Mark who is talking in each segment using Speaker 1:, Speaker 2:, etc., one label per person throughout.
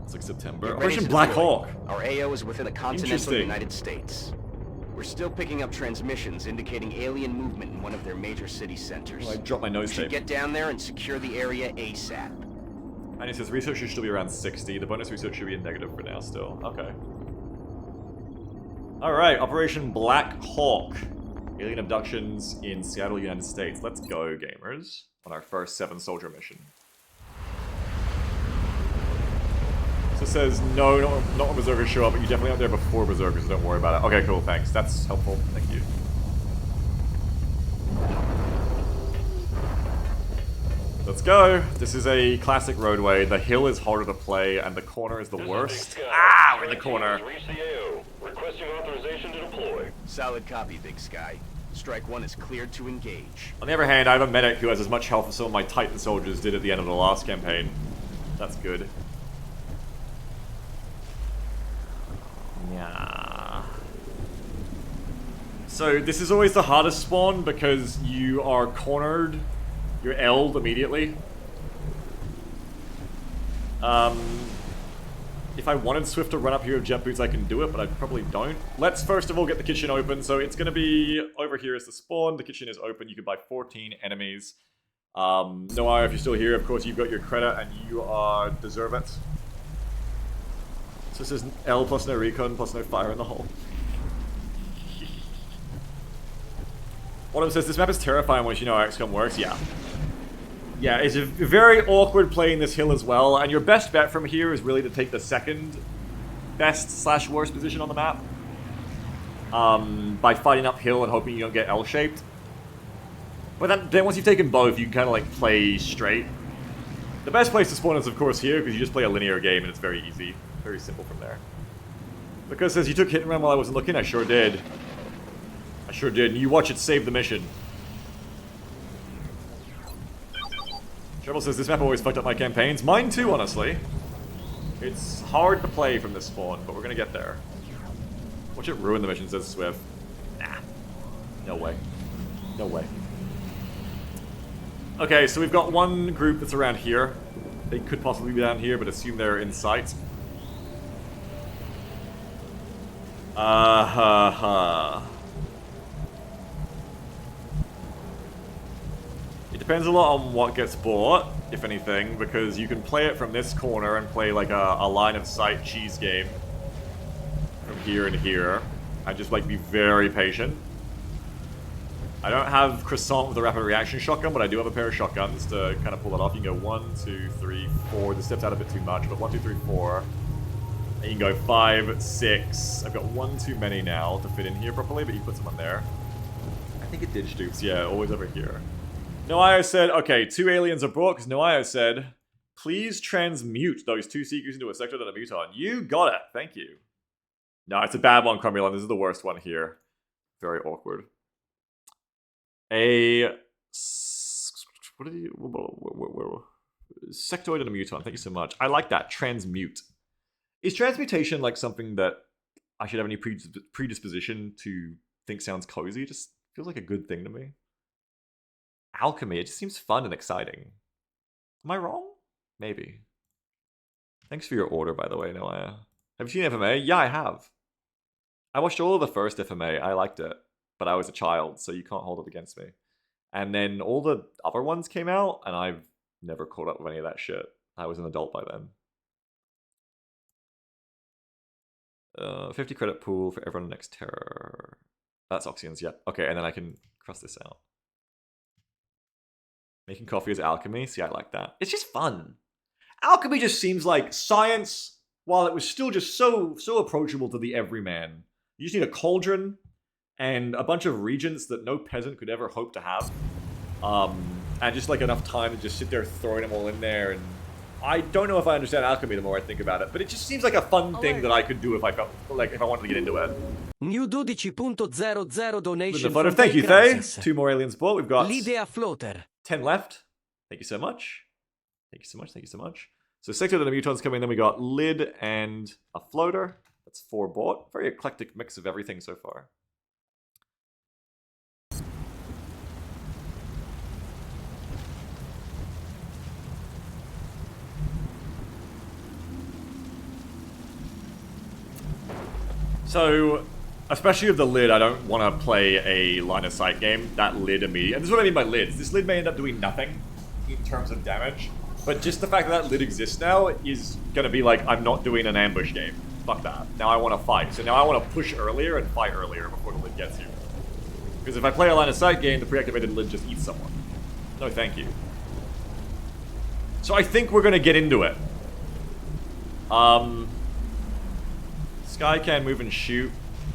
Speaker 1: It's like September.
Speaker 2: Get ready
Speaker 1: Operation
Speaker 2: to
Speaker 1: Black
Speaker 2: deploy.
Speaker 1: Hawk.
Speaker 2: Our AO is within the continental
Speaker 1: Interesting.
Speaker 2: United States. We're still picking up transmissions indicating alien movement in one of their major city centers.
Speaker 1: Oh, I dropped my nose
Speaker 2: We should
Speaker 1: tape.
Speaker 2: get down there and secure the area ASAP.
Speaker 1: And it says research should still be around 60. The bonus research should be in negative for now still. Okay. Alright, Operation Black Hawk. Alien abductions in Seattle, United States. Let's go, gamers. On our first 7-soldier mission. So it says, no, not when Berserkers show up, but you definitely out there before Berserkers, so don't worry about it. Okay, cool, thanks. That's helpful. Thank you. Let's go. This is a classic roadway. The hill is harder to play, and the corner is the worst. Ah, we're in the corner.
Speaker 3: Requesting authorization to deploy.
Speaker 2: Solid copy, Big Sky. Strike 1 is cleared to engage.
Speaker 1: On the other hand, I have a medic who has as much health as some of my Titan soldiers did at the end of the last campaign. That's good. Yeah. So this is always the hardest spawn because you are cornered. You're L'd immediately. If I wanted Swift to run up here with jet boots, I can do it, but I probably don't. Let's first of all get the kitchen open. So it's going to be over here is the spawn. The kitchen is open. You can buy 14 enemies. Noah, if you're still here, of course, you've got your credit and you deserve it. So this is L plus no recon plus no fire in the hole. One of them says, this map is terrifying once you know how XCOM works. Yeah. Yeah, it's a very awkward playing this hill as well, and your best bet from here is really to take the second best / worst position on the map. By fighting uphill and hoping you don't get L-shaped. But then once you've taken both, you can kind of like play straight. The best place to spawn is of course here, because you just play a linear game and it's very easy. Very simple from there. Because it says you took hit and run while I wasn't looking, I sure did. I sure did, and you watch it save the mission. Treble says, this map always fucked up my campaigns. Mine too, honestly. It's hard to play from this spawn, but we're gonna get there. Watch it ruin the mission, says Swift. Nah. No way. No way. Okay, so we've got one group that's around here. They could possibly be down here, but assume they're in sight. It depends a lot on what gets bought, if anything, because you can play it from this corner and play like a line of sight cheese game from here and here. I just like be very patient. I don't have Croissant with a rapid reaction shotgun, but I do have a pair of shotguns to kind of pull that off. You can go 1, 2, 3, 4. This steps out a bit too much, but 1, 2, 3, 4. And you can go 5, 6. I've got 1 too many now to fit in here properly, but you put someone there. I think it did Stoops, yeah, always over here. Noio said, okay, 2 aliens are brought, because Noio said, please transmute those 2 seekers into a sector that are muton. You got it, thank you. No, it's a bad one, Cromulon. This is the worst one here. Very awkward. A... What did you... Sectoid and a muton, thank you so much. I like that, transmute. Is transmutation like something that I should have any predisposition to think sounds cozy? It just feels like a good thing to me. Alchemy, it just seems fun and exciting. Am I wrong? Maybe. Thanks for your order, by the way, Noah. Have you seen FMA? Yeah, I have. I watched all of the first FMA. I liked it. But I was a child, so you can't hold it against me. And then all the other ones came out, and I've never caught up with any of that shit. I was an adult by then. 50 credit pool for everyone next terror. That's Oxygen's, yeah. Okay, and then I can cross this out. Making coffee is alchemy. See, I like that. It's just fun. Alchemy just seems like science, while it was still just so approachable to the everyman. You just need a cauldron and a bunch of regents that no peasant could ever hope to have. And just like enough time to just sit there throwing them all in there. And I don't know if I understand alchemy the more I think about it, but it just seems like a fun thing that I could do if I felt like if I wanted to get into it.
Speaker 4: New 12.00 donation.
Speaker 1: With the photo. Thank you, Thay. 2 more aliens bought. We've got
Speaker 4: L'idea floater.
Speaker 1: 10 left. Thank you so much. Thank you so much. Thank you so much. So 6 of the mutons coming. Then we got lid and a floater. That's 4 bought. Very eclectic mix of everything so far. So, especially with the lid, I don't want to play a line of sight game. That lid immediately, and this is what I mean by lids. This lid may end up doing nothing in terms of damage, but just the fact that that lid exists now is gonna be like, I'm not doing an ambush game. Fuck that. Now I want to fight. So now I want to push earlier and fight earlier before the lid gets you. Because if I play a line of sight game, the pre-activated lid just eats someone. No, thank you. So I think we're gonna get into it. Sky can move and shoot.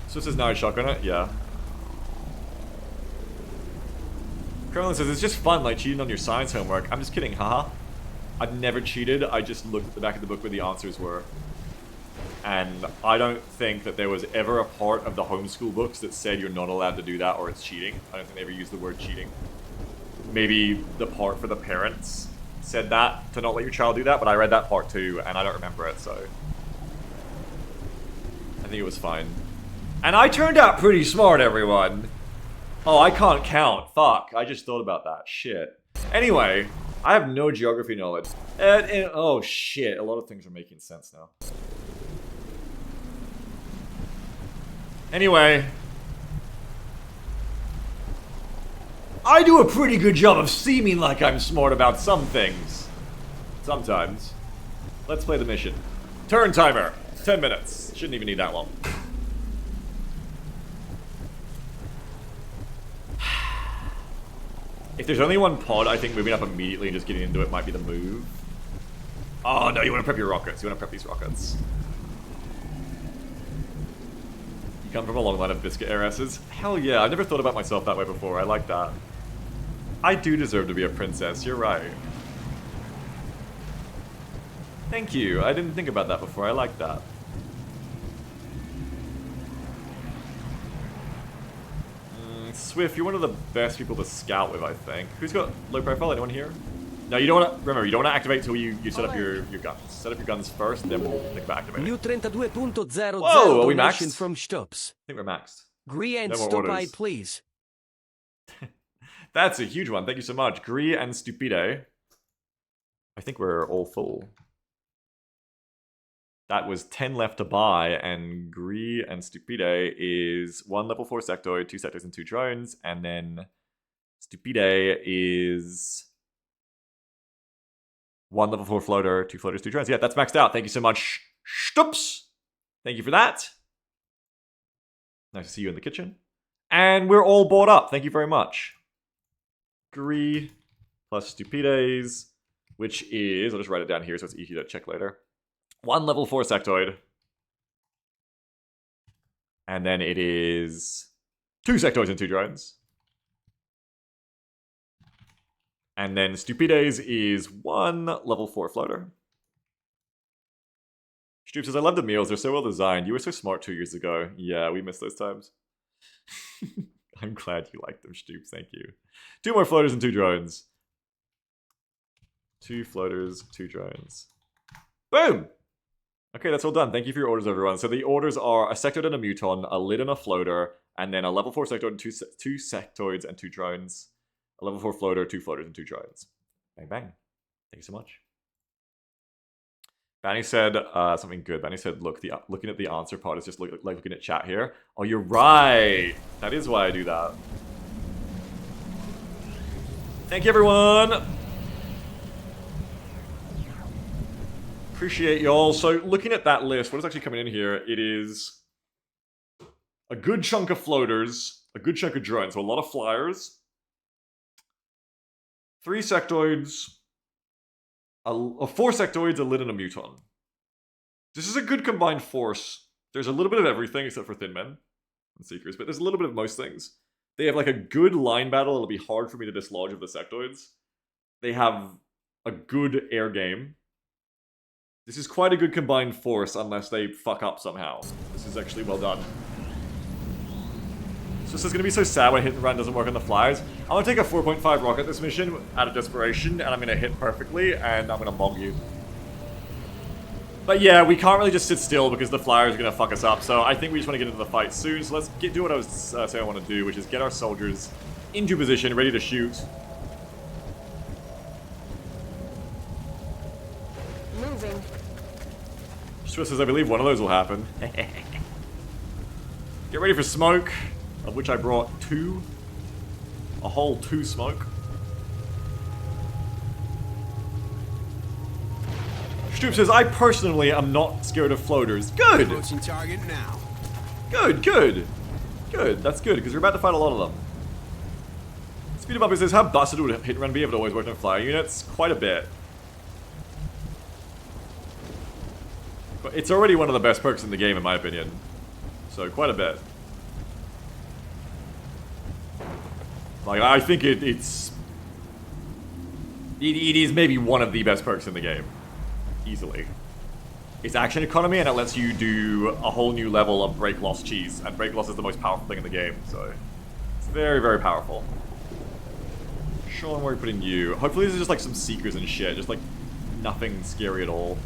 Speaker 1: So this is now a shotgun it? Yeah. Kremlin says it's just fun, like cheating on your science homework. I'm just kidding, haha. I've never cheated, I just looked at the back of the book where the answers were. And I don't think that there was ever a part of the homeschool books that said you're not allowed to do that or it's cheating. I don't think they ever used the word cheating. Maybe the part for the parents said that, to not let your child do that, but I read that part too, and I don't remember it, so... I think it was fine. And I turned out pretty smart, everyone! Oh, I can't count. Fuck, I just thought about that. Shit. Anyway, I have no geography knowledge. And oh shit, a lot of things are making sense now. Anyway... I do a pretty good job of seeming like I'm smart about some things. Sometimes. Let's play the mission. Turn timer. 10 minutes. Shouldn't even need that long. If there's only one pod, I think moving up immediately and just getting into it might be the move. Oh no, you want to prep your rockets. You want to prep these rockets. You come from a long line of biscuit heiresses? Hell yeah, I've never thought about myself that way before. I like that. I do deserve to be a princess, you're right. Thank you, I didn't think about that before, I like that. Swift, you're one of the best people to scout with, I think. Who's got low profile? Anyone here? No, you don't want to, remember, you don't want to activate until you set up your guns. Set up your guns first, then we'll think about activating.
Speaker 4: New 32.00
Speaker 1: Whoa, are we
Speaker 4: donation
Speaker 1: maxed?
Speaker 4: from Stops.
Speaker 1: I think we're maxed.
Speaker 4: Agree and
Speaker 1: No more
Speaker 4: stop
Speaker 1: orders.
Speaker 4: I please.
Speaker 1: That's a huge one. Thank you so much. Gree and Stupide. I think we're all full. That was 10 left to buy, and Gree and Stupide is 1 level 4 sectoid, 2 sectors and 2 drones, and then Stupide is 1 level 4 floater, 2 floaters, 2 drones. Yeah, that's maxed out. Thank you so much, Stups. Thank you for that. Nice to see you in the kitchen. And we're all bought up. Thank you very much. Gree plus Stupides, which is, I'll just write it down here so it's easy to check later. 1 level 4 sectoid. And then it is 2 sectoids and 2 drones. And then Stupides is 1 level 4 floater. Stroop says, I love the meals, they're so well designed. You were so smart 2 years ago. Yeah, we missed those times. I'm glad you like them, Stoops. Thank you. 2 more floaters and 2 drones. 2 floaters, 2 drones. Boom! Okay, that's all done. Thank you for your orders, everyone. So the orders are a sectoid and a muton, a lid and a floater, and then a level 4 sectoid and 2 sectoids and 2 drones. A level 4 floater, 2 floaters, and 2 drones. Bang, bang. Thank you so much. Banny said something good. Banny said, look, looking at the answer pod is just like looking at chat here. Oh, you're right. That is why I do that. Thank you, everyone. Appreciate y'all. So, looking at that list, what is actually coming in here? It is a good chunk of floaters, a good chunk of drones, so a lot of flyers, 3 sectoids, 4 sectoids, a lid, and a muton. This is a good combined force. There's a little bit of everything except for Thin Men and Seekers, but there's a little bit of most things. They have like a good line battle. It'll be hard for me to dislodge of the sectoids. They have a good air game. This is quite a good combined force unless they fuck up somehow. This is actually well done. So this is going to be so sad when hit and run doesn't work on the flyers. I'm going to take a 4.5 rocket this mission out of desperation, and I'm going to hit perfectly, and I'm going to bong you. But yeah, we can't really just sit still because the flyers are going to fuck us up, so I think we just want to get into the fight soon. So let's do what I was saying I want to do, which is get our soldiers into position, ready to shoot.
Speaker 5: Moving.
Speaker 1: Swiss says, I believe one of those will happen. Get ready for smoke, of which I brought 2. A whole 2 smoke. Stoop says, I personally am not scared of floaters. Good!
Speaker 5: Approaching target now.
Speaker 1: Good, good. Good, that's good, because you're about to fight a lot of them. Speed Up says, how busted would hit and run be if it always worked on flyer units? Quite a bit. But it's already one of the best perks in the game, in my opinion. So, quite a bit. Like, I think it is maybe one of the best perks in the game. Easily. It's action economy, and it lets you do a whole new level of break loss cheese. And break loss is the most powerful thing in the game, so it's very, very powerful. Sean, where are we putting you? Hopefully this is just like some seekers and shit, just like nothing scary at all.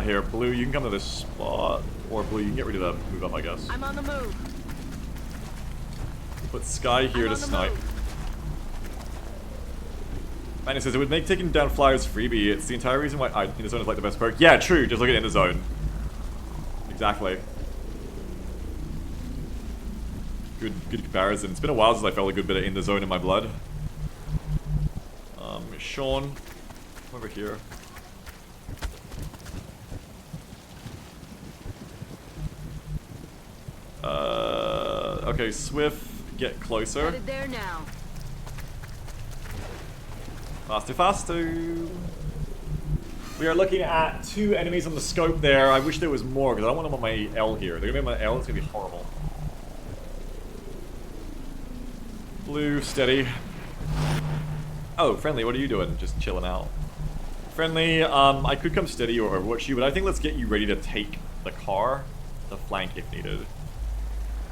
Speaker 1: Here, Blue, you can come to this spot. Or Blue, you can get ready to move up, I guess.
Speaker 6: I'm on the move.
Speaker 1: Put Sky here to snipe.
Speaker 6: Move.
Speaker 1: And it says it would make taking down flyers freebie. It's the entire reason why In the Zone is like the best perk. Yeah, true. Just look at In the Zone. Exactly. Good comparison. It's been a while since I felt a good bit of In the Zone in my blood. Sean, come over here. Okay, Swift, get closer.
Speaker 6: Headed there now.
Speaker 1: Faster, faster. We are looking at 2 enemies on the scope there. I wish there was more, because I don't want them on my L here. They're gonna be on my L, it's gonna be horrible. Blue, steady. Oh, Friendly, what are you doing? Just chilling out. Friendly, I could come steady or overwatch you, but I think let's get you ready to take the car, the flank if needed.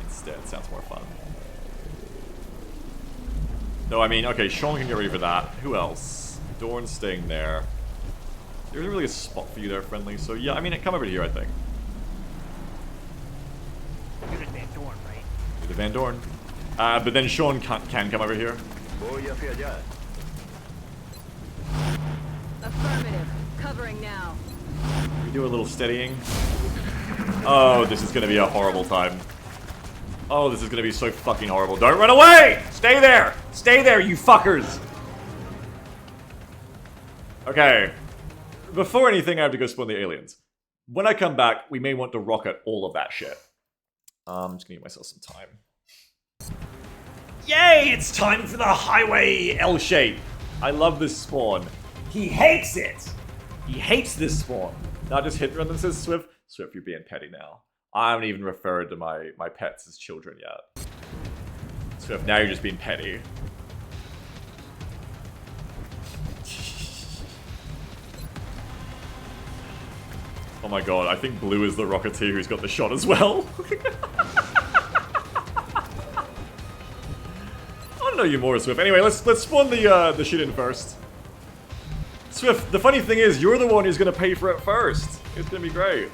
Speaker 1: Instead, sounds more fun. No, I mean, okay, Sean can get ready for that. Who else? Dorn's staying there. There isn't really a spot for you there, Friendly, so yeah, I mean, come over here, I think.
Speaker 7: You're the Van Dorn, right?
Speaker 1: You're the Van Dorn. But then Sean can come over here.
Speaker 6: Affirmative. Covering now.
Speaker 1: We do a little steadying. Oh, this is gonna be a horrible time. Oh, this is gonna be so fucking horrible. Don't run away! Stay there! Stay there, you fuckers! Okay. Before anything, I have to go spawn the aliens. When I come back, we may want to rocket all of that shit. I'm just gonna give myself some time. Yay! It's time for the highway L shape. I love this spawn. He hates it! He hates this spawn. Now just hit run and says Swift. Swift, you're being petty now. I haven't even referred to my pets as children yet. Swift, now you're just being petty. Oh my god, I think Blue is the Rocketeer who's got the shot as well. I don't know you more, Swift. Anyway, let's spawn the shit in first. Swift, the funny thing is, you're the one who's gonna pay for it first. It's gonna be great.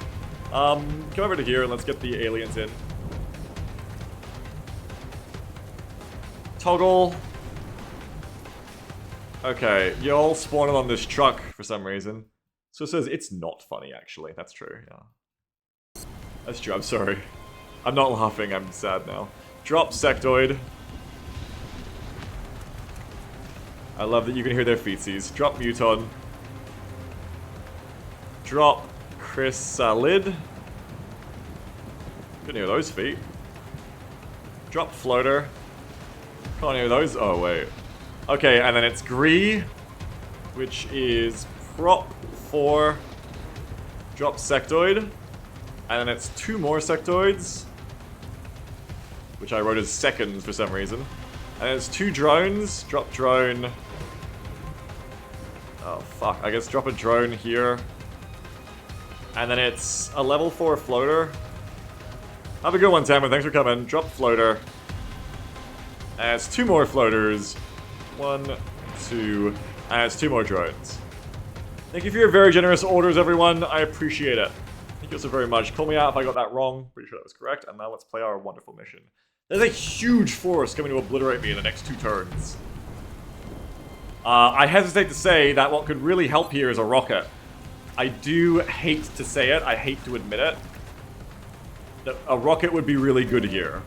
Speaker 1: Come over to here and let's get the aliens in. Toggle. Okay, you're all spawning on this truck for some reason. So it says it's not funny, actually. That's true, yeah. That's true, I'm sorry. I'm not laughing, I'm sad now. Drop Sectoid. I love that you can hear their feetsies. Drop Muton. Drop Chrysalid. Couldn't hear those feet. Drop Floater. Can't hear those. Oh, wait. Okay, and then it's Gree, which is Prop 4. Drop Sectoid. And then it's 2 more Sectoids, which I wrote as seconds for some reason. And it's 2 drones. Drop drone. Oh, fuck. I guess drop a drone here. And then it's a level 4 floater. Have a good one, Tamara. Thanks for coming. Drop floater. And it's 2 more floaters. 1, 2, and it's 2 more drones. Thank you for your very generous orders, everyone. I appreciate it. Thank you so very much. Call me out if I got that wrong. Pretty sure that was correct. And now let's play our wonderful mission. There's a huge force coming to obliterate me in the next 2 turns. I hesitate to say that what could really help here is a rocket. I do hate to say it. I hate to admit it. A rocket would be really good here.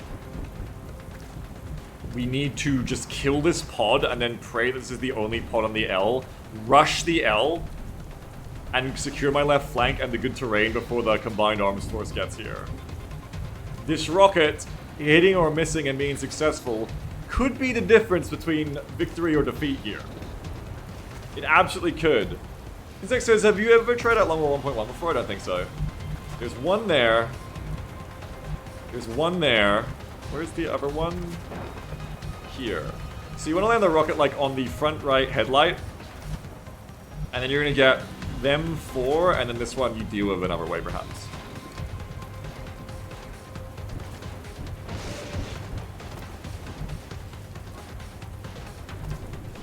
Speaker 1: We need to just kill this pod and then pray this is the only pod on the L. Rush the L and secure my left flank and the good terrain before the combined arms force gets here. This rocket, hitting or missing and being successful, could be the difference between victory or defeat here. It absolutely could. Insect says, have you ever tried out Longbow 1.1 before? I don't think so. There's one there. There's one there. Where's the other one? Here. So you want to land the rocket like on the front right headlight. And then you're going to get them 4, and then this one you deal with another way perhaps.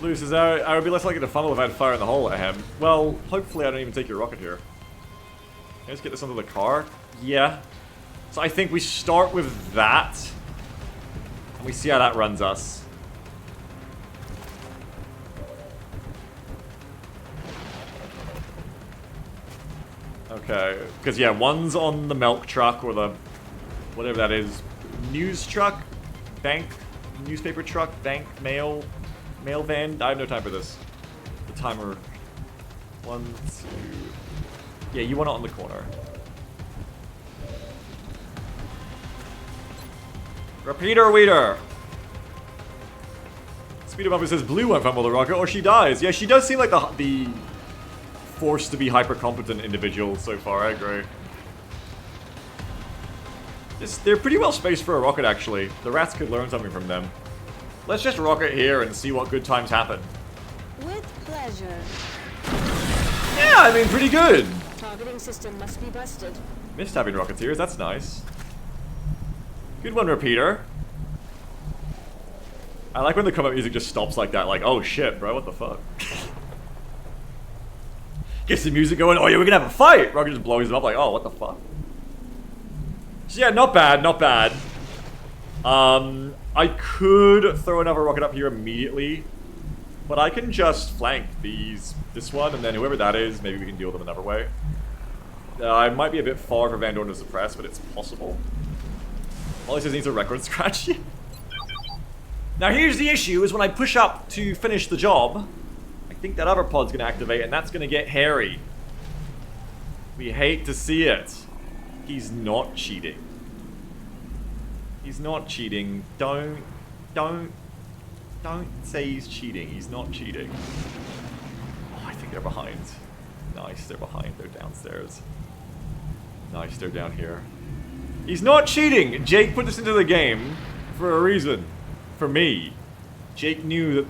Speaker 1: Lou says, I would be less likely to funnel if I had fire in the hole at him. Well, hopefully I don't even take your rocket here. Can I just get this onto the car? Yeah. So I think we start with that. And we see how that runs us. Okay. Because, yeah, one's on the milk truck or the... whatever that is. News truck? Bank? Newspaper truck? Bank? Mail? Mail van? I have no time for this. The timer. 1, 2... Yeah, you want it on the corner. Repeater Weeder! Speeder Bumper says Blue won't fumble the rocket or she dies. Yeah, she does seem like the forced to be hyper-competent individual so far, I agree. They're pretty well spaced for a rocket, actually. The rats could learn something from them. Let's just rocket here and see what good times happen.
Speaker 6: With pleasure.
Speaker 1: Yeah, I mean, pretty good.
Speaker 6: Targeting system must be busted.
Speaker 1: Missed having rocketeers, that's nice. Good one, Repeater. I like when the combat music just stops like that, like, oh shit, bro, what the fuck? Gets the music going, oh yeah, we're gonna have a fight! Rocket just blows him up like, oh, what the fuck? So yeah, not bad, not bad. I could throw another rocket up here immediately, but I can just flank this one, and then whoever that is, maybe we can deal with them another way. I might be a bit far for Van Dorn to suppress, but it's possible. All he says needs a record scratch. Now here's the issue, is when I push up to finish the job, I think that other pod's gonna activate, and that's gonna get hairy. We hate to see it. He's not cheating. He's not cheating. Don't say he's cheating. He's not cheating. Oh, I think they're behind. Nice, they're behind. They're downstairs. Nice, they're down here. He's not cheating! Jake put this into the game for a reason. For me. Jake knew that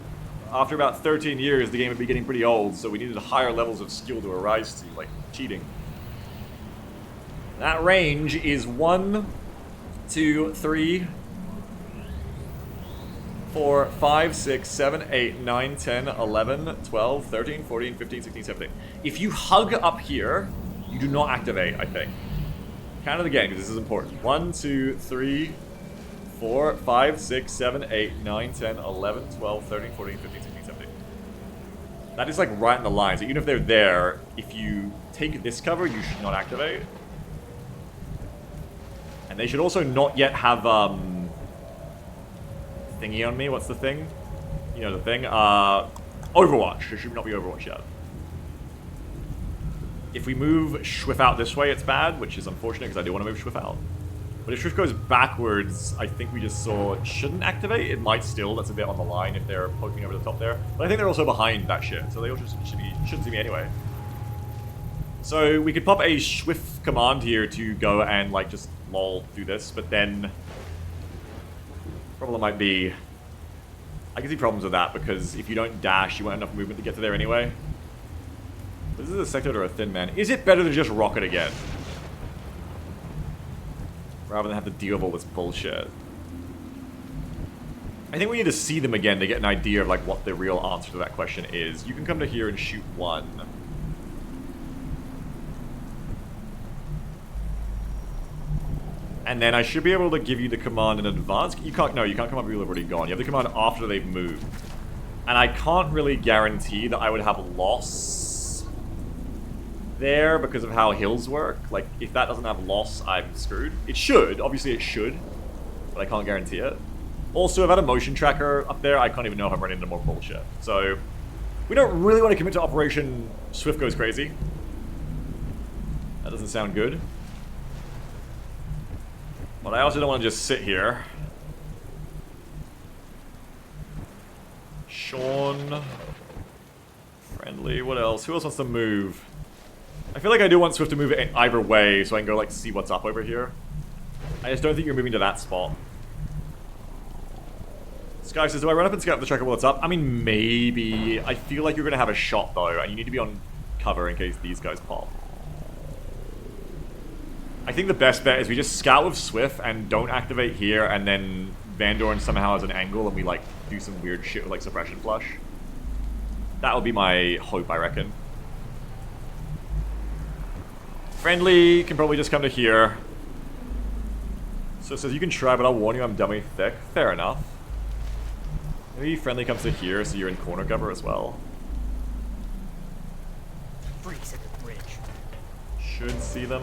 Speaker 1: after about 13 years, the game would be getting pretty old, so we needed higher levels of skill to arise to, like cheating. That range is 1, 2, 3, 4, 5, 6, 7, 8, 9, 10, 11, 12, 13, 14, 15, 16, 17. If you hug up here, you do not activate, I think. Count it again, because this is important. 1, 2, 3, 4, 5, 6, 7, 8, 9, 10, 11, 12, 13, 14, 15, 16, 17. That is like right in the line. So even if they're there, if you take this cover, you should not activate. And they should also not yet have, thingy on me. What's the thing? You know the thing. Overwatch. There should not be Overwatch yet. If we move Schwiff out this way, it's bad, which is unfortunate because I do want to move Schwiff out. But if Schwiff goes backwards, I think we just saw it shouldn't activate. It might still. That's a bit on the line if they're poking over the top there. But I think they're also behind that shit, so they all just shouldn't see me anyway. So we could pop a Schwiff command here to go and like just lol do this, but then problem might be I can see problems with that because if you don't dash, you won't have enough movement to get to there anyway. This is a sector or a thin man. Is it better to just rocket again? Rather than have to deal with all this bullshit. I think we need to see them again to get an idea of like what the real answer to that question is. You can come to here and shoot one. And then I should be able to give you the command in advance. You can't, no, you can't come up people have already gone. You have the command after they've moved. And I can't really guarantee that I would have loss there because of how hills work. Like, if that doesn't have loss, I'm screwed. It should. Obviously, it should. But I can't guarantee it. Also, I've had a motion tracker up there. I can't even know if I'm running into more bullshit. So, we don't really want to commit to Operation Swift Goes Crazy. That doesn't sound good. But I also don't want to just sit here. Sean. Friendly. What else? Who else wants to move? I feel like I do want Swift to move it either way so I can go, like, see what's up over here. I just don't think you're moving to that spot. Sky says, do I run up and scout the tracker while it's up? I mean, maybe. I feel like you're going to have a shot, though, and you need to be on cover in case these guys pop. I think the best bet is we just scout with Swift and don't activate here, and then Van Doren somehow has an angle and we, like, do some weird shit with, like, Suppression Flush. That would be my hope, I reckon. Friendly can probably just come to here. So it says you can try, but I'll warn you I'm dummy thick. Fair enough. Maybe Friendly comes to here, so you're in corner cover as well.
Speaker 7: Freeze at the bridge.
Speaker 1: Should see them.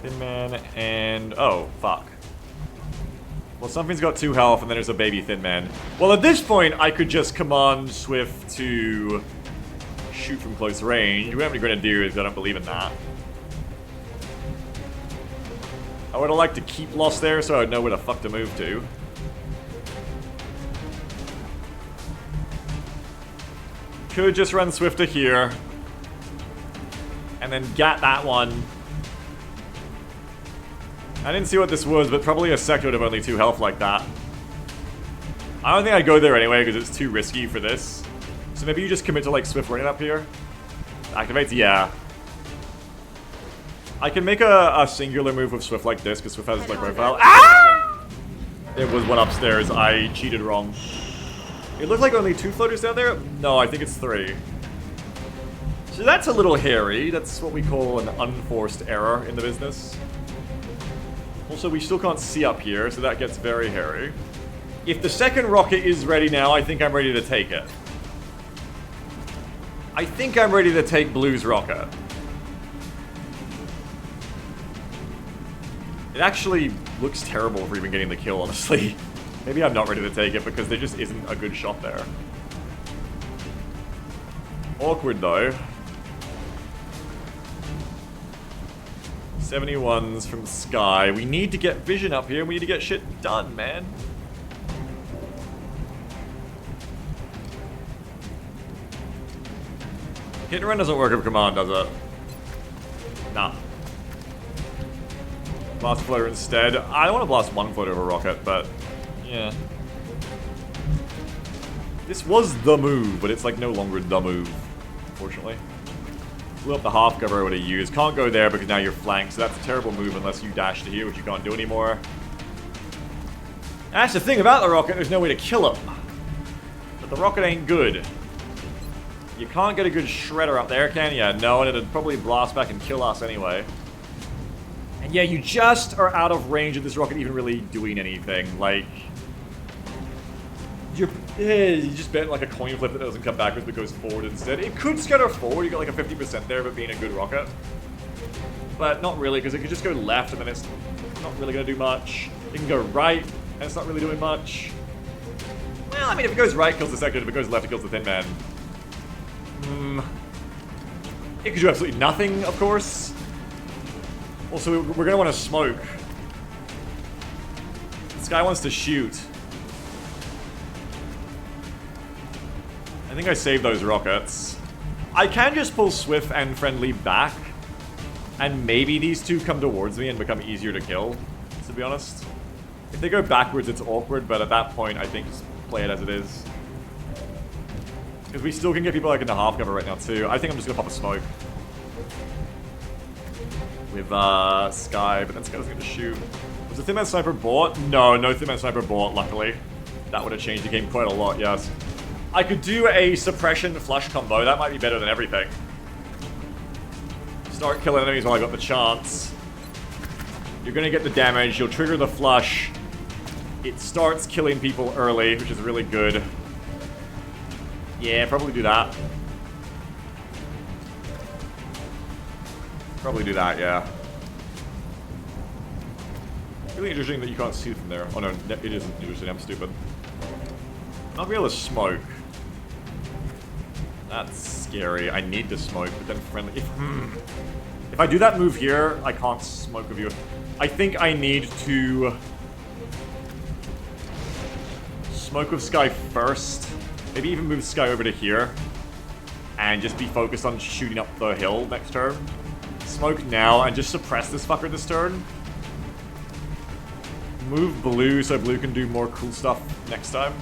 Speaker 1: Thin Man and... oh, fuck. Well, something's got 2 health, and then there's a baby Thin Man. Well, at this point, I could just command Swift to shoot from close range. What I'm going to do is I don't believe in that. I would have liked to keep Lost there so I would know where the fuck to move to. Could just run Swift to here. And then get that one. I didn't see what this was, but probably a sector would have only 2 health like that. I don't think I'd go there anyway, because it's too risky for this. So maybe you just commit to, like, Swift running up here. Activates? Yeah. I can make a singular move with Swift like this, because Swift has, like, profile. Ah! There was one upstairs. I cheated wrong. It looked like only 2 floaters down there? No, I think it's 3. So that's a little hairy. That's what we call an unforced error in the business. Also, we still can't see up here, so that gets very hairy. If the second rocket is ready now, I think I'm ready to take it. I think I'm ready to take Blue's rocket. It actually looks terrible for even getting the kill, honestly. Maybe I'm not ready to take it because there just isn't a good shot there. Awkward, though. 71s from Sky. We need to get vision up here. We need to get shit done, man. Hit and run doesn't work with command, does it? Nah. Blast floater instead. I don't want to blast one floater over a rocket, but yeah. This was the move, but it's like no longer the move, unfortunately. Blew up the half cover I would have used. Can't go there because now you're flanked, so that's a terrible move unless you dash to here, which you can't do anymore. That's the thing about the rocket, there's no way to kill him. But the rocket ain't good. You can't get a good shredder up there, can ya? No, and it'd probably blast back and kill us anyway. And yeah, you just are out of range of this rocket even really doing anything. Like, you just bet like a coin flip that doesn't come backwards but goes forward instead. It could scatter forward, you got like a 50% there of it being a good rocket. But not really, because it could just go left and then it's not really going to do much. It can go right, and it's not really doing much. Well, I mean, if it goes right, it kills the sector. If it goes left, it kills the Thin Man. It could do absolutely nothing, of course. Also, we're going to want to smoke. This guy wants to shoot. I think I saved those rockets. I can just pull Swift and Friendly back. And maybe these two come towards me and become easier to kill, to be honest. If they go backwards, it's awkward, but at that point, I think just play it as it is. Because we still can get people like in the half cover right now, too. I think I'm just going to pop a smoke. With Sky, but then Sky doesn't get to shoot. Was the Thin Man Sniper bought? No, no Thin Man Sniper bought, luckily. That would have changed the game quite a lot, yes. I could do a suppression flush combo. That might be better than everything. Start killing enemies while I got the chance. You're going to get the damage. You'll trigger the flush. It starts killing people early, which is really good. Yeah, probably do that. Probably do that, yeah. Really interesting that you can't see from there. Oh no, it isn't interesting, I'm stupid. Not be able to smoke. That's scary. I need to smoke, but then friendly. If I do that move here, I can't smoke with you. I think I need to smoke with Sky first. Maybe even move Sky over to here. And just be focused on shooting up the hill next turn. Smoke now and just suppress this fucker this turn. Move blue so blue can do more cool stuff next time.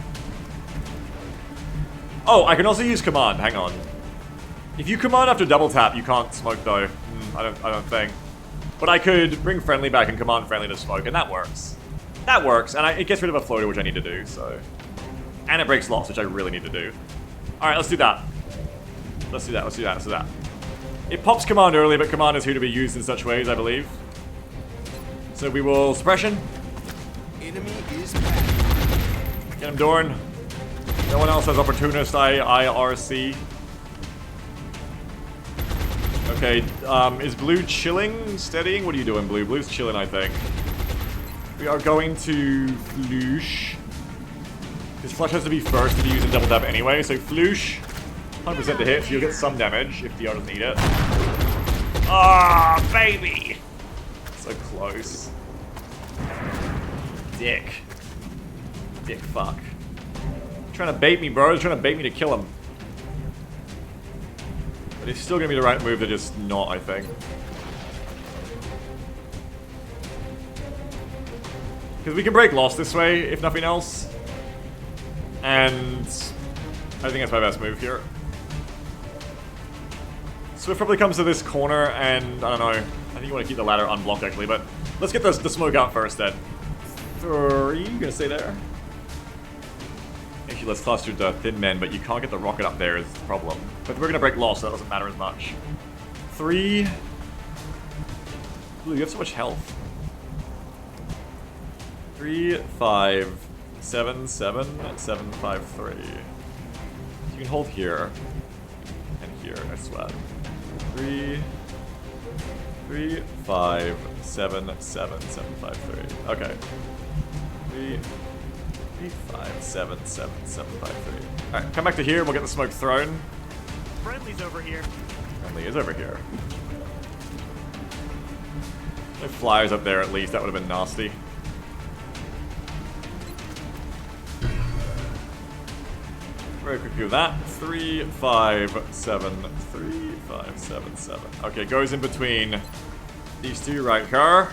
Speaker 1: Oh, I can also use command. Hang on. If you command after double tap, you can't smoke though. I don't think. But I could bring friendly back and command friendly to smoke, and that works. That works, and it gets rid of a floater, which I need to do. So, and it breaks loss, which I really need to do. All right, let's do that. Let's do that. Let's do that. Let's do that. It pops command early, but command is here to be used in such ways, I believe. So we will suppression.
Speaker 2: Enemy is back.
Speaker 1: Get him, Dorn. No one else has opportunist IRC. Okay, is blue chilling? Steadying? What are you doing, blue? Blue's chilling, I think. We are going to Floosh. His flush has to be first if you use a double tap anyway, so Floosh. 100% to hit, so you'll get some damage if DR doesn't eat it. Ah, baby! So close. Dick. Dick fuck. Trying to bait me, bro. He's trying to bait me to kill him. But it's still gonna be the right move, they're just not, I think. Because we can break loss this way, if nothing else. And I think that's my best move here. Swift probably comes to this corner, and I don't know. I think you want to keep the ladder unblocked, actually, but let's get the smoke out first, then. 3, you gonna stay there? Actually, let's cluster the thin men, but you can't get the rocket up there is the problem. But we're gonna break loss, so that doesn't matter as much. 3. Ooh, you have so much health. 3, 5, 7, 7, 7, 5, 3. So you can hold here. And here, I sweat. 3, 3, 5, 7, 7, 7, 5, 3. Okay. 3, 3, 5, 7, 7, 7, 5, 3. Alright, come back to here, we'll get the smoke thrown.
Speaker 7: Friendly's over here.
Speaker 1: Friendly is over here. No flyers up there at least, that would have been nasty. Very quickly with that. 3, 5, 7, 3, 5, 7, 7. Okay, goes in between these two, right car.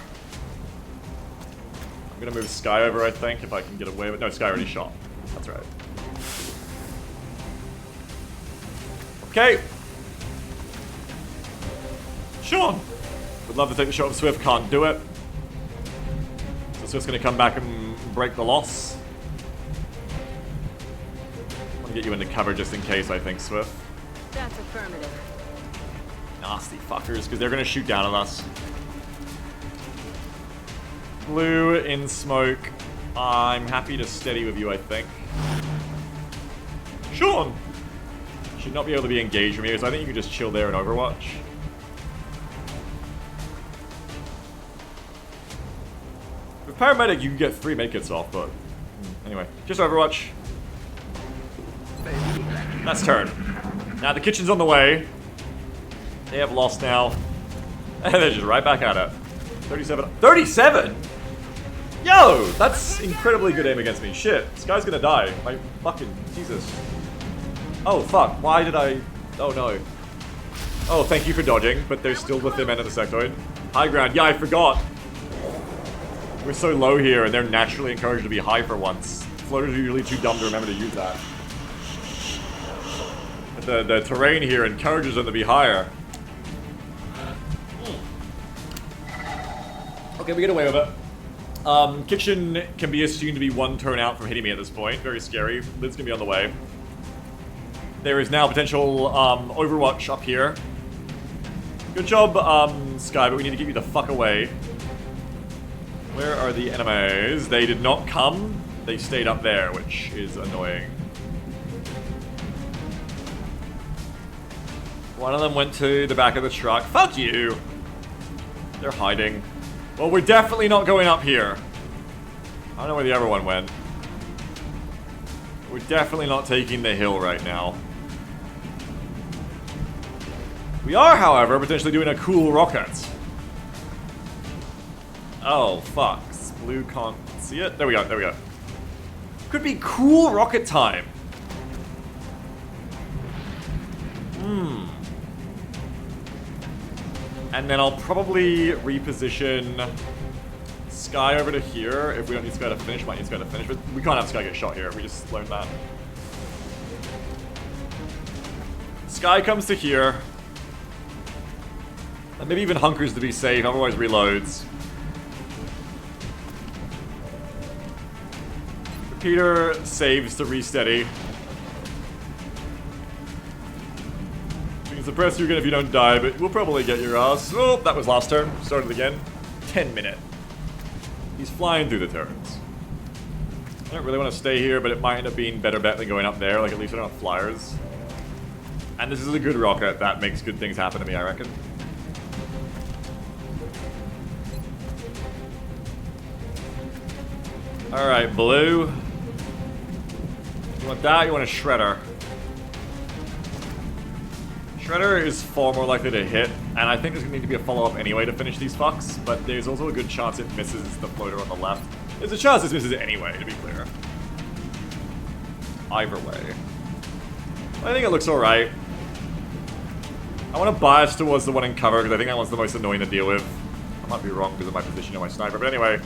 Speaker 1: I'm gonna move Sky over, I think, if I can get away with it. No, Sky already shot. That's right. Okay. Sean. Would love to take the shot of Swift, can't do it. So Swift's gonna come back and break the loss. I want to get you into cover just in case, I think, Swift.
Speaker 6: That's affirmative.
Speaker 1: Nasty fuckers, because they're gonna shoot down at us. Blue in smoke. I'm happy to steady with you, I think. Sean! Should not be able to be engaged from here, so I think you can just chill there in Overwatch. With Paramedic, you can get 3 medkits off, but... Anyway, just Overwatch. That's turn. Now the kitchen's on the way. They have lost now. And they're just right back at it. 37. 37?! Yo! That's incredibly good aim against me. Shit. This guy's gonna die. My fucking... Jesus. Oh, fuck. Why did I... Oh, no. Oh, thank you for dodging, but there's still the thin end of the sectoid. High ground. Yeah, I forgot. We're so low here, and they're naturally encouraged to be high for once. Floaters are usually too dumb to remember to use that. But the terrain here encourages them to be higher. Okay, we get away with it. Kitchen can be assumed to be 1 turn out from hitting me at this point. Very scary. Lid's gonna be on the way. There is now potential Overwatch up here. Good job, Sky, but we need to get you the fuck away. Where are the enemies? They did not come. They stayed up there, which is annoying. One of them went to the back of the truck. Fuck you! They're hiding. Well, we're definitely not going up here. I don't know where the other one went. We're definitely not taking the hill right now. We are, however, potentially doing a cool rocket. Oh, fuck. Blue can't see it. There we go, there we go. Could be cool rocket time. And then I'll probably reposition Sky over to here. If we don't need Sky to finish, might need Sky to finish. But we can't have Sky get shot here. We just learned that. Sky comes to here. And maybe even hunkers to be safe, otherwise reloads. Repeater saves to resteady. You can suppress you again if you don't die, but we'll probably get your ass. Oh, that was last turn. Started again. 10-minute. He's flying through the turns. I don't really want to stay here, but it might end up being better bet than going up there. Like, at least I don't have flyers. And this is a good rocket. That makes good things happen to me, I reckon. Alright, blue. You want that? You want a shredder? Shredder is far more likely to hit, and I think there's going to need to be a follow-up anyway to finish these fucks, but there's also a good chance it misses the floater on the left. There's a chance this misses it anyway, to be clear. Either way. I think it looks alright. I want to bias towards the one in cover, because I think that one's the most annoying to deal with. I might be wrong because of my position on my sniper, but anyway.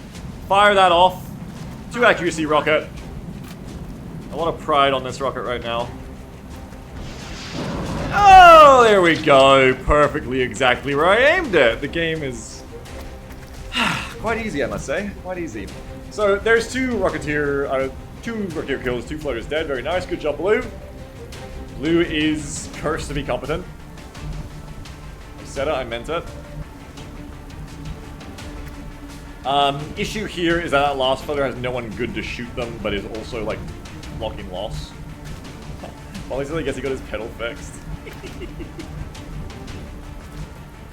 Speaker 1: Fire that off. 2 accuracy rocket. A lot of pride on this rocket right now. Oh, there we go. Perfectly exactly where I aimed it. The game is quite easy, I must say. Quite easy. So there's 2 Rocketeer kills, 2 floaters dead. Very nice. Good job, Blue. Blue is cursed to be competent. I said it, I meant it. Issue here is that last floater has no one good to shoot them, but is also, like, blocking loss. Well, I guess he got his pedal fixed.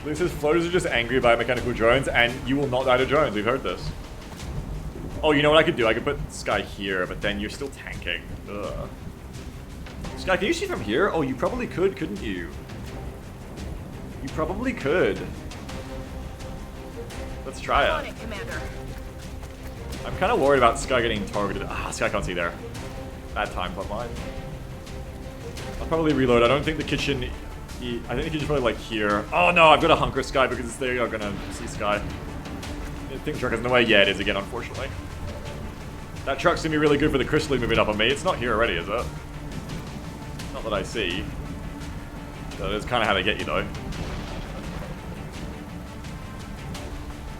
Speaker 1: Blue says floaters are just angry by mechanical drones, and you will not die to drones. We've heard this. Oh, you know what I could do? I could put Sky here, but then you're still tanking. Ugh. Sky, can you see from here? Oh, you probably could, couldn't you? You probably could. Let's try it.
Speaker 6: On it, Commander.
Speaker 1: I'm kind of worried about Sky getting targeted. Ah, Sky can't see there. Bad time, but mine. I'll probably reload. I don't think the kitchen... I think the kitchen's probably like here. Oh no, I've got to hunker Sky because they are going to see Sky. I think the truck has no way. Yeah, it is again, unfortunately. That truck's going to be really good for the crystalline moving up on me. It's not here already, is it? Not that I see. That is kind of how they get you, though. I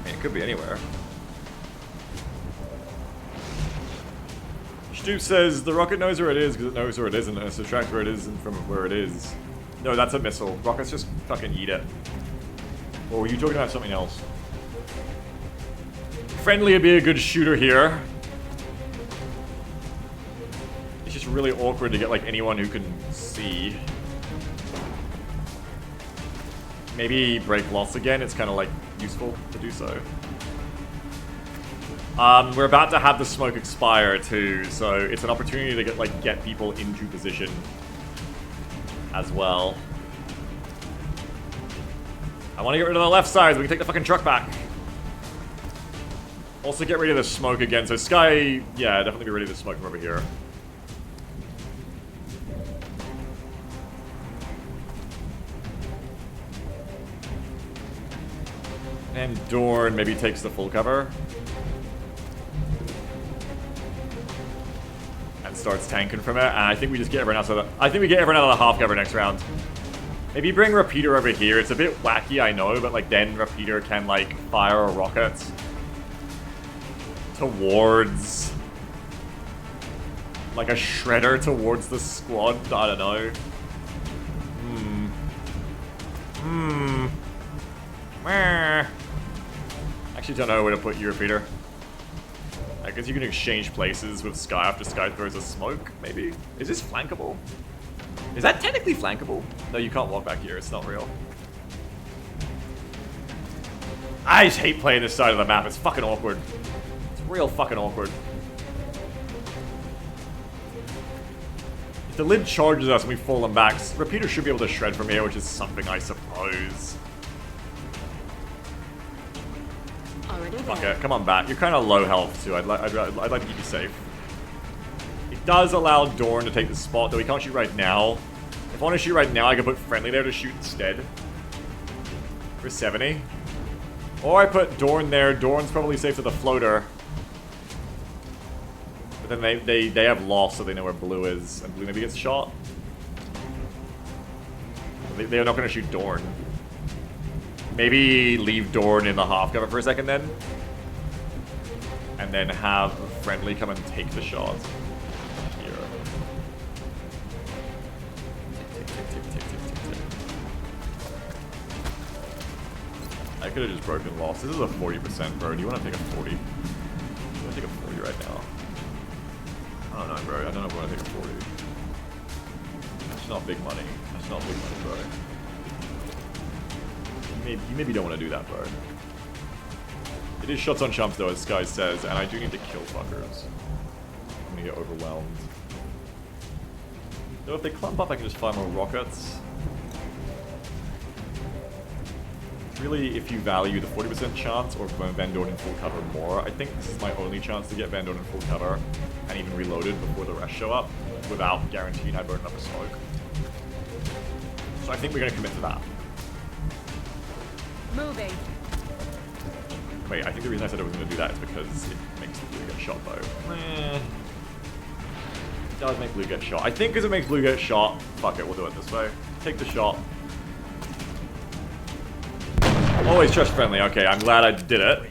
Speaker 1: mean, it could be anywhere. Stoop says, the rocket knows where it is because it knows where it isn't, and it subtracts where it is from where it is. No, that's a missile. Rockets just fucking eat it. Or were you talking about something else? Friendly would be a good shooter here. It's just really awkward to get, like, anyone who can see. Maybe break loss again. It's kind of, like, useful to do so. We're about to have the smoke expire too, so it's an opportunity to get people into position as well. I want to get rid of the left side so we can take the fucking truck back. Also get rid of the smoke again, so Sky, yeah, definitely be ready to smoke from over here. And Dorn maybe takes the full cover. Starts tanking from it, and I think we just get everyone else out of the, I think we get everyone out of the half cover next round. Maybe bring Repeater over here. It's a bit wacky, I know, but like then Repeater can like fire a rocket towards like a shredder towards the squad. I don't know. Actually don't know where to put you, Repeater. I guess you can exchange places with Sky after Sky throws a smoke, maybe? Is this flankable? Is that technically flankable? No, you can't walk back here, it's not real. I just hate playing this side of the map. It's fucking awkward. It's real fucking awkward. If the lid charges us and we fall them back, Repeater should be able to shred from here, which is something, I suppose.
Speaker 6: Already
Speaker 1: Fuck
Speaker 6: there.
Speaker 1: it, come on back. You're kind of low health too. I'd like to keep you safe. It does allow Dorn to take the spot, though he can't shoot right now. If I want to shoot right now, I can put Friendly there to shoot instead. For 70. Or I put Dorn there. Dorn's probably safe to the floater. But then they have lost, so they know where Blue is. And Blue maybe gets shot. They're not going to shoot Dorn. Maybe leave Dorn in the half cover for a second then. And then have Friendly come and take the shot. Here. I could have just broken lost. This is a 40%, bro. Do you want to take a 40? Do you want to take a 40 right now? I don't know, bro. I don't know if I want to take a 40. That's not big money. That's not big money, bro. You maybe don't want to do that, bro. It is shots on chumps, though, as Sky says, and I do need to kill fuckers. I'm gonna get overwhelmed. So if they clump up, I can just fire more rockets. It's really, if you value the 40% chance or Van Dorn in full cover more, I think this is my only chance to get Van Dorn in full cover and even reloaded before the rest show up without guaranteeing I burn up a smoke. So I think we're gonna commit to that.
Speaker 6: Moving.
Speaker 1: Wait, I think the reason I said I was going to do that is because it makes the Blue get shot, though. It does make Blue get shot. I think because it makes Blue get shot, fuck it, we'll do it this way. Take the shot. Always trust Friendly. Okay, I'm glad I did it.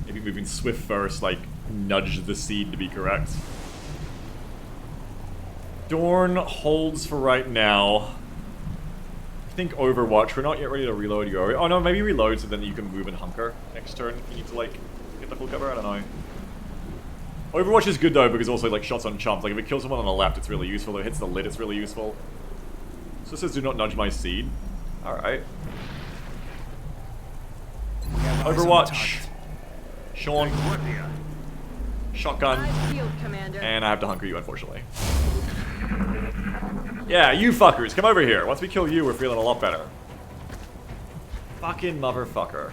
Speaker 1: Maybe moving Swift first, like, nudged the seed to be correct. Dorn holds for right now. I think Overwatch, we're not yet ready to reload your... Oh no, maybe reload so then you can move and hunker next turn if you need to, like, get the full cover, I don't know. Overwatch is good though, because also, like, shots on chumps. Like, if it kills someone on the left, it's really useful. If it hits the lid, it's really useful. So it says do not nudge my seed. Alright. Overwatch. Sean. Shotgun.
Speaker 6: Field commander.
Speaker 1: And I have to hunker you, unfortunately. Yeah, you fuckers, come over here. Once we kill you, we're feeling a lot better. Fucking motherfucker.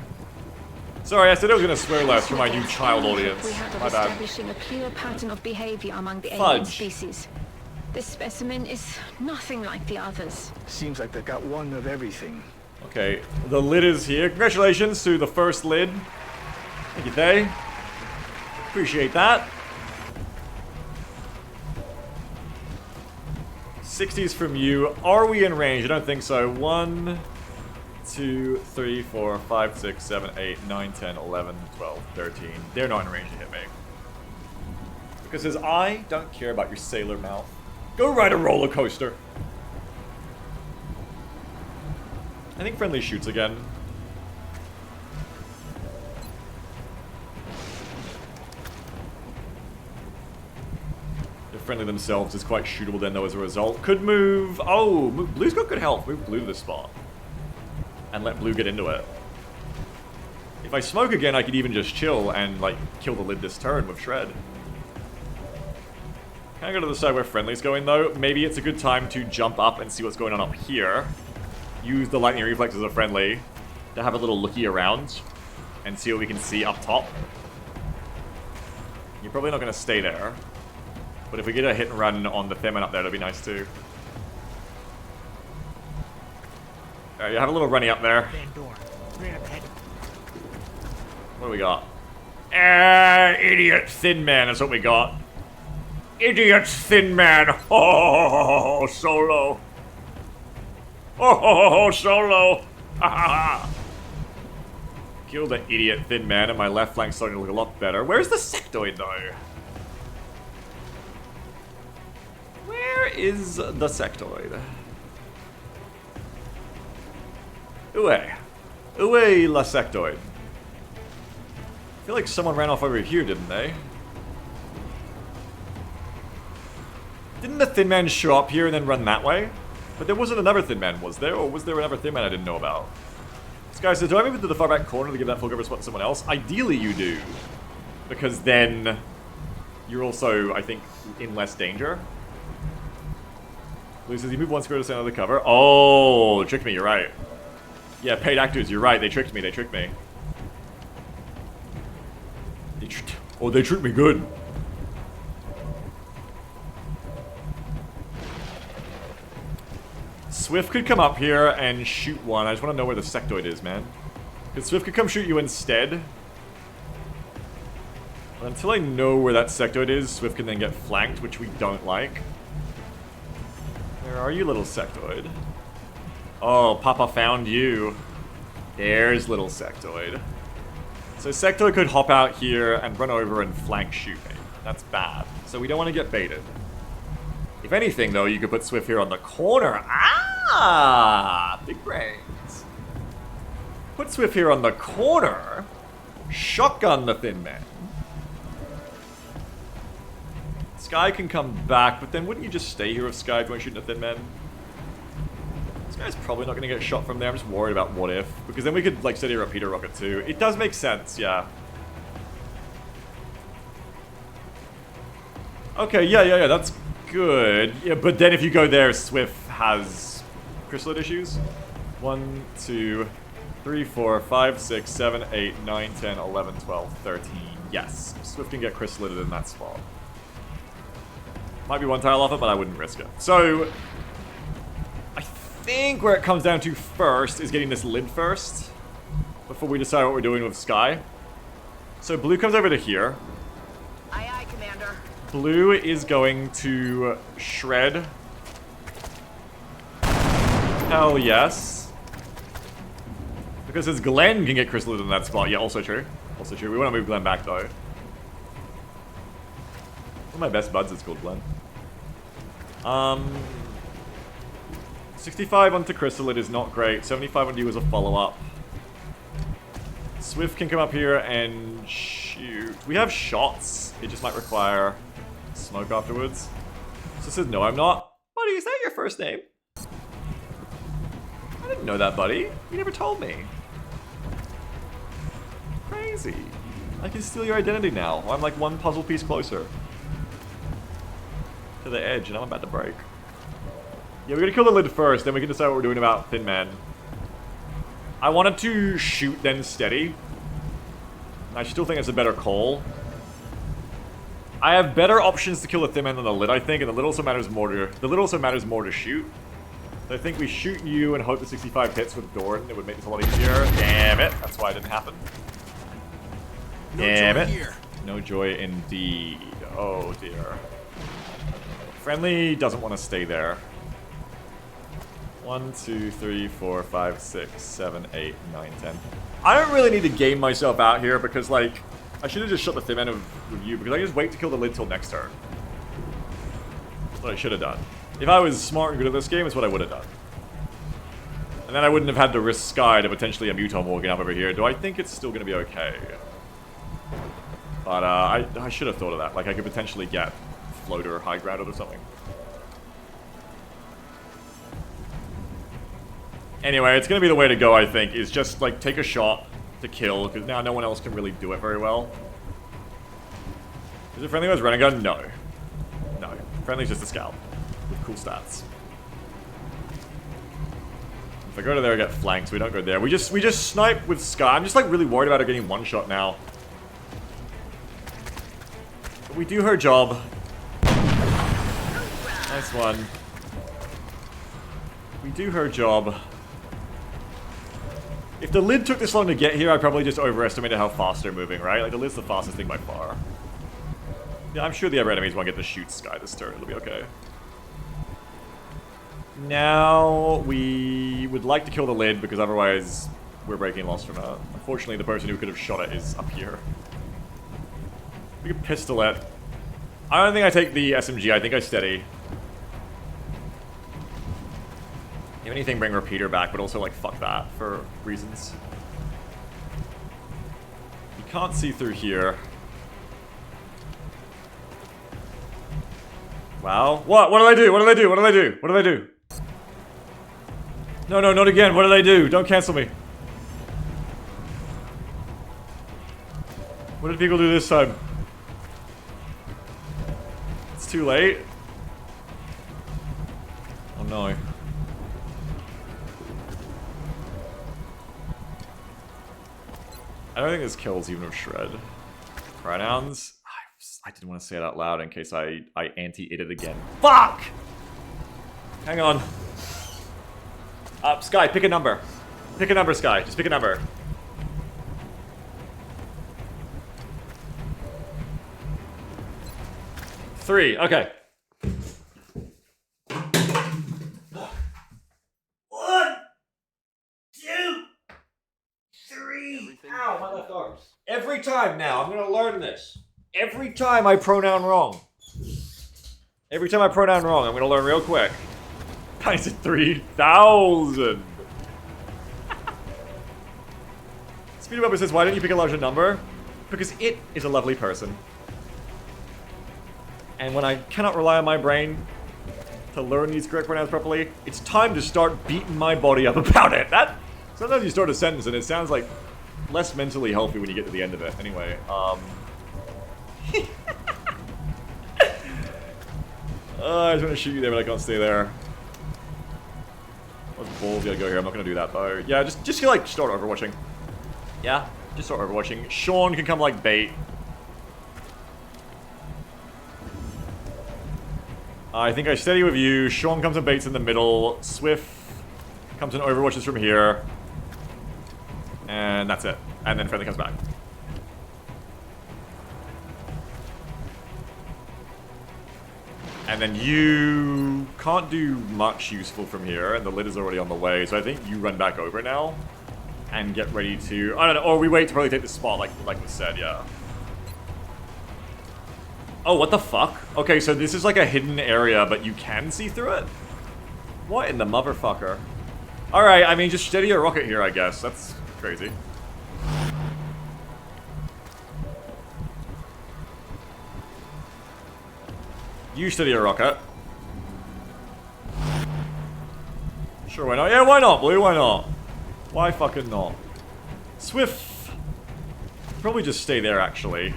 Speaker 1: Sorry, I said I was gonna swear less for my new child audience.
Speaker 5: We have of
Speaker 1: My bad.
Speaker 5: establishing a clear pattern of behavior among the alien
Speaker 1: Fudge.
Speaker 5: species. This specimen is nothing like the others.
Speaker 8: Seems like they got one of everything.
Speaker 1: Okay, the lid is here. Congratulations to the first lid. Thank you, Thay. Appreciate that. 60s from you. Are we in range? I don't think so. 1, 2, 3, 4, 5, 6, 7, 8, 9, 10, 11, 12, 13. They're not in range to hit me. Because as I don't care about your sailor mouth. Go ride a roller coaster. I think Friendly shoots again. Friendly themselves is quite shootable then though as a result. Could move... Oh, Blue's got good health. Move Blue to this spot. And let Blue get into it. If I smoke again, I could even just chill and, like, kill the lid this turn with Shred. Can I go to the side where Friendly's going though? Maybe it's a good time to jump up and see what's going on up here. Use the lightning reflexes of Friendly to have a little looky around and see what we can see up top. You're probably not going to stay there. But if we get a hit and run on the Thin Man up there, that'd be nice too. Alright, you have a little runny up there.
Speaker 7: Van Dorn. Straight up ahead.
Speaker 1: What do we got? Idiot Thin Man is what we got. Idiot Thin Man. Oh, Solo. Oh, Solo. Killed the idiot Thin Man, and my left flank's starting to look a lot better. Where's the sectoid though? Where is the sectoid? Uwe. Uwe la sectoid. I feel like someone ran off over here, didn't they? Didn't the Thin Man show up here and then run that way? But there wasn't another Thin Man, was there? Or was there another Thin Man I didn't know about? This guy says, do I move into the far back corner to give that full cover spot to someone else? Ideally you do. Because then you're also, I think, in less danger. Blue says, you move one square to center of the cover. Oh, tricked me, you're right. Yeah, paid actors, you're right. They tricked me, they tricked me. They tricked me good. Swift could come up here and shoot one. I just want to know where the sectoid is, man. Because Swift could come shoot you instead. But until I know where that sectoid is, Swift can then get flanked, which we don't like. Where are you, little sectoid? Oh, Papa found you. There's little sectoid. So sectoid could hop out here and run over and flank shoot me. That's bad. So we don't want to get baited. If anything, though, you could put Swift here on the corner. Ah! Big brains. Put Swift here on the corner. Shotgun the Thin Man. Sky can come back, but then wouldn't you just stay here with Sky if you weren't shooting the Thin Man? This guy's probably not going to get shot from there. I'm just worried about what if. Because then we could, like, steady a repeater rocket too. It does make sense, yeah. Okay, yeah, that's good. Yeah, but then if you go there, Swift has chrysalid issues. 1, 2, 3, 4, 5, 6, 7, 8, 9, 10, 11, 12, 13. Yes, Swift can get chrysalided in that spot. Might be one tile off it, but I wouldn't risk it. So, I think where it comes down to first is getting this lid first. Before we decide what we're doing with Sky. So Blue comes over to here.
Speaker 6: Aye, aye, Commander.
Speaker 1: Blue is going to shred. Hell yes. Because his Glenn can get chrysalid in that spot. Yeah, also true. Also true. We want to move Glenn back though. One of my best buds is called Glenn. 65 onto chrysalid is not great. 75 on you is a follow-up. Swift can come up here and shoot. We have shots. It just might require smoke afterwards. So it says, no, I'm not. Buddy, is that your first name? I didn't know that, buddy. You never told me. Crazy. I can steal your identity now. I'm like one puzzle piece closer to the edge, and I'm about to break. Yeah, we're gonna kill the lid first, then we can decide what we're doing about Thin Man. I wanted to shoot then steady. I still think it's a better call. I have better options to kill the Thin Man than the lid, I think, and the lid also matters more to shoot. So I think we shoot you and hope the 65 hits with Dorn. It would make this a lot easier. Damn it, that's why it didn't happen. Damn it. No joy indeed. Oh dear. Friendly doesn't want to stay there. 1, 2, 3, 4, 5, 6, 7, 8, 9, 10. I don't really need to game myself out here because, like, I should have just shot the Thin Man with you because I can just wait to kill the lid till next turn. That's what I should have done. If I was smart and good at this game, it's what I would have done. And then I wouldn't have had to risk Sky to potentially a Muton Morgan up over here. Do I think it's still going to be okay? But I should have thought of that. Like, I could potentially get floater or high grounded or something. Anyway, it's gonna be the way to go, I think, is just, like, take a shot to kill, because now no one else can really do it very well. Is it friendly with running gun? No. No. Friendly's just a scout with cool stats. If I go to there, I get flanked, so we don't go there. We just snipe with Sky. I'm just, like, really worried about her getting one shot now. But we do her job. Nice one. We do her job. If the lid took this long to get here, I probably just overestimated how fast they're moving, right? Like, the lid's the fastest thing by far. Yeah, I'm sure the other enemies won't get to shoot Sky this turn. It'll be okay. Now, we would like to kill the lid, because otherwise we're breaking loss from her. Unfortunately, the person who could have shot it is up here. We can pistol it. I don't think I take the SMG, I think I steady. If anything, bring repeater back, but also, like, fuck that for reasons. You can't see through here. Wow. What? What did I do? What did I do? What did I do? What did I do? No, no, not again. What did I do? Don't cancel me. What did people do this time? It's too late? Oh no. I don't think this kills even with Shred. Pronouns? I didn't want to say it out loud in case I anti-id it again. Fuck! Hang on. Sky, pick a number. Pick a number, Sky. Just pick a number. Three. Okay. 1, 2, 3. Ow, my left arm. Every time now, I'm gonna learn this. Every time I pronoun wrong. Every time I pronoun wrong, I'm gonna learn real quick. I said 3,000. Speedy Webber says, why don't you pick a larger number? Because it is a lovely person. And when I cannot rely on my brain to learn these correct pronouns properly, it's time to start beating my body up about it. Sometimes you start a sentence and it sounds like less mentally healthy when you get to the end of it. Anyway, I just want to shoot you there, but I can't stay there. Those balls gotta go here. I'm not gonna do that though. Yeah, just like start overwatching. Yeah, just start overwatching. Sean can come like bait. I think I steady with you. Sean comes and baits in the middle. Swift comes and overwatches from here. And that's it. And then Friendly comes back. And then you can't do much useful from here, and the lid is already on the way, so I think you run back over now and get ready to... I don't know, or we wait to probably take the spot like was said, yeah. Oh, what the fuck? Okay, so this is like a hidden area, but you can see through it? What in the motherfucker? Alright, I mean, just steady a rocket here, I guess. That's crazy. You steady a rocket. Sure, why not? Yeah, why not, Blue? Why not? Why fucking not? Swift. Probably just stay there, actually.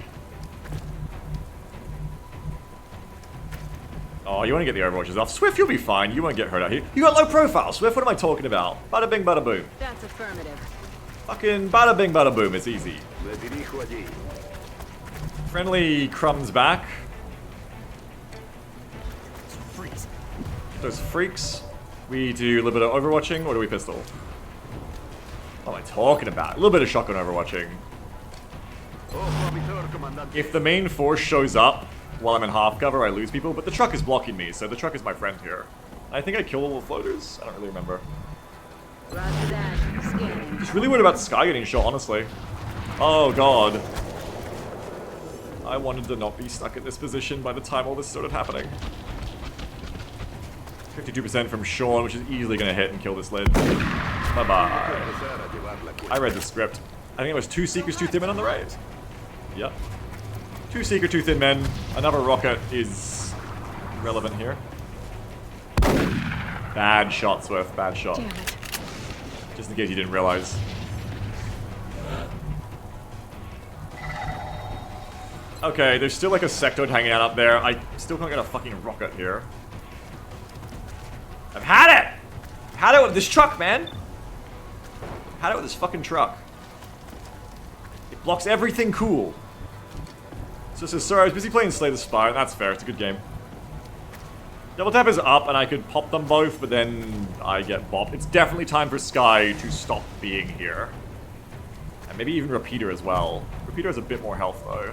Speaker 1: Oh, you want to get the overwatches off. Swift, you'll be fine. You won't get hurt out here. You got low profile, Swift. What am I talking about? Bada bing, bada boom.
Speaker 5: That's affirmative.
Speaker 1: Fucking bada bing, bada boom. It's easy. Friendly crumbs back. Those freaks. We do a little bit of overwatching, or do we pistol? What am I talking about? A little bit of shotgun overwatching. If the main force shows up while I'm in half cover, I lose people, but the truck is blocking me, so the truck is my friend here. I think I kill all the floaters. I don't really remember.
Speaker 5: Roger that. Scanning.
Speaker 1: Just really worried about Sky getting shot, honestly. Oh god. I wanted to not be stuck in this position by the time all this started happening. 52% from Sean, which is easily going to hit and kill this lid. Bye-bye. I read the script. I think it was 2 Seekers, 2 Thin Men on the right. Yep. 2 Seeker, 2 Thin Men. Another rocket is relevant here. Bad shot, Swift. Bad shot.
Speaker 5: Damn it.
Speaker 1: Just in case you didn't realize. Okay, there's still like a sectoid hanging out up there. I still can't get a fucking rocket here. I've had it! I've had it with this truck, man! I've had it with this fucking truck. It blocks everything cool. So it says, sorry, I was busy playing Slay the Spire. That's fair, it's a good game. Double tap is up, and I could pop them both, but then I get bopped. It's definitely time for Sky to stop being here. And maybe even Repeater as well. Repeater has a bit more health, though.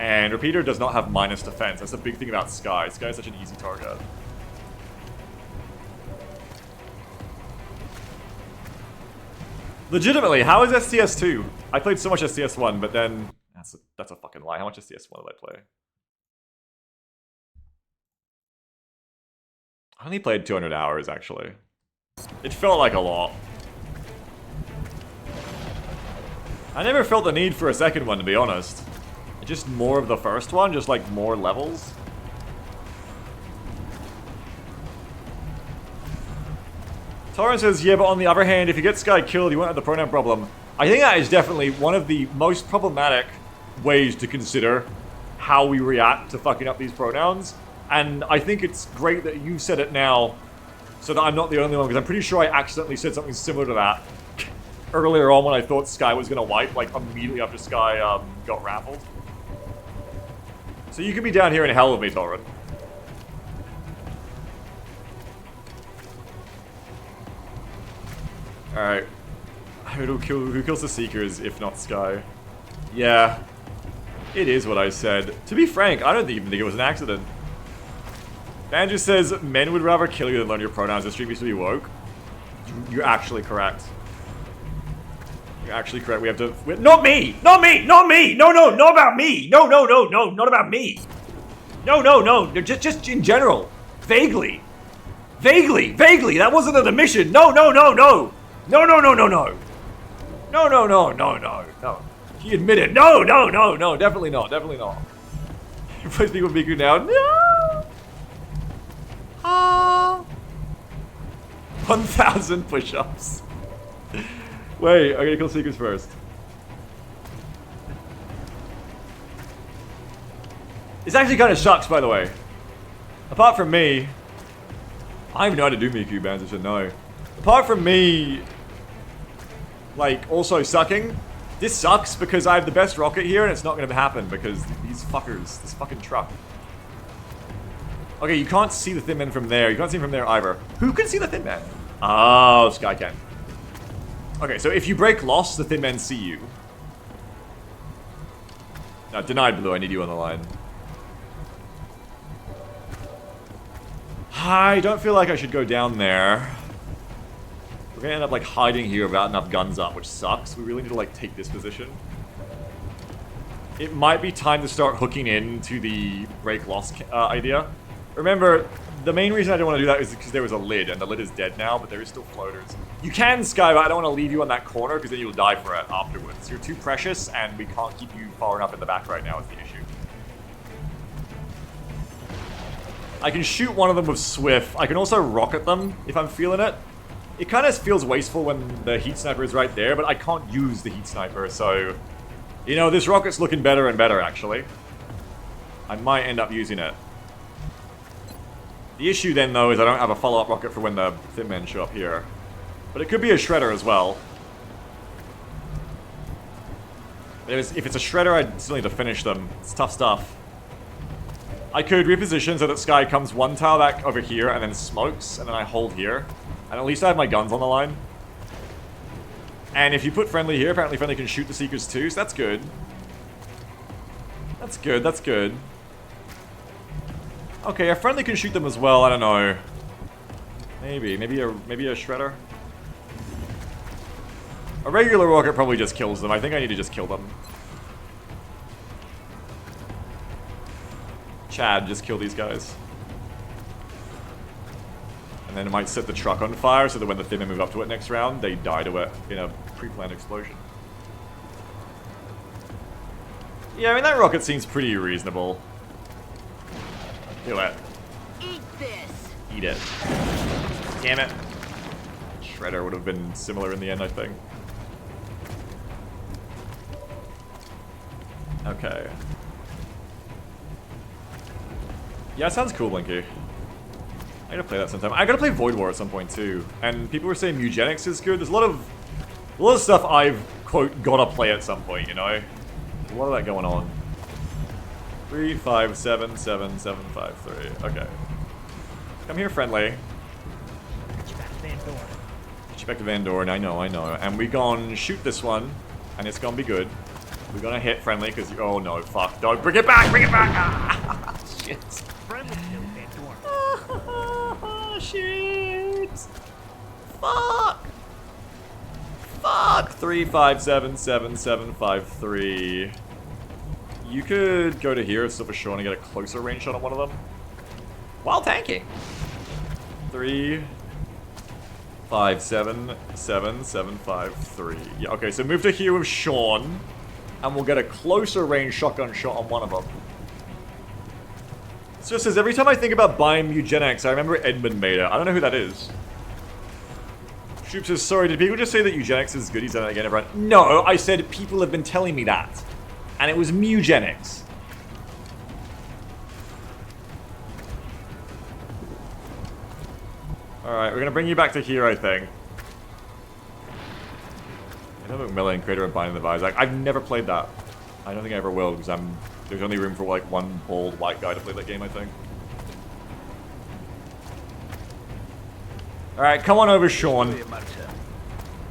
Speaker 1: And Repeater does not have minus defense. That's the big thing about Sky. Sky is such an easy target. Legitimately, how is STS2? I played so much STS1, but then... That's a fucking lie. How much STS1 did I play? I only played 200 hours, actually. It felt like a lot. I never felt the need for a second one, to be honest. Just more of the first one, just like more levels. Torrent says, yeah, but on the other hand, if you get Sky killed, you won't have the pronoun problem. I think that is definitely one of the most problematic ways to consider how we react to fucking up these pronouns. And I think it's great that you said it now, so that I'm not the only one, because I'm pretty sure I accidentally said something similar to that earlier on when I thought Sky was gonna wipe, like immediately after Sky got raffled. So you can be down here in hell with me, Torrin. Alright. Who kills the Seekers if not Sky? Yeah. It is what I said. To be frank, I don't even think it was an accident. Andrew says, men would rather kill you than learn your pronouns. The stream used to be woke. You're actually correct. You're actually correct. We have to... Not me! Not me! Not me! No, no, not about me! No, no, no, no, not about me! No, no, no. Just in general. Vaguely. Vaguely, vaguely. That wasn't an admission. No, no, no, no. No, no, no, no, no. No, no, no, no, no, no. He admitted. No, no, no, no. Definitely not. Definitely not. You play speak with Miku now. No. 1,000 push-ups. Wait, I'm gonna kill Seekers first. This actually kind of sucks, by the way. Apart from me, I don't even know how to do Miku bans, I should know. Apart from me, like, also sucking, this sucks because I have the best rocket here and it's not gonna happen because these fuckers, this fucking truck. Okay, you can't see the Thin Man from there. You can't see him from there either. Who can see the Thin Man? Oh, Sky can. Okay, so if you break Lost, the Thin Men see you. No, denied, Blue. I need you on the line. I don't feel like I should go down there. We're gonna end up, like, hiding here without enough guns up, which sucks. We really need to, like, take this position. It might be time to start hooking into the break Lost idea. Remember, the main reason I didn't want to do that is because there was a lid, and the lid is dead now, but there is still floaters. You can, Sky, but I don't want to leave you on that corner, because then you'll die for it afterwards. You're too precious, and we can't keep you far enough in the back right now is the issue. I can shoot one of them with Swift. I can also rocket them, if I'm feeling it. It kind of feels wasteful when the heat sniper is right there, but I can't use the heat sniper, so... You know, this rocket's looking better and better, actually. I might end up using it. The issue then, though, is I don't have a follow-up rocket for when the Thin Men show up here. But it could be a Shredder as well. But if it's a Shredder, I still need to finish them. It's tough stuff. I could reposition so that Sky comes one tile back over here and then smokes, and then I hold here. And at least I have my guns on the line. And if you put Friendly here, apparently Friendly can shoot the Seekers too, so that's good. That's good, that's good. Okay, a Friendly can shoot them as well, I don't know. Maybe a Shredder? A regular rocket probably just kills them. I think I need to just kill them. Chad, just kill these guys. And then it might set the truck on fire so that when the Thin Men move up to it next round, they die to it in a pre-planned explosion. Yeah, I mean, that rocket seems pretty reasonable. Do it.
Speaker 6: Eat this.
Speaker 1: Eat it. Damn it. Shredder would have been similar in the end, I think. Okay. Yeah, it sounds cool, Blinky. I gotta play that sometime. I gotta play Void War at some point too. And people were saying Eugenics is good. There's a lot of stuff I've, quote, gotta play at some point, you know? There's a lot of that going on. 3, 5, 7, 7, 7, 5, 3. Okay. Come here, Friendly.
Speaker 7: Get you back to Van Dorn.
Speaker 1: Get you back to Van Dorn, I know. And we gonna shoot this one, and it's gonna be good. We're gonna hit Friendly, because you- oh no, fuck. Don't bring it back! Bring it back! Ah, shit.
Speaker 7: Friendly still Van Dorn.
Speaker 1: Oh, shit. Fuck. Fuck. 3, 5, 7, 7, 7, 5, 3. You could go to here, Silver Shore, and get a closer range shot on one of them. While tanking. 3, 5, 7, 7, 7, 5, 3. Yeah, okay, so move to here with Sean, and we'll get a closer range shotgun shot on one of them. So it says, every time I think about buying Eugenics, I remember Edmund made it. I don't know who that is. Shoop says, sorry, did people just say that Eugenics is good? He's done it again, everyone. No, I said people have been telling me that. And it was Mugenics. Alright, we're gonna bring you back to here, I think. Macmillan, creator of Binding of Isaac. I've never played that. I don't think I ever will, because there's only room for like one bald white guy to play that game, I think. Alright, come on over, Sean.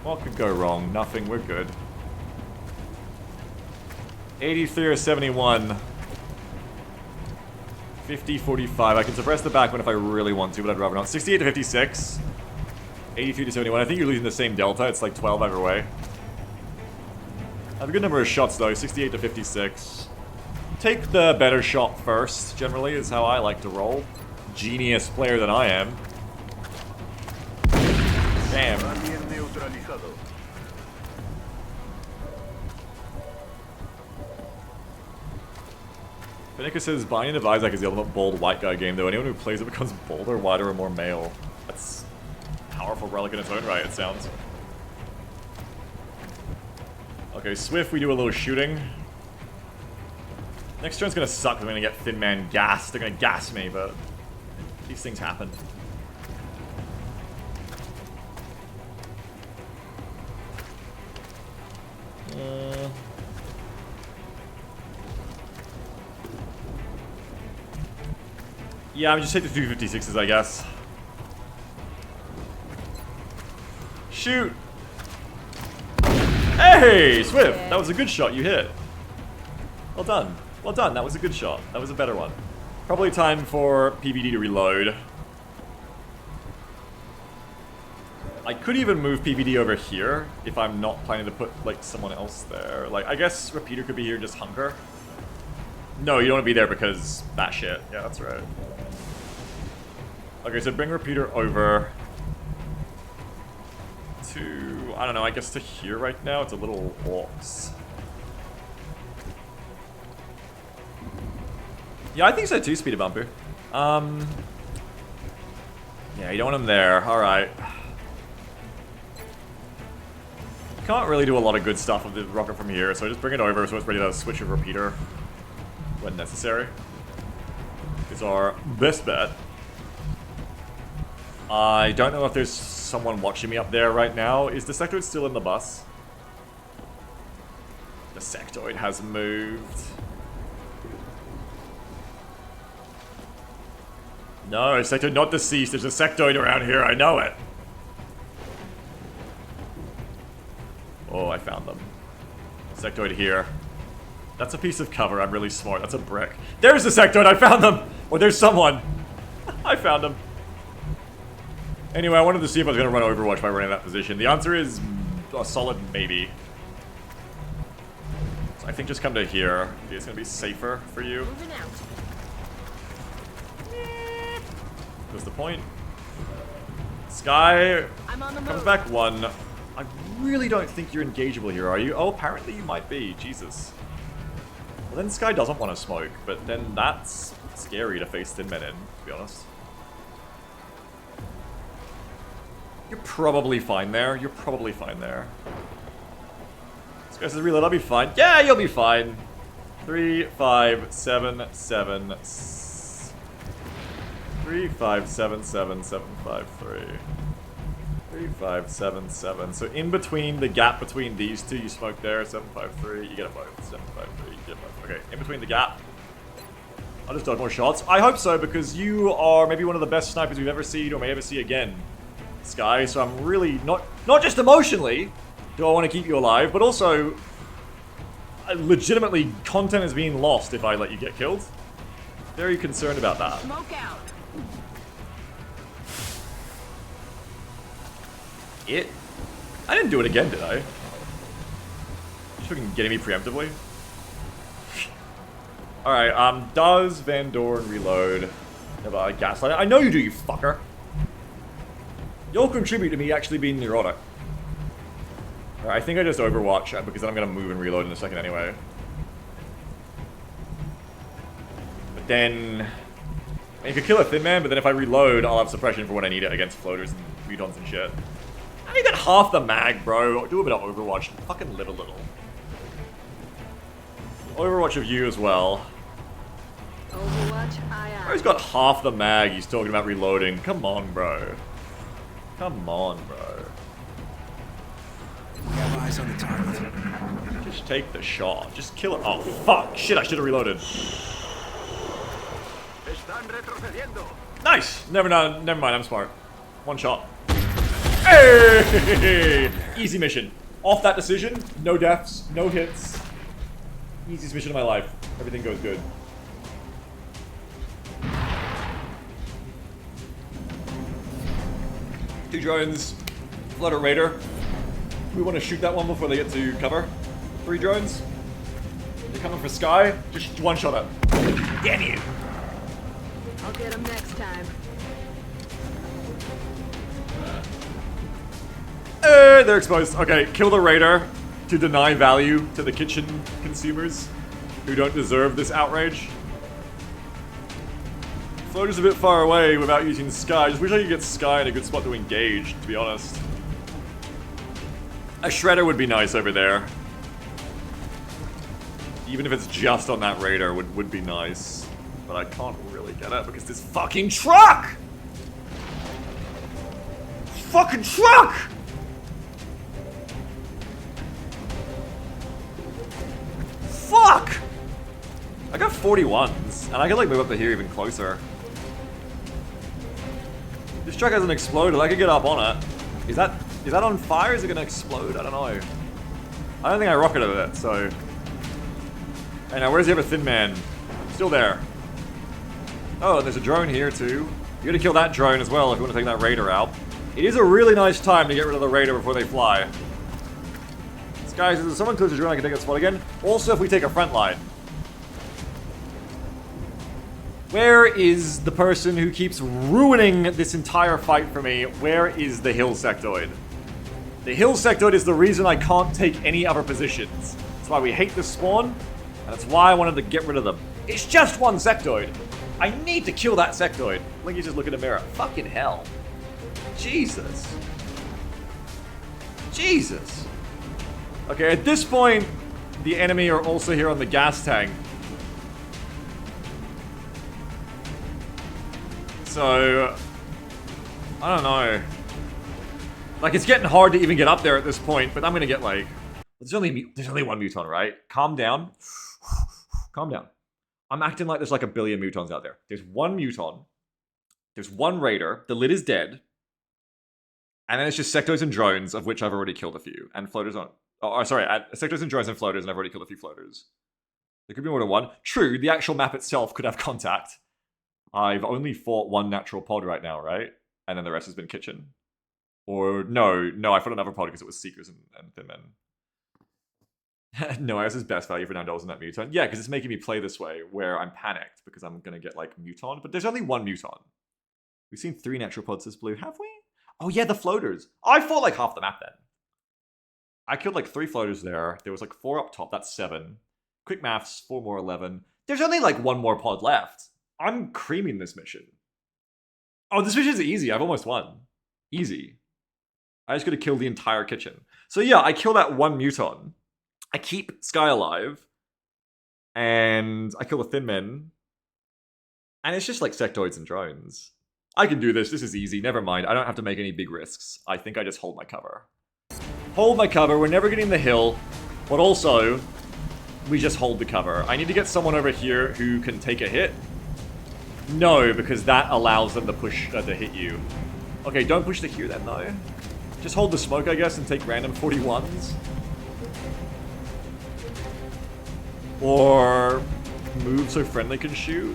Speaker 1: What could go wrong? Nothing, we're good. 83 or 71. 50, 45. I can suppress the back one if I really want to, but I'd rather not. 68 to 56. 83 to 71. I think you're losing the same delta. It's like 12 either way. I have a good number of shots though. 68 to 56. Take the better shot first, generally, is how I like to roll. Genius player than I am. Damn. Finica says Binding of Isaac is the ultimate bold white guy game, though anyone who plays it becomes bolder, wider, or more male. That's a powerful relic in its own right, it sounds. Okay, Swift, we do a little shooting. Next turn's gonna suck because I'm gonna get Thin Man gassed. They're gonna gas me, but these things happen. Yeah, I'm just hit the 256s, I guess. Shoot! Hey, Swift! That was a good shot you hit. Well done. Well done, that was a good shot. That was a better one. Probably time for PVD to reload. I could even move PVD over here if I'm not planning to put, like, someone else there. Like, I guess Repeater could be here and just hunker. No, you don't want to be there because that shit. Yeah, that's right. Okay, so bring Repeater over to, I don't know, I guess to here right now. It's a little orcs. Yeah, I think so too, Speeder Bumper. Yeah, you don't want him there. Alright. Can't really do a lot of good stuff with the rocket from here, so I just bring it over so it's ready to switch a Repeater when necessary. It's our best bet. I don't know if there's someone watching me up there right now. Is the sectoid still in the bus? The sectoid has moved. No, sectoid not deceased. There's a sectoid around here. I know it. Oh, I found them. Sectoid here. That's a piece of cover. I'm really smart. That's a brick. There's the sectoid. I found them. Or there's someone. I found them. Anyway, I wanted to see if I was going to run Overwatch by running that position. The answer is a solid maybe. So I think just come to here. It's going to be safer for you.
Speaker 6: Moving out.
Speaker 1: What's the point? Sky
Speaker 6: I'm on the
Speaker 1: comes
Speaker 6: move.
Speaker 1: back one. I really don't think you're engageable here, are you? Oh, apparently you might be. Jesus. Well, then Sky doesn't want to smoke, but then that's scary to face Thin Men in, to be honest. You're probably fine there. You're probably fine there. This guy says reload, I'll be fine. Yeah, you'll be fine. 3, 5, 7, 7, 3, 5, 7, 7, 7, 5, 3. 3, 5, 7, 7. So in between the gap between these two, you smoke there. 7, 5, 3. You get a both. 7, 5, 3. You get a both. Okay, in between the gap. I'll just dodge more shots. I hope so, because you are maybe one of the best snipers we've ever seen or may ever see again, Sky. So I'm really not just emotionally do I want to keep you alive, but also legitimately content is being lost if I let you get killed. Very concerned about that.
Speaker 6: Smoke out.
Speaker 1: I didn't do it again, did I? You fucking getting me preemptively? Alright, does Van Dorn reload? Never gaslight. I know you do, you fucker. You'll contribute to me actually being neurotic. Alright, I think I just Overwatch because then I'm gonna move and reload in a second anyway. But then you could kill a Thin Man, but then if I reload, I'll have suppression for when I need it against floaters and mutons and shit. You got half the mag, bro. Do a bit of Overwatch. Fucking live a little. Overwatch of you as well.
Speaker 6: Overwatch, aye
Speaker 1: Oh, he's got half the mag. He's talking about reloading. Come on, bro. Come on, bro.
Speaker 9: We have eyes on the target.
Speaker 1: Just take the shot. Just kill it. Oh, fuck. Shit, I should have reloaded. Nice! Never mind, I'm smart. One shot. Hey! Easy mission. Off that decision, no deaths, no hits. Easiest mission of my life. Everything goes good. Two drones. Flutter Raider. We want to shoot that one before they get to cover. 3 drones. They're coming for Sky. Just one shot up. Damn you!
Speaker 6: I'll get him next time.
Speaker 1: They're exposed. Okay, kill the Raider to deny value to the kitchen consumers who don't deserve this outrage. Floater's a bit far away without using Sky. I just wish I could get Sky in a good spot to engage, to be honest. A Shredder would be nice over there. Even if it's just on that Raider, would be nice. But I can't really get it because this fucking truck! Fucking truck! Fuck! I got 41s, and I can like move up to here even closer. This truck hasn't exploded, I could get up on it. Is that on fire? Is it gonna explode? I don't know. I don't think I rocketed it, so... Hey, now where's the other Thin Man? Still there. Oh, and there's a drone here too. You gotta kill that drone as well if you want to take that Raider out. It is a really nice time to get rid of the Raider before they fly. Guys, if someone clears the drone, I can take that spot again. Also, if we take a front line. Where is the person who keeps ruining this entire fight for me? Where is the hill sectoid? The hill sectoid is the reason I can't take any other positions. That's why we hate this spawn, and that's why I wanted to get rid of them. It's just one sectoid. I need to kill that sectoid. Linky just look in the mirror. Fucking hell. Jesus. Jesus. Okay, at this point, the enemy are also here on the gas tank. So, I don't know. Like, it's getting hard to even get up there at this point, but I'm gonna get like... There's only one Muton, right? Calm down. Calm down. I'm acting like there's like a billion Mutons out there. There's one Muton. There's one Raider. The lid is dead. And then it's just sectoids and drones, of which I've already killed a few. And floaters on... Oh, sorry, sectors and drones and floaters, and I've already killed a few floaters. There could be more than one. True, the actual map itself could have contact. I've only fought one natural pod right now, right? And then the rest has been kitchen. Or, no, I fought another pod because it was Seekers and Thin Men. No, I is best value for $9 in that Muton. Yeah, because it's making me play this way, where I'm panicked, because I'm going to get, like, Muton. But there's only one Muton. We've seen 3 natural pods this blue, have we? Oh yeah, the floaters. I fought, like, half the map then. I killed like 3 floaters there. There was like 4 up top. That's 7. Quick maths, 4 more 11. There's only like 1 more pod left. I'm creaming this mission. Oh, this mission's easy. I've almost won. Easy. I just gotta kill the entire kitchen. So yeah, I kill that 1 Muton. I keep Sky alive. And I kill the Thin Men. And it's just like sectoids and drones. I can do this. This is easy. Never mind. I don't have to make any big risks. I think I just hold my cover. Hold my cover, we're never getting the hill, but also, we just hold the cover. I need to get someone over here who can take a hit. No, because that allows them to push, to hit you. Okay, don't push to here then, though. Just hold the smoke, I guess, and take random 41s. Or move so friendly can shoot.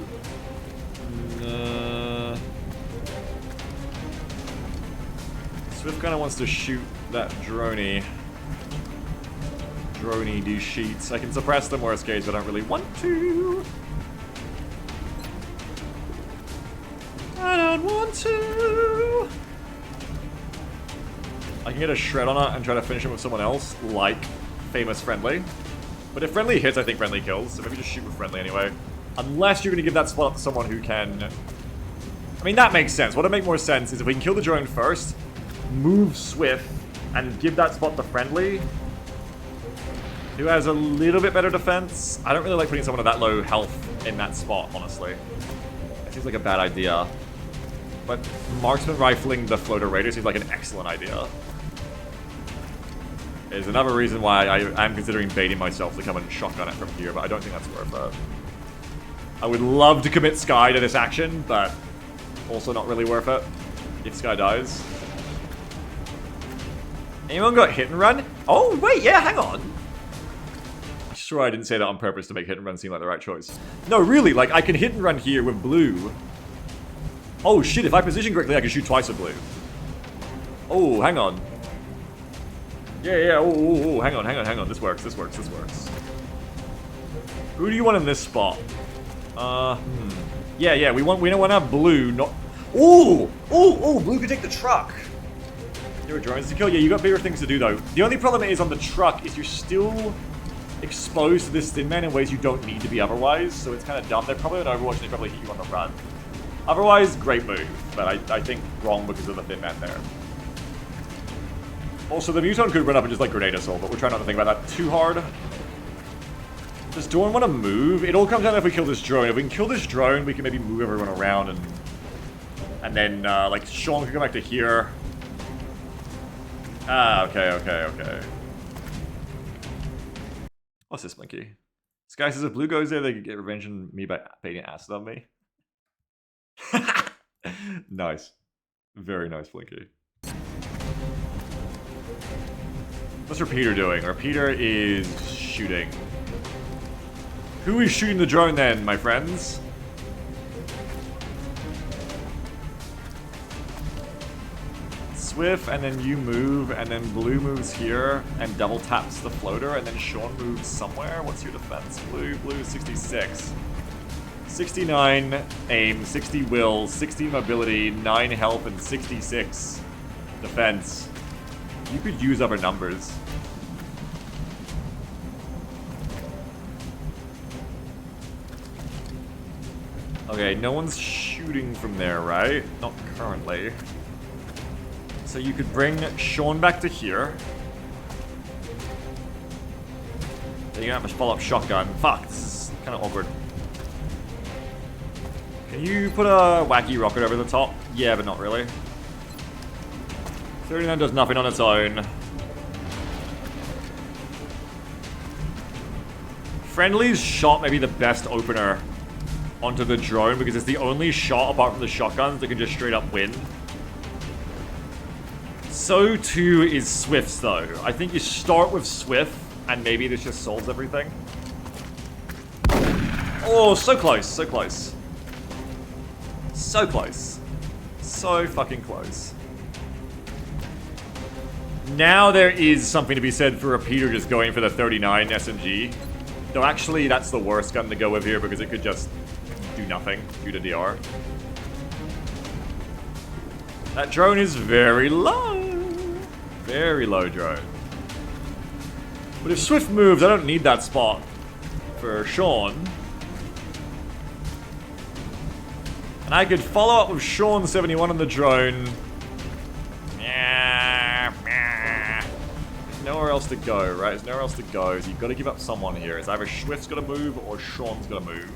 Speaker 1: Swift kind of wants to shoot that droney do sheets. I can suppress them worst case, but I don't really want to. I don't want to. I can get a shred on it and try to finish him with someone else, like famous friendly. But if friendly hits, I think friendly kills, so maybe just shoot with friendly anyway. Unless you're going to give that spot up to someone who can... I mean, that makes sense. What would make more sense is if we can kill the drone first, move Swift, and give that spot to friendly. Who has a little bit better defense? I don't really like putting someone at that low health in that spot, honestly. It seems like a bad idea. But marksman rifling the floater raider seems like an excellent idea. Is another reason why I'm considering baiting myself to come and shotgun it from here, but I don't think that's worth it. I would love to commit Sky to this action, but also not really worth it if Sky dies. Anyone got hit and run? Oh, wait, yeah, hang on. I'm sure I didn't say that on purpose to make hit and run seem like the right choice. No, really, like, I can hit and run here with blue. Oh, shit, if I position correctly, I can shoot twice with blue. Oh, hang on. Yeah, oh, hang on. This works. Who do you want in this spot? Yeah, we don't want to have blue, not... Ooh, blue can take the truck. There are drones to kill. Yeah, you got bigger things to do, though. The only problem is on the truck is you're still exposed to this Thin Man in ways you don't need to be otherwise, so it's kind of dumb. They're probably on Overwatch and they probably hit you on the run. Otherwise, great move, but I think wrong because of the Thin Man there. Also, the Muton could run up and just, like, grenade us all, but we're trying not to think about that too hard. Does Dorn want to move? It all comes down to if we kill this drone. If we can kill this drone, we can maybe move everyone around and then, like, Sean can come back to here. Ah, okay. What's this, Monkey? This guy says if blue goes there, they could get revenge on me by baiting acid on me. Nice. Very nice, Flinky. What's Repeater doing? Repeater is shooting. Who is shooting the drone then, my friends? Swift, and then you move, and then blue moves here and double taps the floater, and then Sean moves somewhere. What's your defense? Blue, 66. 69 aim, 60 will, 60 mobility, 9 health, and 66 defense. You could use other numbers. Okay, no one's shooting from there, right? Not currently. So you could bring Sean back to here. Then you have a follow-up shotgun. Fuck, this is kind of awkward. Can you put a wacky rocket over the top? Yeah, but not really. 39 does nothing on its own. Friendly's shot may be the best opener onto the drone because it's the only shot apart from the shotguns that can just straight up win. So too is Swift's though. I think you start with Swift and maybe this just solves everything. Oh, so close, so close. So close. So fucking close. Now there is something to be said for Repeater just going for the 39 SMG. Though actually that's the worst gun to go with here because it could just do nothing due to DR. That drone is very low. Very low drone. But if Swift moves, I don't need that spot for Sean. And I could follow up with Sean 71 on the drone. Nowhere else to go, right? There's nowhere else to go, so you've got to give up someone here. It's either Swift's got to move or Sean's got to move.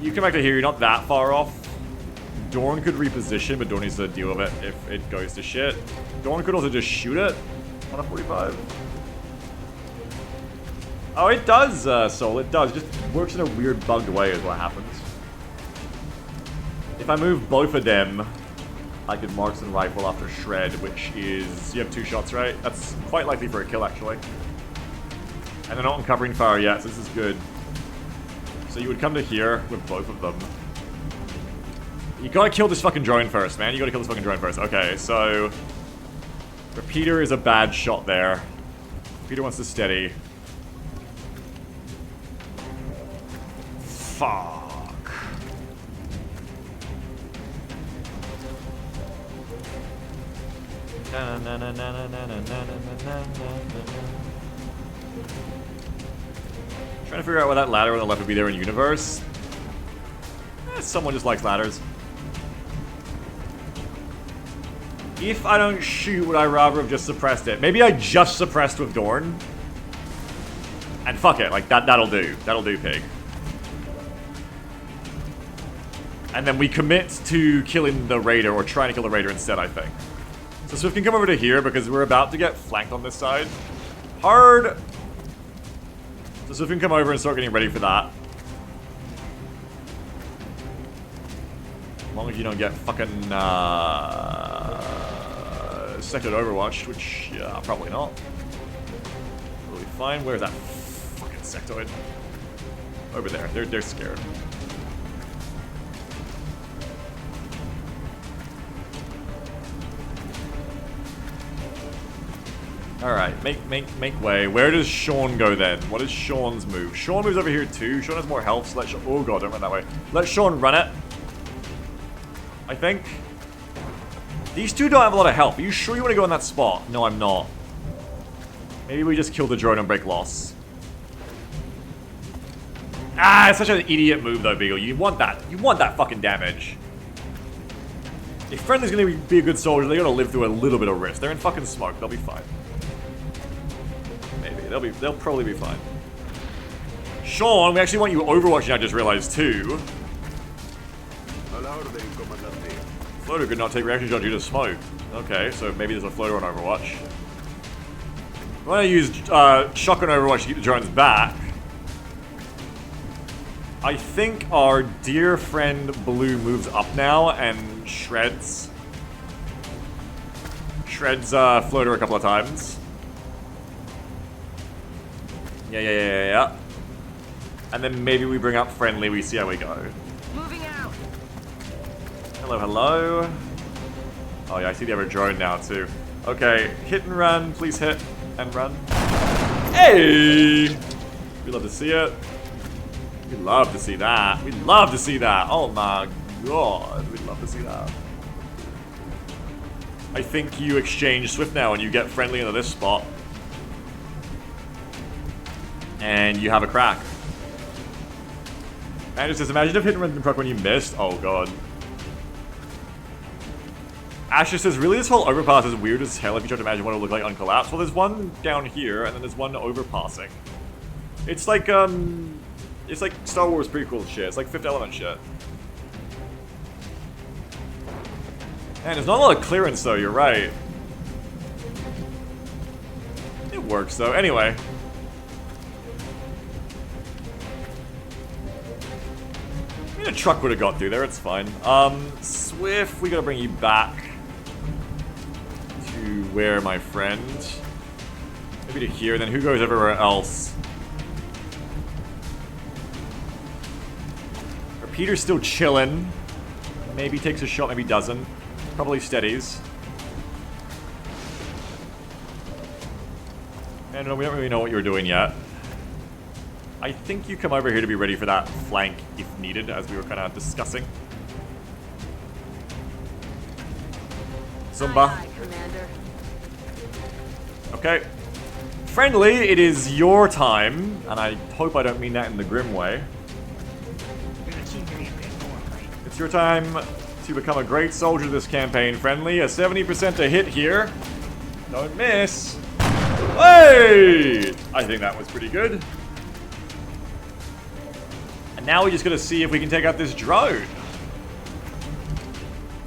Speaker 1: You come back to here, you're not that far off. Dorn could reposition, but Dorn needs to deal with it if it goes to shit. Dorn could also just shoot it on a 45. Oh, it does, Soul, it does. It just works in a weird bugged way is what happens. If I move both of them, I could marksman rifle after Shred, which is... You have 2 shots, right? That's quite likely for a kill, actually. And they're not uncovering fire yet, so this is good. So you would come to here with both of them. You gotta kill this fucking drone first, man. You gotta kill this fucking drone first. Okay, so... Repeater is a bad shot there. Repeater wants to steady. Fuck. Trying to figure out why that ladder on the left would be there in universe. Someone just likes ladders. If I don't shoot, would I rather have just suppressed it? Maybe I just suppressed with Dorn. And fuck it, like that'll do. That'll do, pig. And then we commit to killing the raider, or trying to kill the raider instead, I think. So Swift can come over to here because we're about to get flanked on this side. Hard! So Swift can come over and start getting ready for that. As long as you don't get fucking, sectored Overwatch, which, yeah, probably not. We'll be fine. Where's that fucking sectoid? Over there. They're scared. Alright, make way. Where does Sean go then? What is Sean's move? Sean moves over here too. Sean has more health, so let Sean... Oh god, don't run that way. Let Sean run it. I think. These two don't have a lot of health. Are you sure you want to go in that spot? No, I'm not. Maybe we just kill the drone and break loss. Ah, it's such an idiot move though, Beagle. You want that. You want that fucking damage. If Friendly's gonna be a good soldier, they gotta live through a little bit of risk. They're in fucking smoke. They'll be fine. Maybe. They'll probably be fine. Sean, we actually want you overwatching, I just realized too. Floater could not take reaction shot due to smoke. Okay, so maybe there's a floater on Overwatch. I'm gonna use shotgun Overwatch to keep the drones back. I think our dear friend Blue moves up now and shreds floater a couple of times. Yeah. And then maybe we bring up Friendly, we see how we go.
Speaker 6: Moving out.
Speaker 1: Hello. Oh yeah, I see the other drone now too. Okay, hit and run, please hit and run. Hey! We love to see it. We love to see that. We love to see that. Oh my god, we'd love to see that. I think you exchange Swift now and you get Friendly into this spot. And you have a crack. And just imagine if hit and run didn't proc when you missed. Oh god. Asher says, really this whole overpass is weird as hell if you try to imagine what it would look like on collapse. Well, there's one down here, and then there's one overpassing. It's like Star Wars prequel shit. It's like Fifth Element shit. Man, there's not a lot of clearance though, you're right. It works though. Anyway. I mean, a truck would have got through there, it's fine. Swift, we gotta bring you back to where, my friend? Maybe to here, then who goes everywhere else? Peter's still chilling. Maybe takes a shot, maybe doesn't. Probably steadies. And we don't really know what you're doing yet. I think you come over here to be ready for that flank if needed, as we were kind of discussing. Zumba.
Speaker 6: Aye, aye, Commander.
Speaker 1: Okay. Friendly, it is your time, and I hope I don't mean that in the grim way.
Speaker 7: You're the senior in Van Dorn, right?
Speaker 1: It's your time to become a great soldier this campaign, Friendly. A 70% to hit here. Don't miss. Hey! I think that was pretty good. And now we just gotta see if we can take out this drone.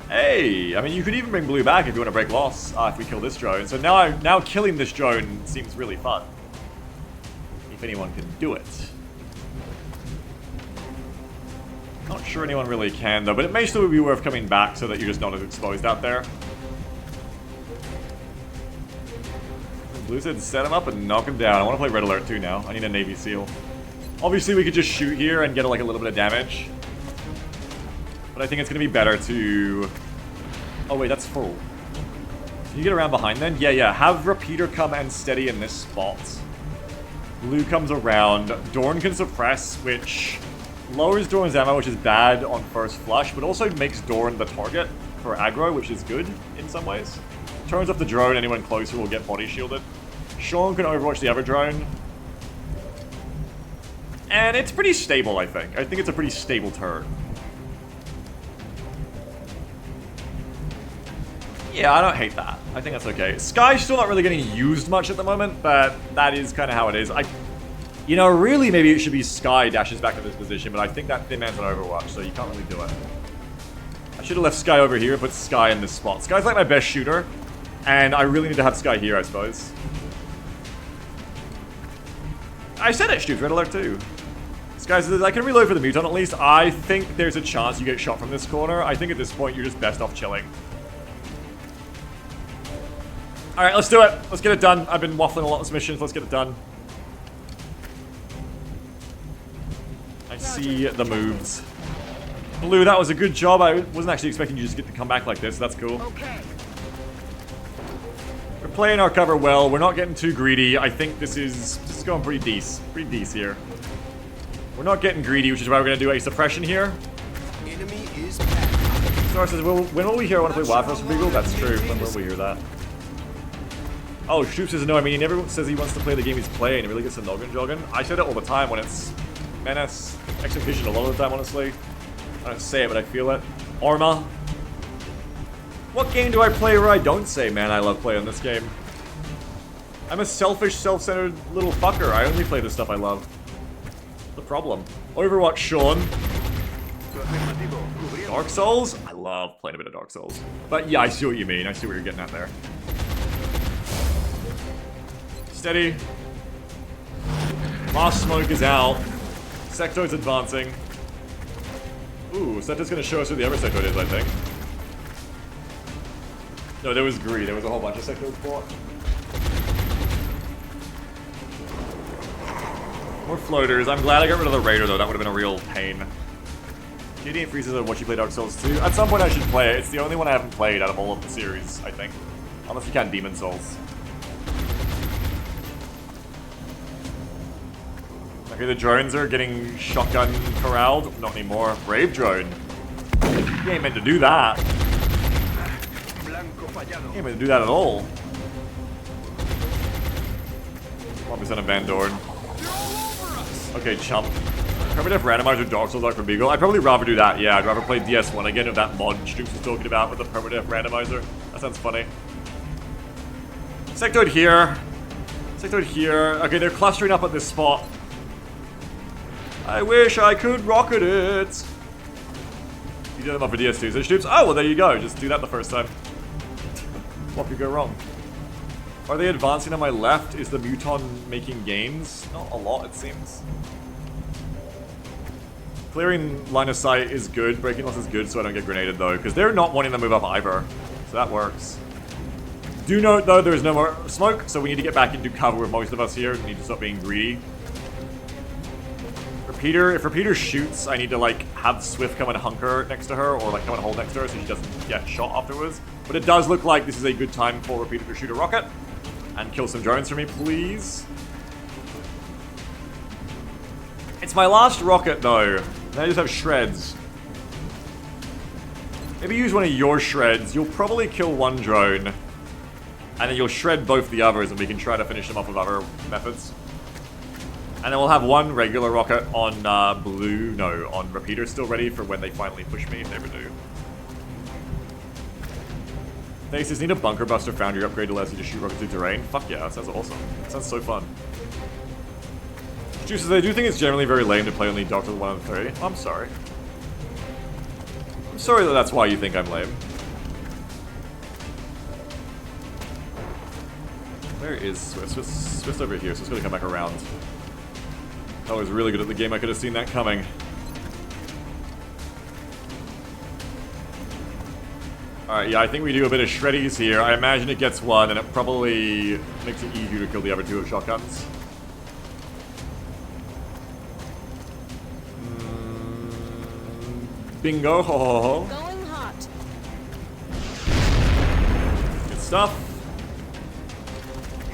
Speaker 1: Hey! I mean, you could even bring Blue back if you want to break loss if we kill this drone. So now killing this drone seems really fun. If anyone can do it. Not sure anyone really can, though, but it may still be worth coming back so that you're just not as exposed out there. Blue said set him up and knock him down. I want to play Red Alert 2 now. I need a Navy SEAL. Obviously, we could just shoot here and get like a little bit of damage. But I think it's going to be better to... Oh, wait, that's full. Can you get around behind then? Yeah. Have Repeater come and steady in this spot. Blue comes around. Dorn can suppress, which lowers Dorn's ammo, which is bad on first flush, but also makes Dorn the target for aggro, which is good in some ways. Turns off the drone, anyone closer will get body shielded. Sean can overwatch the other drone. And it's pretty stable, I think. I think it's a pretty stable turn. Yeah, I don't hate that. I think that's okay. Sky's still not really getting used much at the moment, but that is kind of how it is. You know, really maybe it should be Sky dashes back to this position, but I think that Thin Man's on Overwatch, so you can't really do it. I should have left Sky over here, put Sky in this spot. Sky's like my best shooter, and I really need to have Sky here, I suppose. I said it, shoots Red Alert too. Sky says, I can reload for the Muton at least. I think there's a chance you get shot from this corner. I think at this point you're just best off chilling. Alright, let's do it. Let's get it done. I've been waffling a lot of this missions. Let's get it done. I see the moves. Blue, that was a good job. I wasn't actually expecting you just to get to come back like this. That's cool.
Speaker 6: Okay.
Speaker 1: We're playing our cover well. We're not getting too greedy. I think this is going pretty decent. Pretty decent here. We're not getting greedy, which is why we're going to do a suppression here.
Speaker 9: Enemy is back.
Speaker 1: Star says, when will we hear I want to play Wild Force for Beagle? That's true. When will we hear that? Oh, Shoop says, no, I mean, he never says he wants to play the game he's playing. It really gets the noggin jogging. I said it all the time when it's Menace, Execution a lot of the time, honestly. I don't say it, but I feel it. Orma. What game do I play where I don't say, man, I love playing this game? I'm a selfish, self-centered little fucker. I only play the stuff I love. The problem. Overwatch, Sean. Dark Souls? I love playing a bit of Dark Souls. But yeah, I see what you mean. I see what you're getting at there. Steady. Last smoke is out. Sectoid's advancing. Ooh, Sectoid's gonna show us who the other Sectoid is, I think. No, there was Greed. There was a whole bunch of Sectoids bought. More floaters. I'm glad I got rid of the Raider, though. That would have been a real pain. JD freezes on what you play Dark Souls 2. At some point I should play it. It's the only one I haven't played out of all of the series, I think. Unless you count Demon Souls. Okay, the drones are getting shotgun corralled. Not anymore. Brave drone. You ain't meant to do that. You ain't meant to do that at all. 1% of Van Dorn. Okay, chump. Primitive randomizer Dark Souls like for Beagle. I'd probably rather do that. Yeah, I'd rather play DS1 again of that mod Stoops was talking about with the primitive randomizer. That sounds funny. Sectoid here. Sectoid here. Okay, they're clustering up at this spot. I wish I could rocket it. You did them up for DS2, so Stoops. Oh, well, there you go. Just do that the first time. What could go wrong? Are they advancing on my left? Is the Muton making gains? Not a lot, it seems. Clearing line of sight is good. Breaking loss is good, so I don't get grenaded, though. Because they're not wanting to move up either. So that works. Do note, though, there is no more smoke, so we need to get back into cover with most of us here. We need to stop being greedy. Repeater, if Repeater shoots, I need to, like, have Swift come and hunker next to her, or, like, come and hold next to her so she doesn't get shot afterwards. But it does look like this is a good time for Repeater to shoot a rocket. And kill some drones for me, please. It's my last rocket, though. And I just have shreds. Maybe use one of your shreds. You'll probably kill one drone. And then you'll shred both the others, and we can try to finish them off with other methods. And then we'll have one regular rocket on blue. No, on Repeater still ready for when they finally push me, if they ever do. They just need a Bunker Buster Foundry upgrade to allow you to shoot rockets through terrain. Fuck yeah, that sounds awesome. That sounds so fun. Juices, I do think it's generally very lame to play only Doctor 1 of 3. I'm sorry. I'm sorry that that's why you think I'm lame. Where is Swift? Swift's over here, so it's gonna come back around. I was really good at the game, I could have seen that coming. Alright, yeah, I think we do a bit of shreddies here. I imagine it gets one, and it probably makes it easier to kill the other two with shotguns. Bingo, ho ho ho.
Speaker 6: Going hot.
Speaker 1: Good stuff.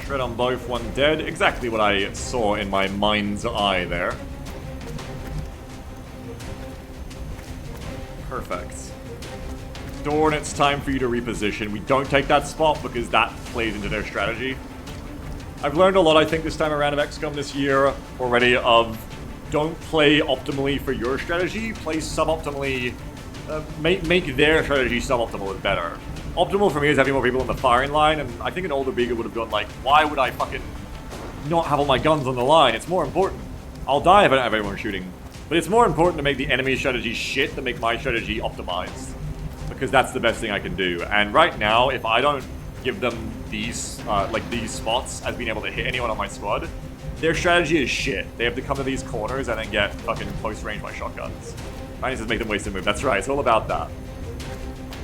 Speaker 1: Shred on both, one dead. Exactly what I saw in my mind's eye there. Perfect. Dorn, it's time for you to reposition. We don't take that spot because that plays into their strategy. I've learned a lot, I think, this time around of XCOM this year already of don't play optimally for your strategy, play suboptimally, make their strategy suboptimal is better. optimal for me is having more people in the firing line, and I think an older Beagle would have gone like, why would I fucking not have all my guns on the line? It's more important. I'll die if I don't have anyone shooting. But it's more important to make the enemy strategy shit than make my strategy optimized. Because that's the best thing I can do. And right now, if I don't give them these, like these spots as being able to hit anyone on my squad, their strategy is shit. They have to come to these corners and then get fucking close range by shotguns. I need to make them waste a move. That's right, it's all about that.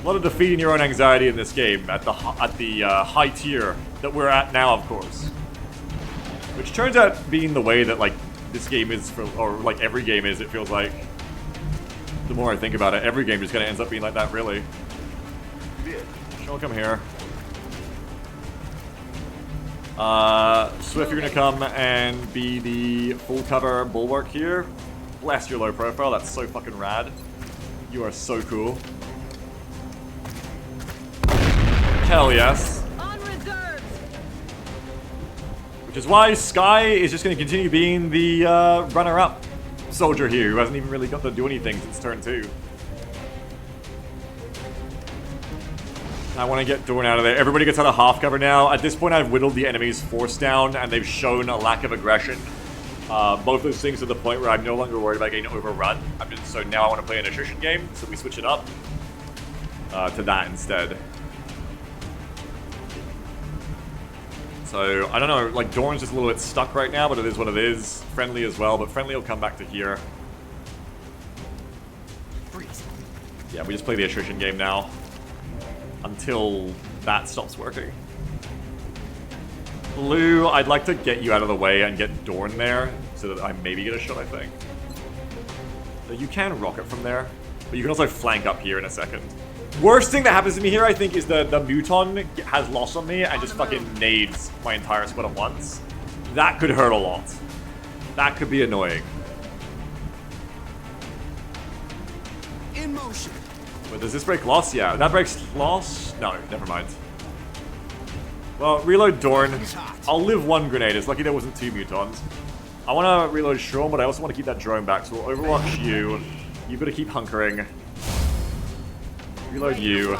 Speaker 1: A lot of defeating your own anxiety in this game at the high tier that we're at now, of course. Which turns out being the way that, like, this game is, for, or, like, every game is, it feels like. The more I think about it, every game just kind of ends up being like that, really. She'll come here. Swift, you're gonna come and be the full cover bulwark here. Bless your low profile, that's so fucking rad. You are so cool. Hell yes.
Speaker 6: On reserve.
Speaker 1: Which is why Sky is just going to continue being the runner-up soldier here, who hasn't even really got to do anything since turn 2. I want to get Dorn out of there. Everybody gets out of half cover now. At this point, I've whittled the enemy's force down, and they've shown a lack of aggression. Both those things to the point where I'm no longer worried about getting overrun. So now I want to play an attrition game, so we switch it up to that instead. So, I don't know, like, Dorn's just a little bit stuck right now, but it is what it is. Friendly as well, but Friendly will come back to here.
Speaker 9: Freeze.
Speaker 1: Yeah, we just play the attrition game now. Until that stops working. Blue, I'd like to get you out of the way and get Dorn there, so that I maybe get a shot, I think. So you can rocket from there, but you can also flank up here in a second. Worst thing that happens to me here, I think, is the Muton has loss on me and just fucking nades my entire squad at once. That could hurt a lot. That could be annoying.
Speaker 9: In motion.
Speaker 1: But does this break loss? Yeah, that breaks loss? No, never mind. Well, reload Dorn. I'll live one grenade. It's lucky there wasn't 2 Mutons. I want to reload Shorm, but I also want to keep that drone back, so we'll overwatch you. You've got to keep hunkering. Reload you.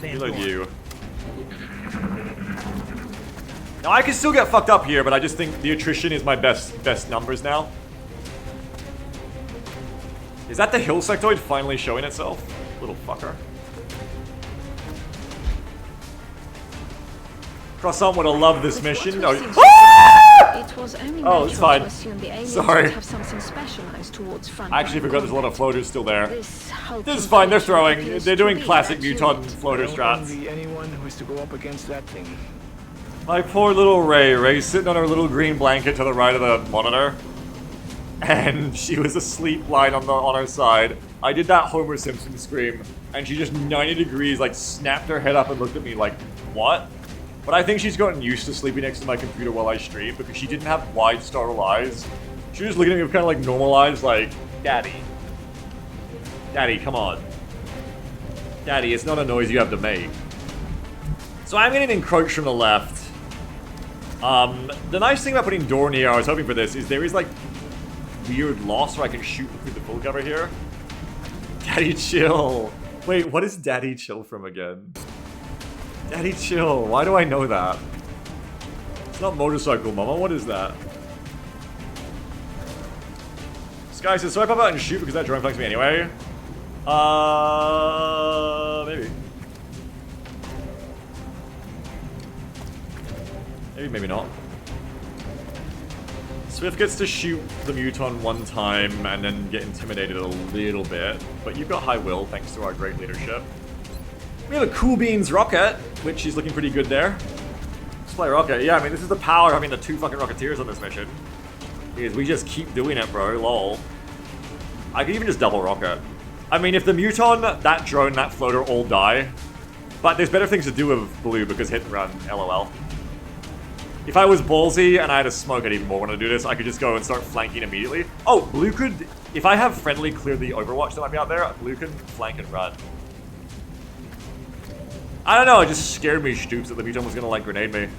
Speaker 1: Reload you. Now I can still get fucked up here, but I just think the attrition is my best numbers now. Is that the hill sectoid finally showing itself? Little fucker. Croissant would have loved this mission. Oh,
Speaker 5: It was only
Speaker 1: oh, it's fine.
Speaker 5: to assume the aliens
Speaker 1: Sorry.
Speaker 5: would have something specialized towards front.
Speaker 1: I actually forgot there's a lot of floaters still there.
Speaker 5: This
Speaker 1: is fine, they're throwing. They're doing classic Muton floater
Speaker 8: Don't
Speaker 1: strats.
Speaker 8: envy anyone who is to go up against that thing.
Speaker 1: My poor little Ray. Ray's sitting on her little green blanket to the right of the monitor. And she was asleep lying on her side. I did that Homer Simpson scream. And she just 90 degrees, like, snapped her head up and looked at me like, what? But I think she's gotten used to sleeping next to my computer while I stream because she didn't have wide startled eyes. She was just looking at me with kind of like normal eyes like, Daddy. Daddy, come on. Daddy, it's not a noise you have to make. So I'm getting encroached from the left. The nice thing about putting Dorn here, I was hoping for this, is there is like weird loss where I can shoot through the full cover here. Daddy chill. Wait, what is Daddy chill from again? Daddy chill. Why do I know that? It's not motorcycle mama. What is that? Sky says, so I pop out and shoot because that drone flanks me anyway. Maybe. Maybe, maybe not. Swift gets to shoot the Muton one time and then get intimidated a little bit. But you've got high will thanks to our great leadership. We have a Cool Beans rocket, which is looking pretty good there. Let's play rocket. Yeah, I mean, this is the power of having the 2 fucking Rocketeers on this mission. Because we just keep doing it, bro. Lol. I could even just double rocket. I mean, if the Muton, that drone, that floater all die. But there's better things to do with Blue because hit and run. LOL. If I was ballsy and I had a smoke, I'd even more want to do this. I could just go and start flanking immediately. Oh, Blue could... If I have friendly clear the Overwatch that might be out there, Blue can flank and run. I don't know, it just scared me, Stoops, that the Muton was gonna, like, grenade me.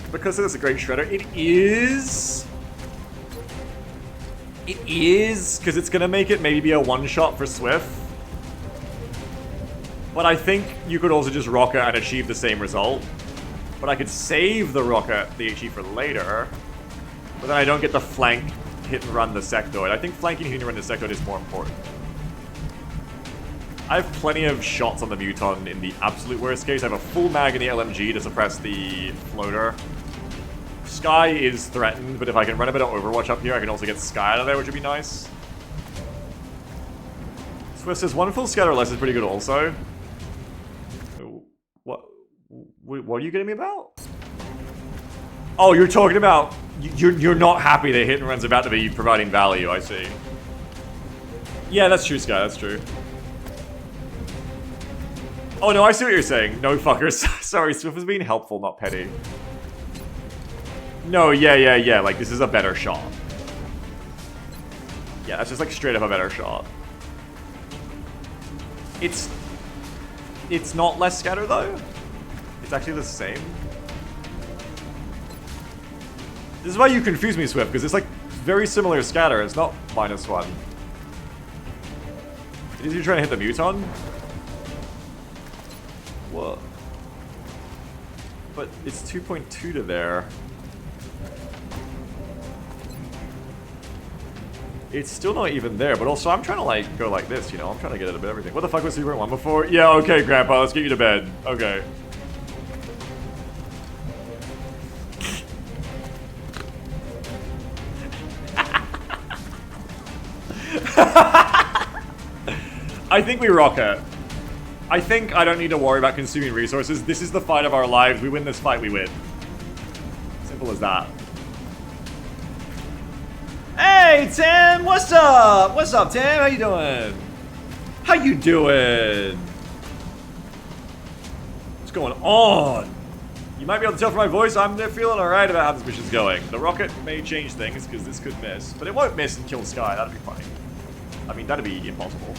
Speaker 1: Because it's a great shredder, it is, because it's gonna make it maybe be a one-shot for Swift. But I think you could also just rocket and achieve the same result. But I could save the rocket, the HE for later. But then I don't get the flank, hit and run the sectoid. I think flanking, hitting and run the sectoid is more important. I have plenty of shots on the Muton in the absolute worst case. I have a full mag in the LMG to suppress the floater. Sky is threatened, but if I can run a bit of Overwatch up here, I can also get Sky out of there, which would be nice. Swift says, one full scatter less is pretty good also. What are you getting me about? Oh, you're talking about... You're not happy that hit and run's about to be providing value, I see. Yeah, that's true, Sky, that's true. Oh no, I see what you're saying. No fuckers. Sorry, Swift was being helpful, not petty. No, yeah. Like, this is a better shot. Yeah, that's just like straight up a better shot. It's not less scatter though. It's actually the same. This is why you confuse me, Swift, because it's like very similar scatter. It's not -1. Is you trying to hit the Muton? What? But it's 2.2 to there. It's still not even there, but also I'm trying to like go like this, you know? I'm trying to get at a bit of everything. What the fuck was 3.1 before? Yeah, okay, Grandpa, let's get you to bed. Okay. I think we rocket. I think I don't need to worry about consuming resources. This is the fight of our lives. We win this fight, we win. Simple as that. Hey, Tim! What's up? What's up, Tim? How you doing? How you doing? What's going on? You might be able to tell from my voice, I'm feeling alright about how this mission's going. The rocket may change things, because this could miss. But it won't miss and kill Sky. That'd be funny. I mean, that'd be impossible.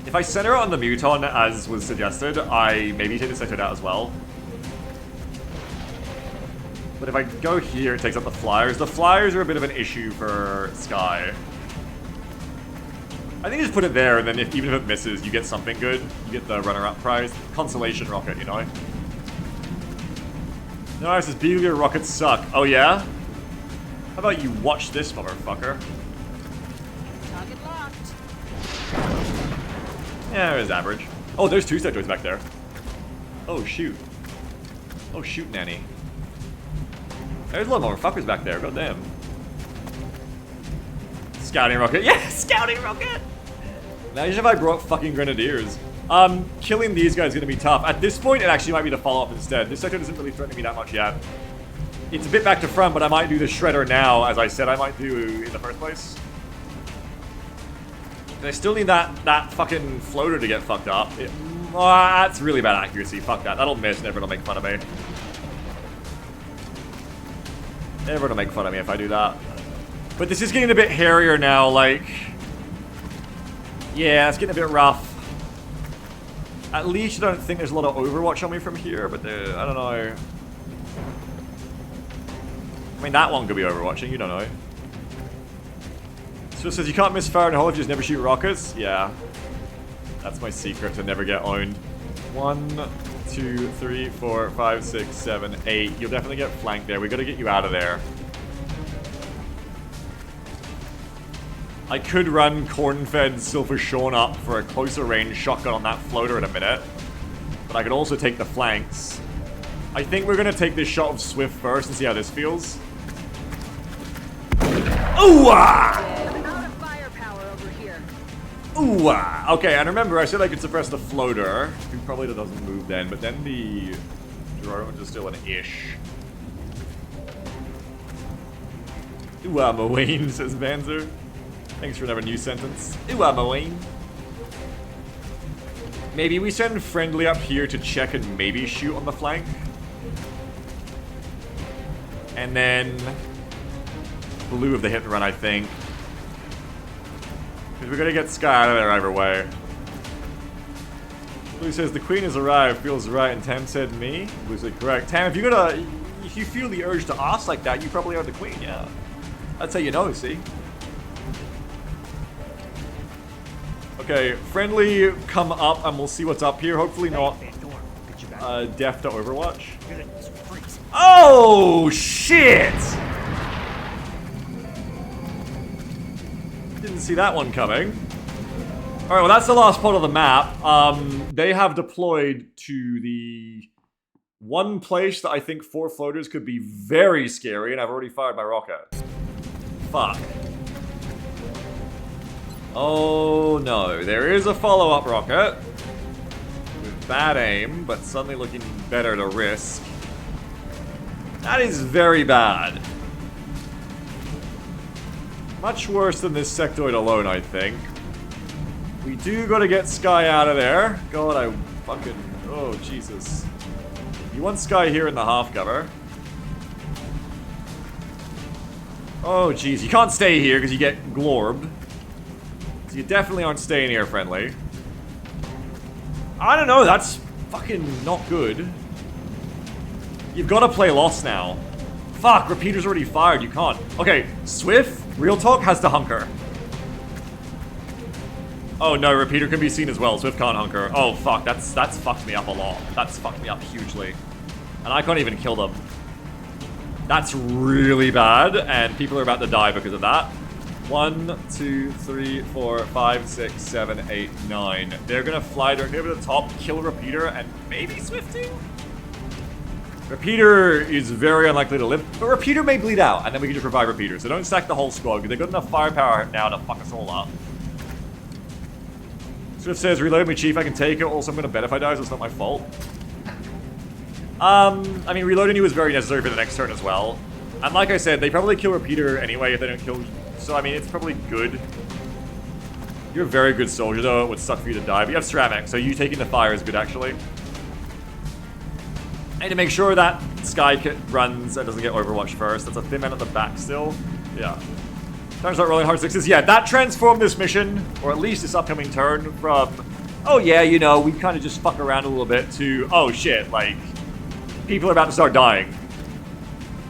Speaker 1: If I center it on the Muton, as was suggested, I maybe take the sectoid out as well. But if I go here, it takes out the flyers. The flyers are a bit of an issue for Sky. I think just put it there, and then even if it misses, you get something good. You get the runner-up prize. Consolation rocket, you know? No, it says, Beagle rockets suck. Oh, yeah? How about you watch this, motherfucker?
Speaker 6: Target locked.
Speaker 1: Yeah, it was average. Oh, there's two sectoids back there. Oh, shoot. Oh, shoot, Nanny. There's a lot more fuckers back there, goddamn. Scouting rocket. Yeah, scouting rocket! Imagine if I brought fucking grenadiers. Killing these guys is gonna be tough. At this point, it actually might be the follow-up instead. This sector doesn't really threaten me that much yet. It's a bit back to front, but I might do the shredder now, as I said I might do in the first place. And I still need that fucking floater to get fucked up. That's really bad accuracy. Fuck that. That'll miss and everyone will make fun of me. Everyone will make fun of me if I do that. But this is getting a bit hairier now, like... Yeah, it's getting a bit rough. At least I don't think there's a lot of Overwatch on me from here, but I don't know. I mean, that one could be Overwatching, you don't know. So it says you can't miss fire and hold, just never shoot rockets? Yeah. That's my secret to never get owned. 1, 2, 3, 4, 5, 6, 7, 8. You'll definitely get flanked there. We gotta get you out of there. I could run corn-fed Silver Shawn up for a closer range shotgun on that floater in a minute. But I could also take the flanks. I think we're gonna take this shot of Swift first and see how this feels. Ooh!
Speaker 6: I'm out of firepower over here.
Speaker 1: Ooh! Okay, and remember, I said I could suppress the floater, who probably doesn't move then, but then the drones are still an ish. Ooh, Wayne, says Banzer. Thanks for another new sentence. Ooh, Wayne. Maybe we send friendly up here to check and maybe shoot on the flank. And then blue of the hit and run, I think. Because we're gonna get Sky out of there either way. Blue says the queen has arrived, feels right, and Tam said me. Blue said correct. Tam, if you feel the urge to ask like that, you probably are the queen, yeah. That's how you know, see? Okay, Okay, friendly, come up and we'll see what's up here. Hopefully not deaf to Overwatch. Oh, shit! Didn't see that one coming. Alright, well that's the last part of the map. They have deployed to the one place that I think 4 floaters could be very scary, and I've already fired my rocket. Fuck. Oh no, there is a follow-up rocket. With bad aim, but suddenly looking better to risk. That is very bad. Much worse than this sectoid alone, I think. We do gotta get Sky out of there. God, I fucking... Oh, Jesus. You want Sky here in the half cover. Oh, jeez. You can't stay here because you get glorbed. So you definitely aren't staying here, friendly. I don't know. That's fucking not good. You've got to play Lost now. Fuck, Repeater's already fired. You can't. Okay, Swift, real talk, has to hunker. Oh no, Repeater can be seen as well. Swift can't hunker. Oh fuck, that's fucked me up a lot. That's fucked me up hugely. And I can't even kill them. That's really bad, and people are about to die because of that. 1, 2, 3, 4, 5, 6, 7, 8, 9. They're gonna fly directly over the top, kill Repeater, and maybe Swifting? Repeater is very unlikely to live, but Repeater may bleed out, and then we can just revive Repeater. So don't stack the whole squad, because they've got enough firepower now to fuck us all up. Swift says, reload me, Chief, I can take it. Also, I'm gonna bet if I die, so it's not my fault. I mean, reloading you is very necessary for the next turn as well. And like I said, they probably kill Repeater anyway if they don't kill... So, I mean, it's probably good. You're a very good soldier, though. It would suck for you to die. But you have Ceramic, so you taking the fire is good, actually. And to make sure that Sky runs and doesn't get Overwatch first. That's a thin man at the back still. Yeah. Time to start rolling hard sixes. Yeah, that transformed this mission, or at least this upcoming turn, from, oh yeah, you know, we kind of just fuck around a little bit, to, oh shit, like, people are about to start dying.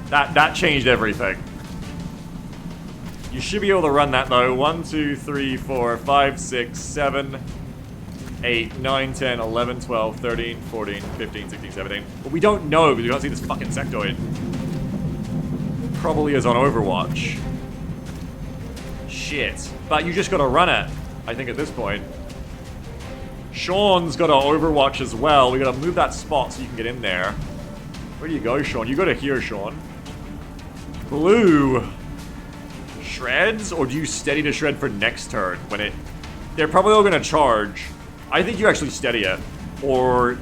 Speaker 1: That changed everything. You should be able to run that though. 1, 2, 3, 4, 5, 6, 7, 8, 9, 10, 11, 12, 13, 14, 15, 16, 17. But we don't know because we don't see this fucking sectoid. Probably is on Overwatch. Shit. But you just gotta run it, I think, at this point. Sean's gotta Overwatch as well. We gotta move that spot so you can get in there. Where do you go, Sean? You go to here, Sean. Blue. Shreds? Or do you steady to shred for next turn when it... They're probably all gonna charge. I think you actually steady it. Or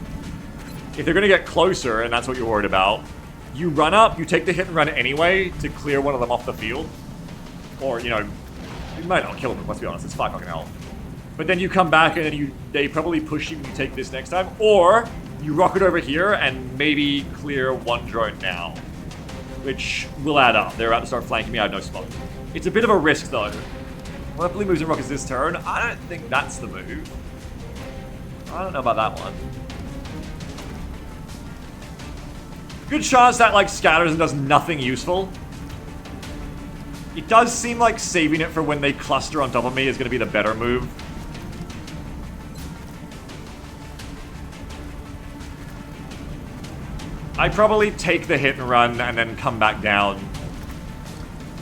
Speaker 1: if they're gonna get closer, and that's what you're worried about, you run up, you take the hit and run anyway to clear one of them off the field. Or, you know, you might not kill them, let's be honest, it's 5 fucking health. But then you come back and then they probably push you and you take this next time. Or you rocket over here and maybe clear one drone now. Which will add up. They're about to start flanking me, I have no spot. It's a bit of a risk though. Well, hopefully moves and rockets this turn. I don't think that's the move. I don't know about that one. Good chance that like scatters and does nothing useful. It does seem like saving it for when they cluster on top of me is going to be the better move. I'd probably take the hit and run and then come back down.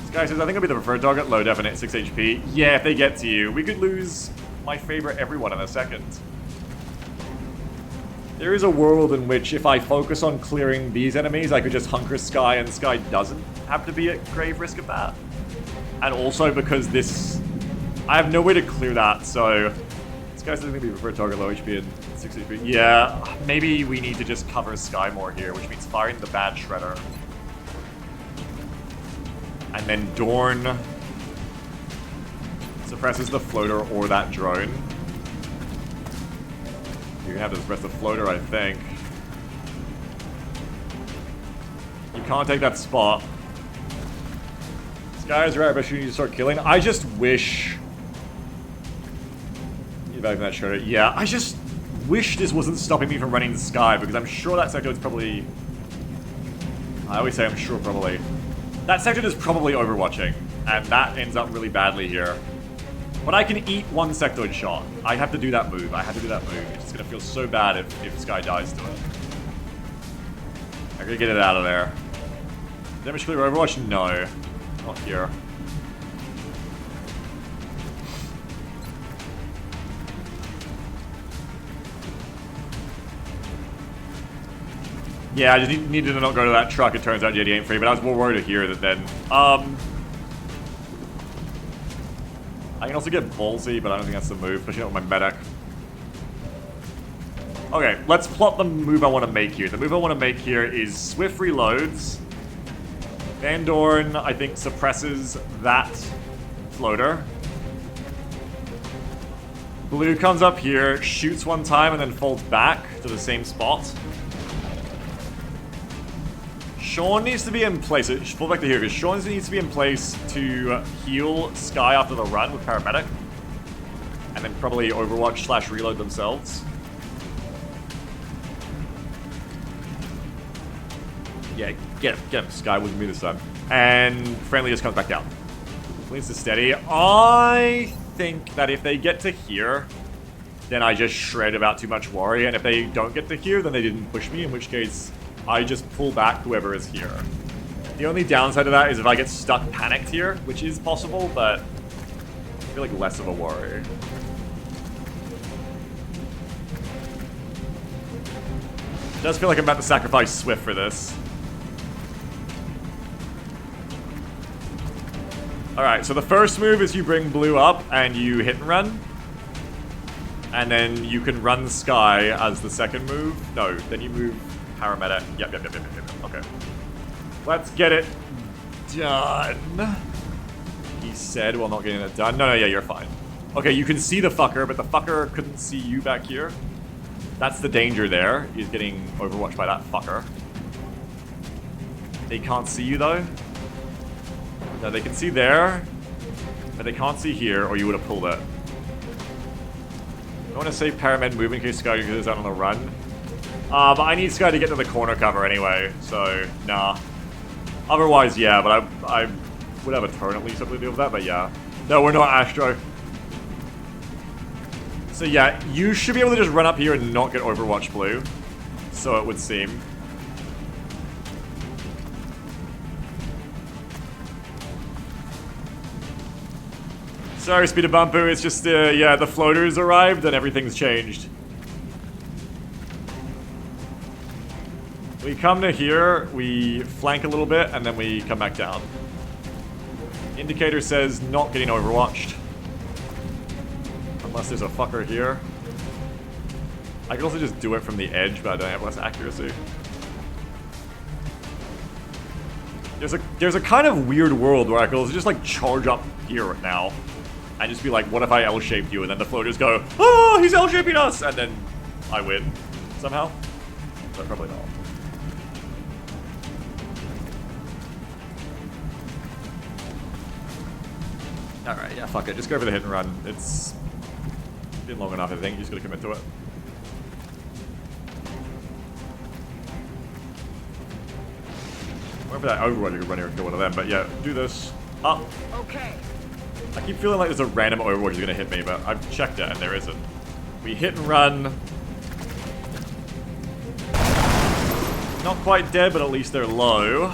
Speaker 1: This guy says, I think I'll be the preferred target, low definite, 6 HP. Yeah, if they get to you. We could lose my favorite everyone in a second. There is a world in which if I focus on clearing these enemies, I could just hunker Sky and Sky doesn't have to be at grave risk of that. And also because this... I have no way to clear that, so... This guy says I'm going to be preferred target, low HP and 6 HP. Yeah, maybe we need to just cover Sky more here, which means firing the bad Shredder. And then Dorn suppresses the floater or that drone. You're gonna have to suppress the floater, I think. You can't take that spot. This guy is right, but you need to start killing. I just wish... Get back from that Shredder. Yeah, I just wish this wasn't stopping me from running the Sky, because I'm sure that sector is probably... I always say I'm sure, probably. That sector is probably overwatching, and that ends up really badly here. But I can eat one sectoid shot. I have to do that move. I have to do that move. It's just gonna feel so bad if Sky dies to it. I'm gonna get it out of there. Damage clear Overwatch? No. Not here. Yeah, I just needed to not go to that truck. It turns out JD ain't free, but I was more worried to hear that then. I can also get ballsy, but I don't think that's the move, especially not with my medic. Okay, let's plot the move I want to make here. The move I want to make here is swift reloads. Van Dorn, I think, suppresses that floater. Blue comes up here, shoots one time, and then folds back to the same spot. Sean needs to be in place. Fall back to here, because Sean needs to be in place to heal Sky after the run with Paramedic. And then probably Overwatch / reload themselves. Yeah, get him. Sky with me this time. And Friendly just comes back down. Leads to steady. I think that if they get to here, then I just shred about too much worry. And if they don't get to here, then they didn't push me, in which case I just pull back whoever is here. The only downside to that is if I get stuck panicked here, which is possible, but I feel like less of a worry. It does feel like I'm about to sacrifice Swift for this. Alright, so the first move is you bring Blue up and you hit and run. And then you can run Sky as the second move. No, then you move Paramedic. Yep. Okay. Let's get it done. He said while not getting it done. No, yeah, you're fine. Okay, you can see the fucker, but the fucker couldn't see you back here. That's the danger there. He's getting overwatched by that fucker. They can't see you, though. No, they can see there, but they can't see here, or you would have pulled it. I want to save Paramed move in case Sky goes out on the run. But I need Sky to get to the corner cover anyway, so nah. Otherwise, yeah, but I would have a turn at least to deal with that, but yeah. No, we're not Astro. So yeah, you should be able to just run up here and not get Overwatch Blue. So it would seem. Sorry, Speeder Bumper, it's just, yeah, the floaters arrived and everything's changed. We come to here, we flank a little bit, and then we come back down. Indicator says not getting overwatched. Unless there's a fucker here. I can also just do it from the edge, but I don't have less accuracy. There's a kind of weird world where I can also just like charge up here now. And just be like, what if I L-shaped you? And then the floaters go, oh, he's L-shaping us! And then I win. Somehow. But probably not. Alright, yeah, fuck it. Just go for the hit and run. It's been long enough, I think. You just gotta commit to it. Went for that overrun, you could run here and kill one of them. But yeah, do this. Up.
Speaker 6: Okay.
Speaker 1: I keep feeling like there's a random overwatch is gonna hit me, but I've checked it and there isn't. We hit and run. Not quite dead, but at least they're low.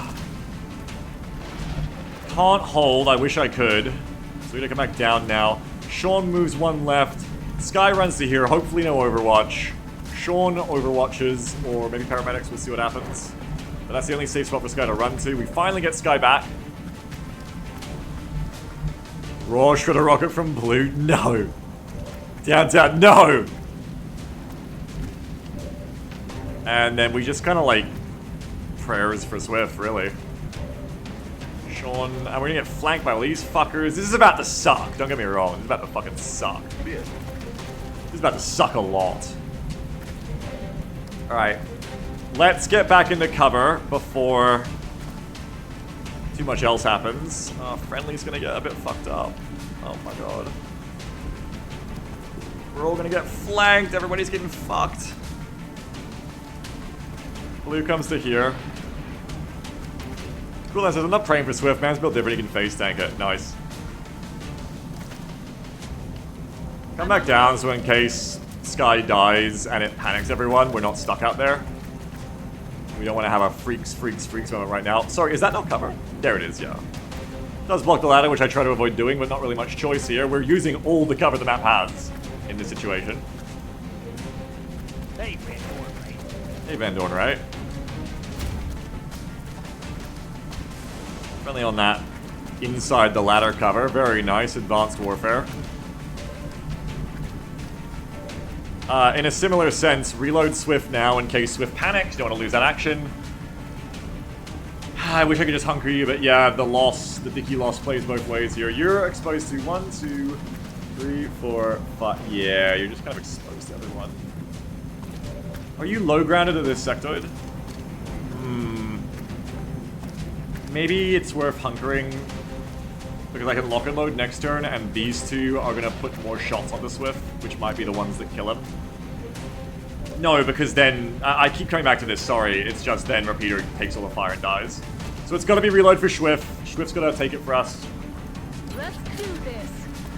Speaker 1: Can't hold, I wish I could. So we're gonna come back down now. Sean moves one left. Sky runs to here, hopefully no overwatch. Sean overwatches, or maybe paramedics, we'll see what happens. But that's the only safe spot for Sky to run to. We finally get Sky back. Rush for the rocket from Blue. No. Down, no. And then we just kind of like prayers for Swift, really. Sean, and we're gonna get flanked by all these fuckers. This is about to suck. Don't get me wrong. This is about to fucking suck. This is about to suck a lot. All right. Let's get back into cover before too much else happens. Friendly's gonna get a bit fucked up. Oh my god. We're all gonna get flanked. Everybody's getting fucked. Blue comes to here. Cool, says, I'm not praying for Swift. Man's built different. He can face tank it. Nice. Come back down so in case Sky dies and it panics everyone, we're not stuck out there. We don't want to have a freaks moment right now. Sorry, is that not cover? There it is, yeah. Does block the ladder, which I try to avoid doing, but not really much choice here. We're using all the cover the map has in this situation.
Speaker 7: Hey, Van Dorn, right?
Speaker 1: Hey, Van Dorn, right? Friendly on that inside the ladder cover. Very nice, advanced warfare. In a similar sense, reload Swift now in case Swift panics. Don't want to lose that action. I wish I could just hunker you, but yeah, the Dicky loss plays both ways here. You're exposed to 1, 2, 3, 4, 5. Yeah, you're just kind of exposed to everyone. Are you low grounded at this sectoid? Maybe it's worth hunkering because I can lock and load next turn, and these two are going to put more shots on the Swift, which might be the ones that kill him. No, because then, I keep coming back to this, sorry, it's just then Repeater takes all the fire and dies. So it's got to be reload for Swift. Swift's got to take it for us.
Speaker 6: Let's do this.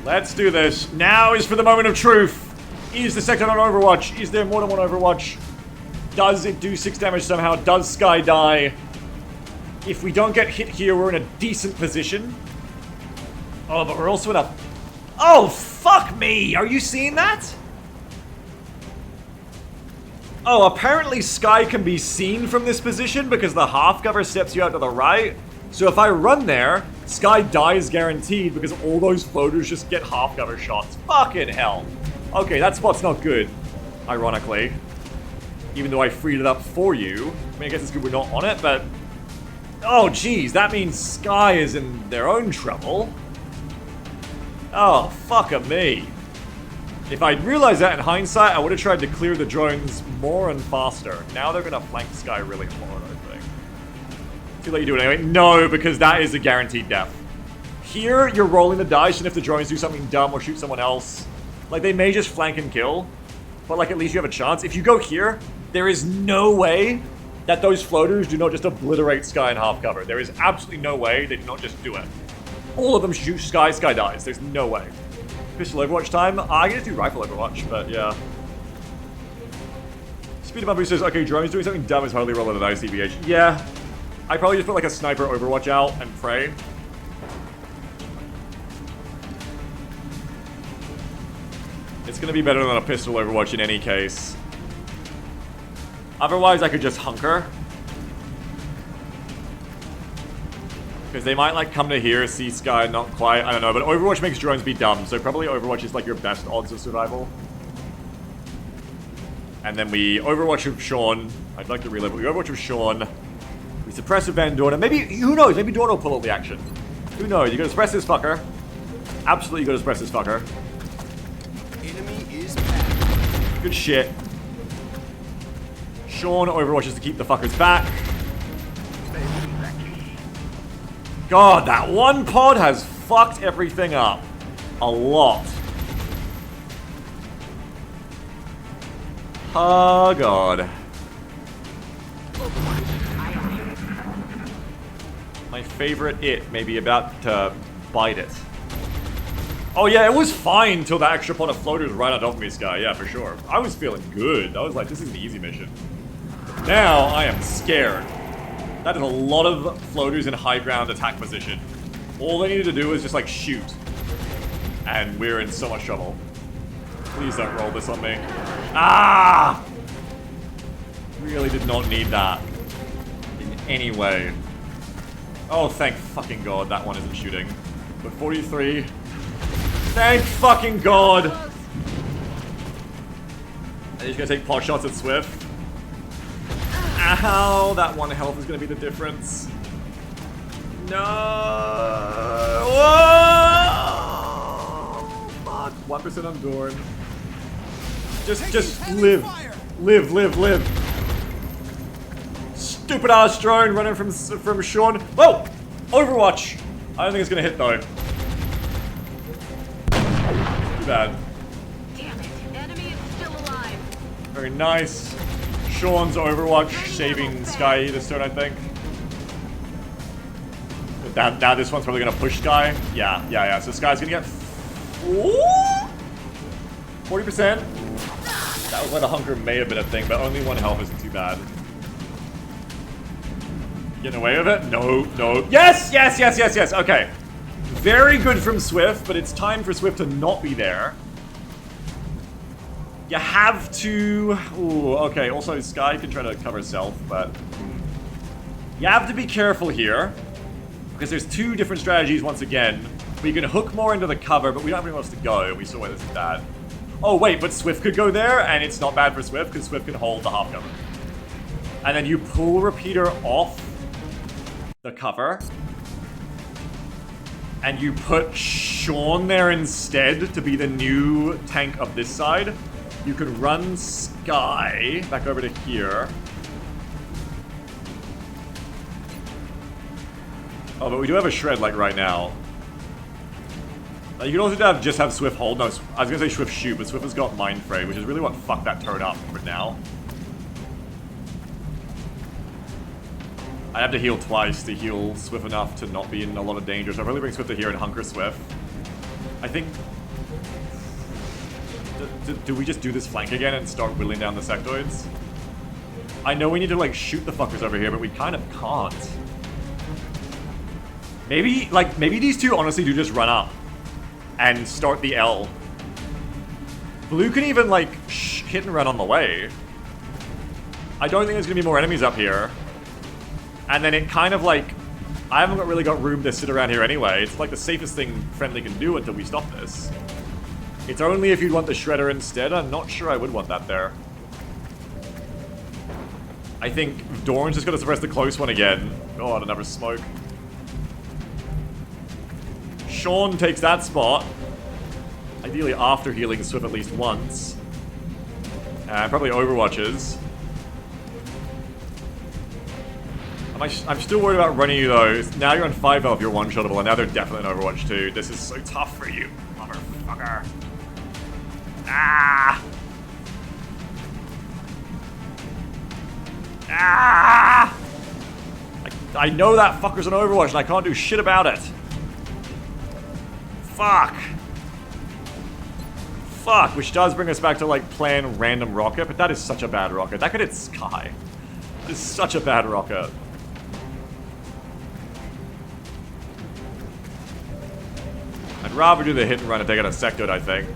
Speaker 1: Let's do this. Now is for the moment of truth. Is the second on Overwatch? Is there more than one Overwatch? Does it do 6 damage somehow? Does Sky die? If we don't get hit here, we're in a decent position. Oh, but we're also in a... Oh, fuck me! Are you seeing that? Oh, apparently Sky can be seen from this position because the half cover steps you out to the right. So if I run there, Sky dies guaranteed because all those floaters just get half cover shots. Fucking hell. Okay, that spot's not good, ironically. Even though I freed it up for you. I mean, I guess it's good we're not on it, but... Oh, geez, that means Sky is in their own trouble. Oh, fuck me. If I'd realized that in hindsight, I would have tried to clear the drones more and faster. Now they're going to flank Sky really hard, I think. Too late you do it anyway. No, because that is a guaranteed death. Here, you're rolling the dice, and if the drones do something dumb or shoot someone else, like, they may just flank and kill, but, like, at least you have a chance. If you go here, there is no way that those floaters do not just obliterate Sky in half cover. There is absolutely no way they do not just do it. All of them shoot Sky, Sky dies. There's no way. Pistol Overwatch time? I can just do Rifle Overwatch, but yeah. Speed Bumper says, okay, drone's doing something dumb is hardly rolling an ICBH. Yeah. I probably just put like a Sniper Overwatch out and pray. It's gonna be better than a Pistol Overwatch in any case. Otherwise, I could just hunker. Because they might, like, come to here, see Sky, not quite, I don't know. But Overwatch makes drones be dumb, so probably Overwatch is, like, your best odds of survival. And then we Overwatch with Sean. I'd like to relive it. We Overwatch with Sean. We suppress with Van Dorn. And maybe, who knows, maybe Dorn will pull up the action. Who knows? You gotta suppress this fucker. Absolutely gotta suppress this fucker.
Speaker 9: Enemy is back.
Speaker 1: Good shit. Sean Overwatches to keep the fuckers back. God, that one pod has fucked everything up. A lot. Oh, God. My favorite it may be about to bite it. Oh, yeah, it was fine till that extra pod of floaters right on top of me, Sky. Yeah, for sure. I was feeling good. I was like, this is an easy mission. Now, I am scared. That is a lot of floaters in high ground attack position. All they needed to do was just, like, shoot. And we're in so much trouble. Please don't roll this on me. Ah! Really did not need that. In any way. Oh, thank fucking God that one isn't shooting. But 43. Thank fucking God! And he's gonna take pot shots at Swift. Ow, that one health is gonna be the difference. No! Whoa! Fuck, 1% on Dorn. Just live. Live. Stupid ass drone running from Sean. Whoa! Overwatch! I don't think it's gonna hit though. Too bad.
Speaker 6: Damn it. Enemy is still alive.
Speaker 1: Very nice. Sean's Overwatch saving Sky this turn, I think. Now this one's probably gonna push Sky. Yeah. So Sky's gonna get... Ooh! 40%. That was why the hunger may have been a thing, but only 1 health isn't too bad. Getting away with it? No, no. Yes, yes, yes, yes, yes. Okay. Very good from Swift, but it's time for Swift to not be there. You have to... Ooh, okay. Also, Sky can try to cover Self, but... You have to be careful here. Because there's 2 different strategies once again. We can hook more into the cover, but we don't have anywhere else to go. We saw why this is bad. Oh, wait, but Swift could go there, and it's not bad for Swift, because Swift can hold the half cover. And then you pull Repeater off the cover. And you put Sean there instead to be the new tank of this side. You could run Sky back over to here. Oh, but we do have a Shred, like, right now. You can also just have Swift hold. No, I was going to say Swift shoot, but Swift has got Mind Fray, which is really what fucked that turn up for now. I have to heal twice to heal Swift enough to not be in a lot of danger, so I'll really bring Swift to here and hunker Swift. I think... Do we just do this flank again and start whittling down the sectoids? I know we need to, like, shoot the fuckers over here, but we kind of can't. Maybe these 2 honestly do just run up and start the L. Blue can even, like, hit and run on the way. I don't think there's gonna be more enemies up here. And then it kind of, like... I haven't really got room to sit around here anyway. It's, like, the safest thing Friendly can do until we stop this. It's only if you'd want the Shredder instead. I'm not sure I would want that there. I think Dorn's just gonna suppress the close one again. God, another smoke. Sean takes that spot. Ideally after healing Swift at least once. And probably overwatches. I'm still worried about running you though. Now you're on 5 health, you're one-shottable, and now they're definitely in Overwatch 2. This is so tough for you, motherfucker. Ah! Ah! I know that fucker's an Overwatch and I can't do shit about it. Fuck. Fuck, which does bring us back to, like, playing random rocket, but that is such a bad rocket. That could hit Sky. That is such a bad rocket. I'd rather do the hit and run and take out a sectoid, I think.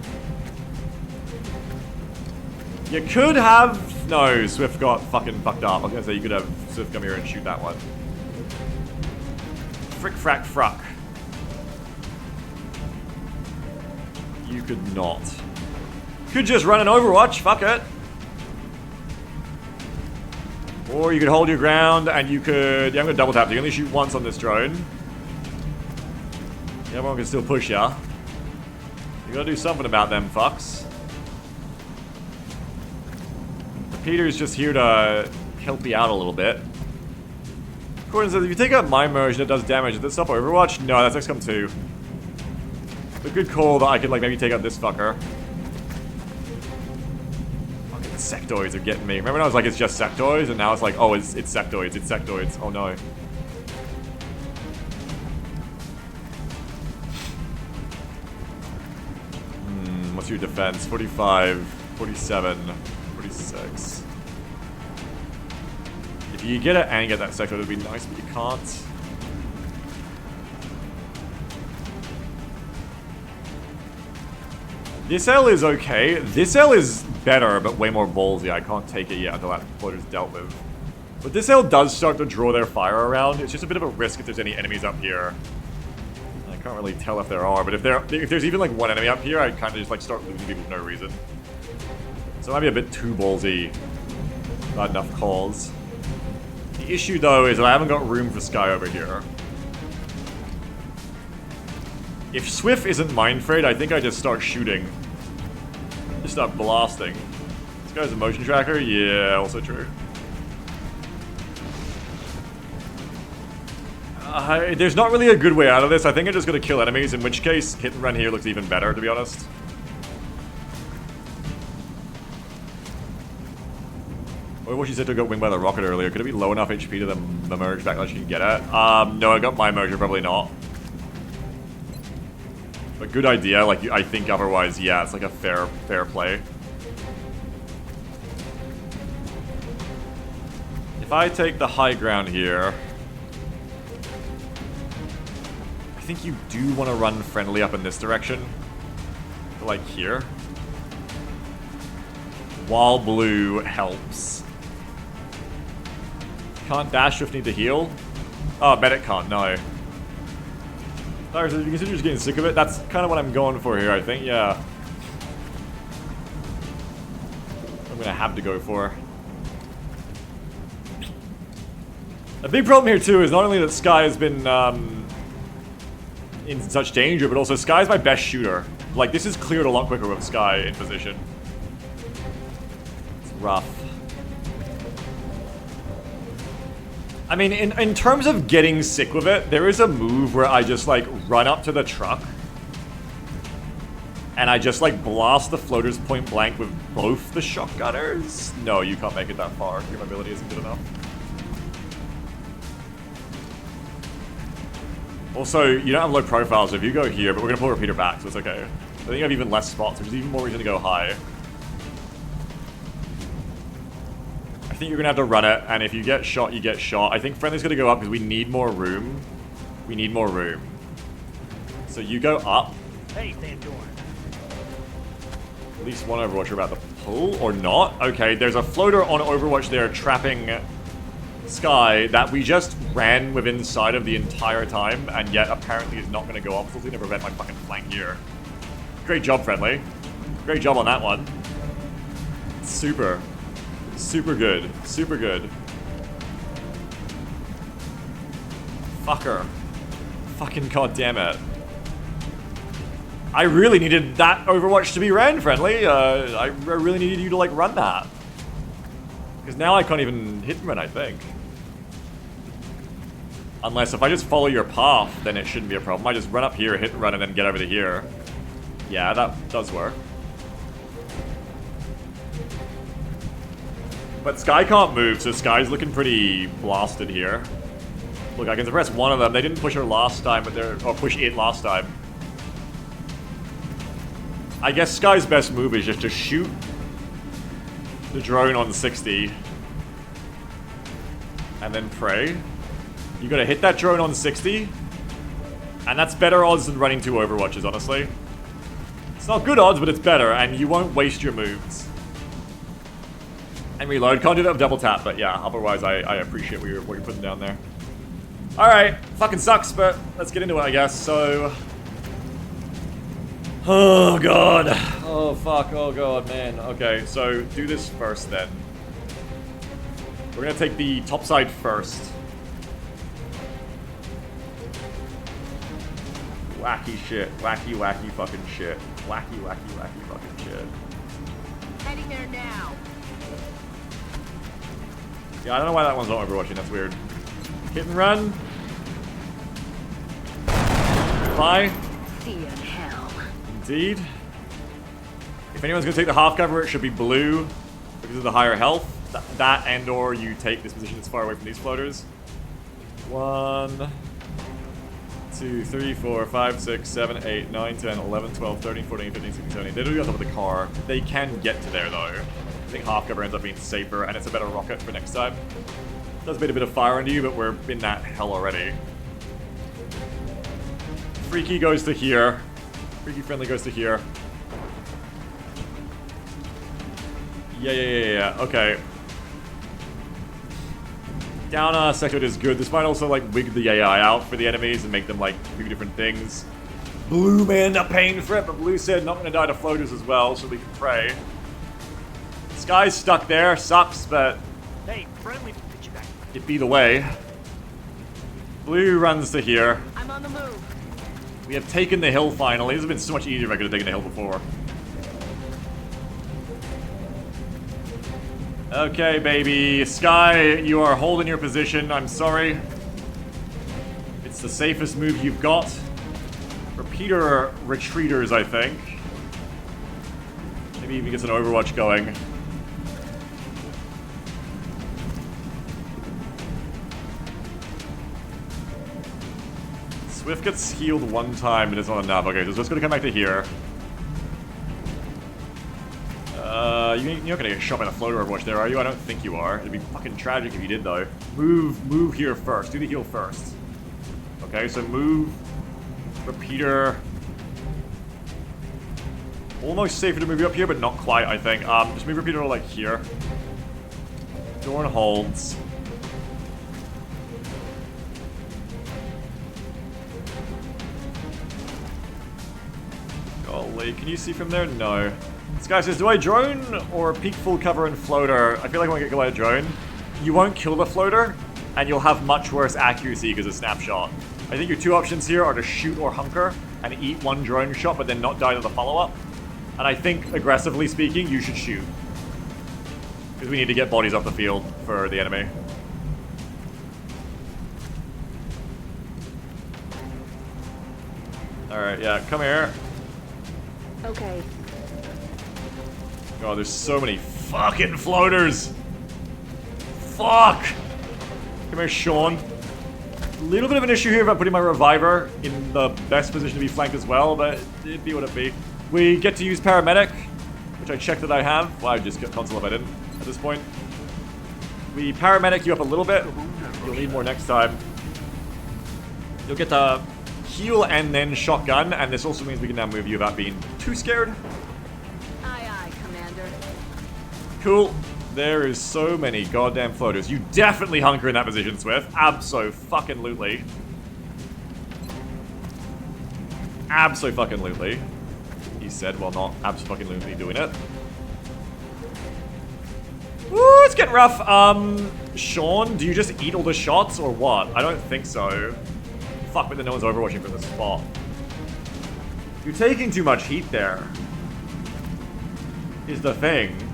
Speaker 1: You could have... No, Swift got fucking fucked up. I was gonna say you could have Swift come here and shoot that one. Frick, frack, fruck. You could not. Could just run an Overwatch, fuck it. Or you could hold your ground and you could... Yeah, I'm gonna double tap. You can only shoot once on this drone. The other one can still push ya. You gotta do something about them fucks. Peter's just here to help you out a little bit. Gordon says, if you take out my immersion, it does damage. Does that stop Overwatch? No, that's XCOM 2. A good call that I could, like, maybe take out this fucker. Fucking sectoids are getting me. Remember when I was like, it's just sectoids? And now it's like, oh, it's sectoids, it's sectoids. Oh no. What's your defense? 45, 47, 46. If you get it and get that sectoid, it would be nice, but you can't. This L is okay. This L is better, but way more ballsy. I can't take it yet until that floater's dealt with. But this L does start to draw their fire around. It's just a bit of a risk if there's any enemies up here. I can't really tell if there are, but if there's even like one enemy up here, I kind of just like start losing people for no reason. So it might be a bit too ballsy. Not enough calls. The issue though is that I haven't got room for Sky over here. If Swift isn't Mind Frayed, I think I just start shooting. Just start blasting. This guy's a motion tracker? Yeah, also true. There's not really a good way out of this. I think I'm just gonna kill enemies, in which case hit and run here looks even better, to be honest. Or what she said to got winged by the rocket earlier. Could it be low enough HP to the merge back that she can get it? No, I got my merger, probably not. a good idea. Like, I think otherwise, yeah, it's like a fair play. If I take the high ground here, I think you do want to run friendly up in this direction. Like here. While blue helps. Can't dash shift, need to heal. Oh, medic can't, no. Sorry, so you consider just getting sick of it? That's kind of what I'm going for here, I think, yeah. I'm gonna have to go for. A big problem here too is not only that Sky has been in such danger, but also Sky's my best shooter. Like, this is cleared a lot quicker with Sky in position. It's rough. I mean, in terms of getting sick with it, there is a move where I just, like, run up to the truck. And I just, like, blast the floaters point blank with both the shotgunners. No, you can't make it that far. Your mobility isn't good enough. Also, you don't have low profile, so if you go here, but we're gonna pull repeater back, so it's okay. I think you have even less spots, which is even more reason to go high. I think you're gonna have to run it, and if you get shot, you get shot. I think friendly's gonna go up because we need more room. We need more room. So you go up.
Speaker 7: Hey, Van Dorn.
Speaker 1: At least one Overwatcher about to pull, or not. Okay, there's a floater on Overwatch there trapping Sky that we just ran with inside of the entire time, and yet apparently is not going to go off. It's going to prevent my fucking flank here. Great job, friendly. Great job on that one. Super. Super good. Super good. Fucker. Fucking goddamn it. I really needed that Overwatch to be ran, friendly. I really needed you to, like, run that. Because now I can't even hit run, I think. Unless if I just follow your path, then it shouldn't be a problem. I just run up here, hit and run, and then get over to here. Yeah, that does work. But Sky can't move, so Sky's looking pretty blasted here. Look, I can suppress one of them. They didn't push her last time, but or push it last time. I guess Sky's best move is just to shoot the drone on 60 and then pray. You gotta hit that drone on 60, and that's better odds than running 2 Overwatches, honestly. It's not good odds, but it's better, and you won't waste your moves. And reload. Can't do that with double tap, but yeah, otherwise I appreciate what you're putting down there. Alright, fucking sucks, but let's get into it, I guess. So... oh god. Oh fuck, oh god, man. Okay, so do this first then. We're gonna take the top side first. Wacky shit. Wacky, wacky fucking shit. Wacky, wacky, wacky fucking shit.
Speaker 6: Heading there now.
Speaker 1: Yeah, I don't know why that one's not overwatching. That's weird. Hit and run. Bye.
Speaker 6: See you in hell.
Speaker 1: Indeed. If anyone's gonna take the half cover, it should be blue because of the higher health. That and or you take this position that's far away from these floaters. 1, 2, 3, 4, 5, 6, 7, 8, 9, 10, 11, 12, 13, 14, 15, 16, 17. They do go on top of the car. They can get to there though. I think half cover ends up being safer, and it's a better rocket for next time. Does beat a bit of fire into you, but we're in that hell already. Freaky goes to here. Freaky friendly goes to here. Yeah. Okay. Down sector is good. This might also like wig the AI out for the enemies and make them like do different things. Blue man up paying for it, but Blue said not gonna die to floaters as well, so we can pray. Sky's stuck there, sucks, but
Speaker 7: Hey, friendly, get you back.
Speaker 1: it be the way. Blue runs to here.
Speaker 6: I'm on the move.
Speaker 1: We have taken the hill finally. This has been so much easier if I could have taken the hill before. Okay, baby. Sky, you are holding your position. I'm sorry. It's the safest move you've got. Repeater retreaters, I think. Maybe even gets an Overwatch going. Swift gets healed one time, but it's not enough. Okay, so it's gonna come back to here. You're not gonna get shot by the floater Overwatch there, are you? I don't think you are. It'd be fucking tragic if you did, though. Move here first. Do the heal first. Okay, so move. Repeater. Almost safer to move you up here, but not quite, I think. Just move Repeater like here. Dorn holds. Golly, can you see from there? No. This guy says, do I drone or peek full cover and floater? I feel like I want to go a drone. You won't kill the floater, and you'll have much worse accuracy because of snapshot. I think your two options here are to shoot or hunker and eat one drone shot, but then not die to the follow-up. And I think, aggressively speaking, you should shoot. Because we need to get bodies off the field for the enemy. Alright, yeah, come here.
Speaker 5: Okay.
Speaker 1: Oh, there's so many fucking floaters! Fuck! Come here, Sean. A little bit of an issue here about putting my reviver in the best position to be flanked as well, but it'd be what it be. We get to use paramedic, which I checked that I have. Well, I just get console if I didn't at this point. We paramedic you up a little bit. You'll need more next time. You'll get to heal and then shotgun, and this also means we can now move you without being too scared.
Speaker 6: Aye, aye, Commander.
Speaker 1: Cool. There is so many goddamn floaters. You definitely hunker in that position, Swift. Abso-fucking-lutely. Abso-fucking-lutely. He said, while not abso-fucking-lutely doing it. Ooh, it's getting rough. Sean, do you just eat all the shots or what? I don't think so. Fuck, but then no one's overwatching from the spot. You're taking too much heat there. Is the thing.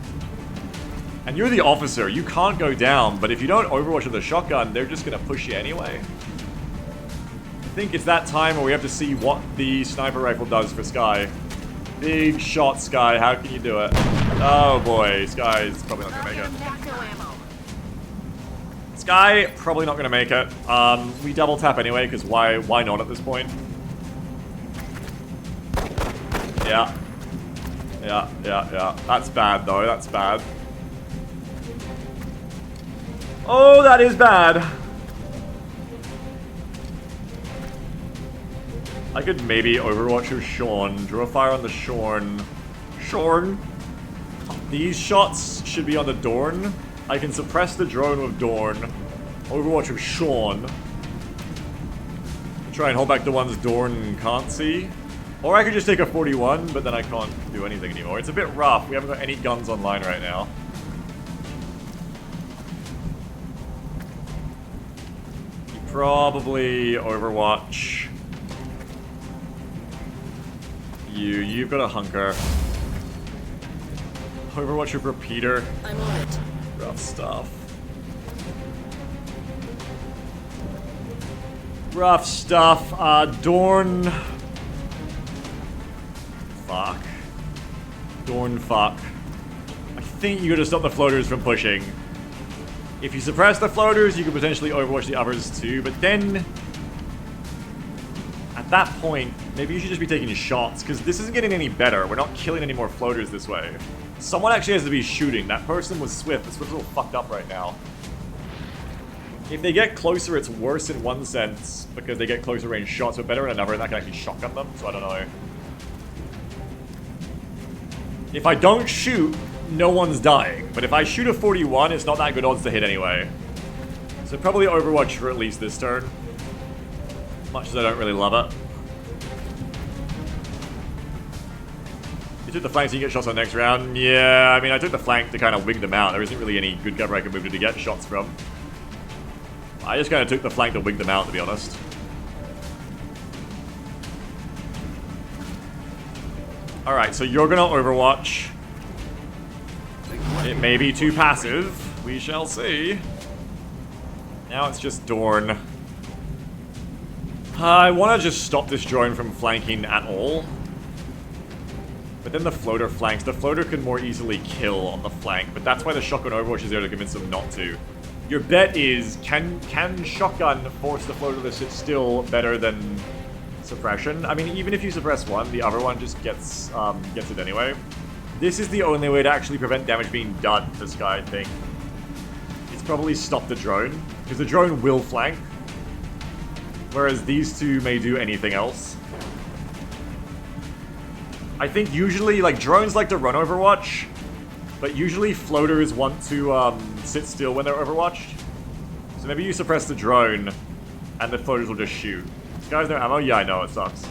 Speaker 1: And you're the officer, you can't go down, but if you don't overwatch with a shotgun, they're just gonna push you anyway. I think it's that time where we have to see what the sniper rifle does for Sky. Big shot, Sky, how can you do it? Oh boy, Sky's probably not gonna make it.
Speaker 6: No ammo.
Speaker 1: Sky, probably not gonna make it. We double tap anyway, because why not at this point? Yeah. Yeah. That's bad though, that's bad. Oh, that is bad. I could maybe overwatch with Sean. Draw fire on the Shorn. Shorn. These shots should be on the Dorn. I can suppress the drone with Dorn. Overwatch with Sean. Try and hold back the ones Dorn can't see. Or I could just take a 41, but then I can't do anything anymore. It's a bit rough. We haven't got any guns online right now. Probably Overwatch. You've got a hunker. Overwatch with Repeater.
Speaker 6: I'm on it.
Speaker 1: Rough stuff. Rough stuff. Dorn. Fuck. Dorn fuck. I think you gotta stop the floaters from pushing. If you suppress the floaters, you could potentially overwatch the others too, but then... At that point, maybe you should just be taking shots, because this isn't getting any better. We're not killing any more floaters this way. Someone actually has to be shooting. That person was Swift. The Swift's all fucked up right now. If they get closer, it's worse in one sense, because they get closer range shots, but better in another, and that can actually shotgun them, so I don't know. If I don't shoot, no one's dying. But if I shoot a 41, it's not that good odds to hit anyway. So probably Overwatch for at least this turn. Much as I don't really love it. You took the flank so you get shots on the next round? Yeah, I mean, I took the flank to kind of wing them out. There isn't really any good cover I can move to get shots from. I just kind of took the flank to wing them out, to be honest. Alright, so you're gonna Overwatch. It may be too passive. We shall see. Now it's just Dorn. I want to just stop this drone from flanking at all. But then the floater flanks. The floater can more easily kill on the flank, but that's why the shotgun Overwatch is there to convince them not to. Your bet is, can shotgun force the floater to sit still better than suppression? I mean, even if you suppress one, the other one just gets it anyway. This is the only way to actually prevent damage being done to Sky, I think. It's probably stop the drone, because the drone will flank, whereas these two may do anything else. I think usually, like, drones like to run Overwatch, but usually floaters want to sit still when they're overwatched. So maybe you suppress the drone, and the floaters will just shoot. Sky's no ammo? Yeah, I know, it sucks.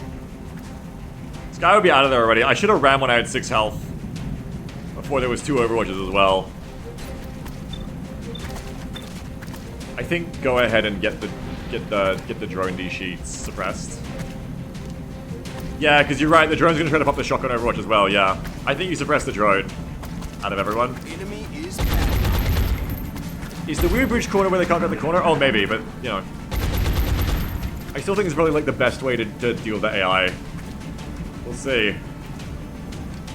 Speaker 1: Sky would be out of there already. I should have ran when I had 6 health. Before there was 2 Overwatches as well. I think go ahead and get the drone D sheets suppressed. Yeah, because you're right, the drone's gonna try to pop the shotgun Overwatch as well, yeah. I think you suppress the drone. Out of everyone.
Speaker 9: Enemy is back.
Speaker 1: Is the weird bridge corner where they can't get the corner? Oh, maybe, but, you know. I still think it's probably, like, the best way to deal with the AI. We'll see.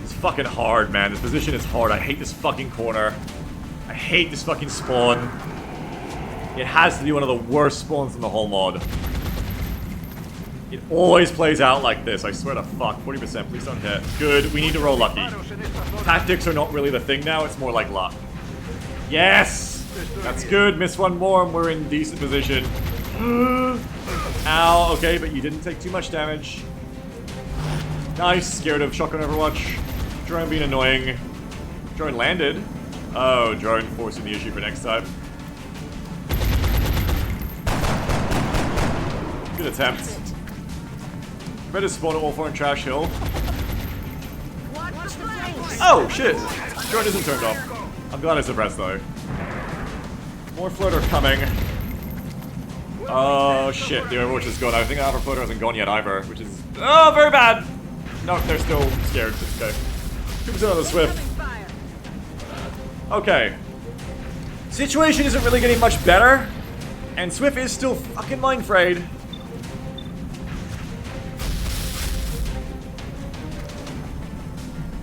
Speaker 1: It's fucking hard, man. This position is hard. I hate this fucking corner. I hate this fucking spawn. It has to be one of the worst spawns in the whole mod. It always plays out like this, I swear to fuck. 40%, please don't hit. Good, we need to roll lucky. Tactics are not really the thing now, it's more like luck. Yes! That's good, miss one more and we're in decent position. Ow, okay, but you didn't take too much damage. Nice, scared of shotgun Overwatch. Drone being annoying. Drone landed. Oh, drone forcing the issue for next time. Good attempt. Better spawn at all 4 in Trash Hill. Oh, shit! Drone isn't turned off. I'm glad I suppressed, though. More floater coming. Oh, shit. The Overwatch is gone. I think our floater hasn't gone yet either, which is... Oh, very bad! No, they're still scared. Okay. 2% on the Swift. Okay. Situation isn't really getting much better. And Swift is still fucking mind frayed.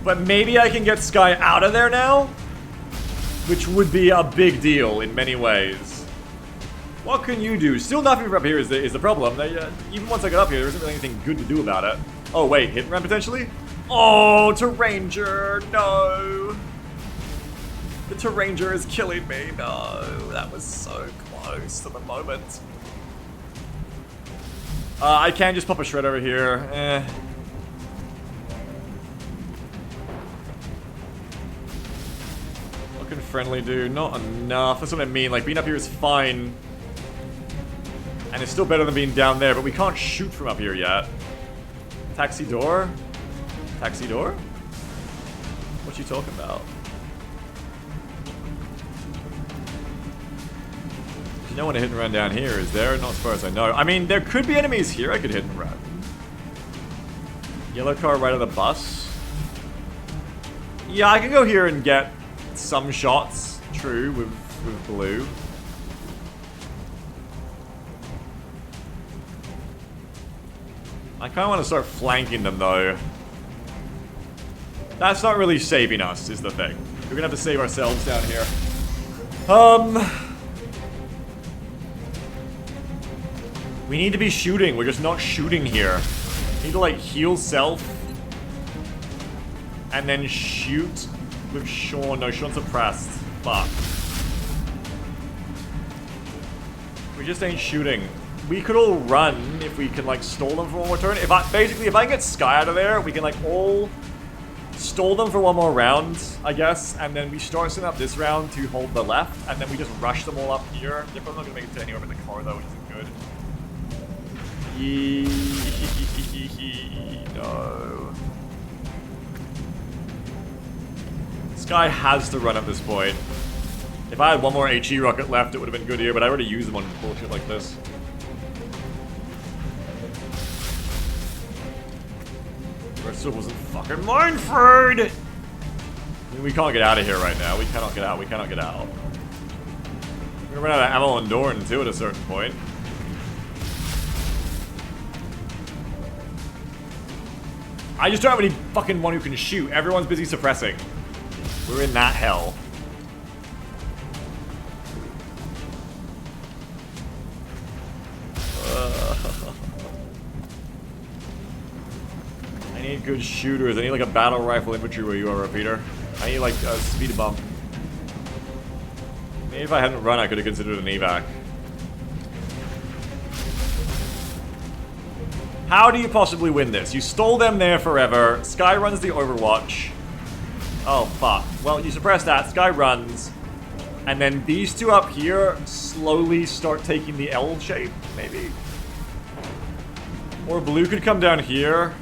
Speaker 1: But maybe I can get Sky out of there now? Which would be a big deal in many ways. What can you do? Still nothing from up here is the problem. Even once I get up here, there isn't really anything good to do about it. Oh wait, hit and run potentially? Oh, Terranger, no. The Terranger is killing me, no. That was so close to the moment. I can just pop a shred over here, Looking friendly, dude. Not enough. That's what I mean. Like, being up here is fine. And it's still better than being down there, but we can't shoot from up here yet. Taxi door? Taxi door? What you talking about? There's no one to hit and run down here, is there? Not as far as I know. I mean, there could be enemies here I could hit and run. Yellow car right of the bus. Yeah, I can go here and get some shots. True, with blue. I kind of want to start flanking them, though. That's not really saving us, is the thing. We're gonna have to save ourselves down here. We need to be shooting. We're just not shooting here. We need to, like, heal self. And then shoot with Sean. No, Sean's suppressed. Fuck. We just ain't shooting. We could all run if we can, like, stall them for one more turn. If I can get Sky out of there, we can, like, all stall them for one more round, I guess, and then we start setting up this round to hold the left, and then we just rush them all up here. They're probably not gonna make it to anywhere but the car, though, which isn't good. No. Sky has to run at this point. If I had one more HE rocket left, it would have been good here, but I already used them on bullshit like this. Still wasn't fucking mind-frayed! I mean, we can't get out of here right now. We cannot get out. We cannot get out. We're gonna run out of ammo on Dorn, too, at a certain point. I just don't have any fucking one who can shoot. Everyone's busy suppressing. We're in that hell. need good shooters. I need like a battle rifle infantry where you are, Repeater. I need like a speed bump. Maybe if I hadn't run, I could have considered an evac. How do you possibly win this? You stole them there forever. Sky runs the Overwatch. Oh, fuck. Well, you suppress that. Sky runs. And then these two up here slowly start taking the L shape, maybe? Or blue could come down here.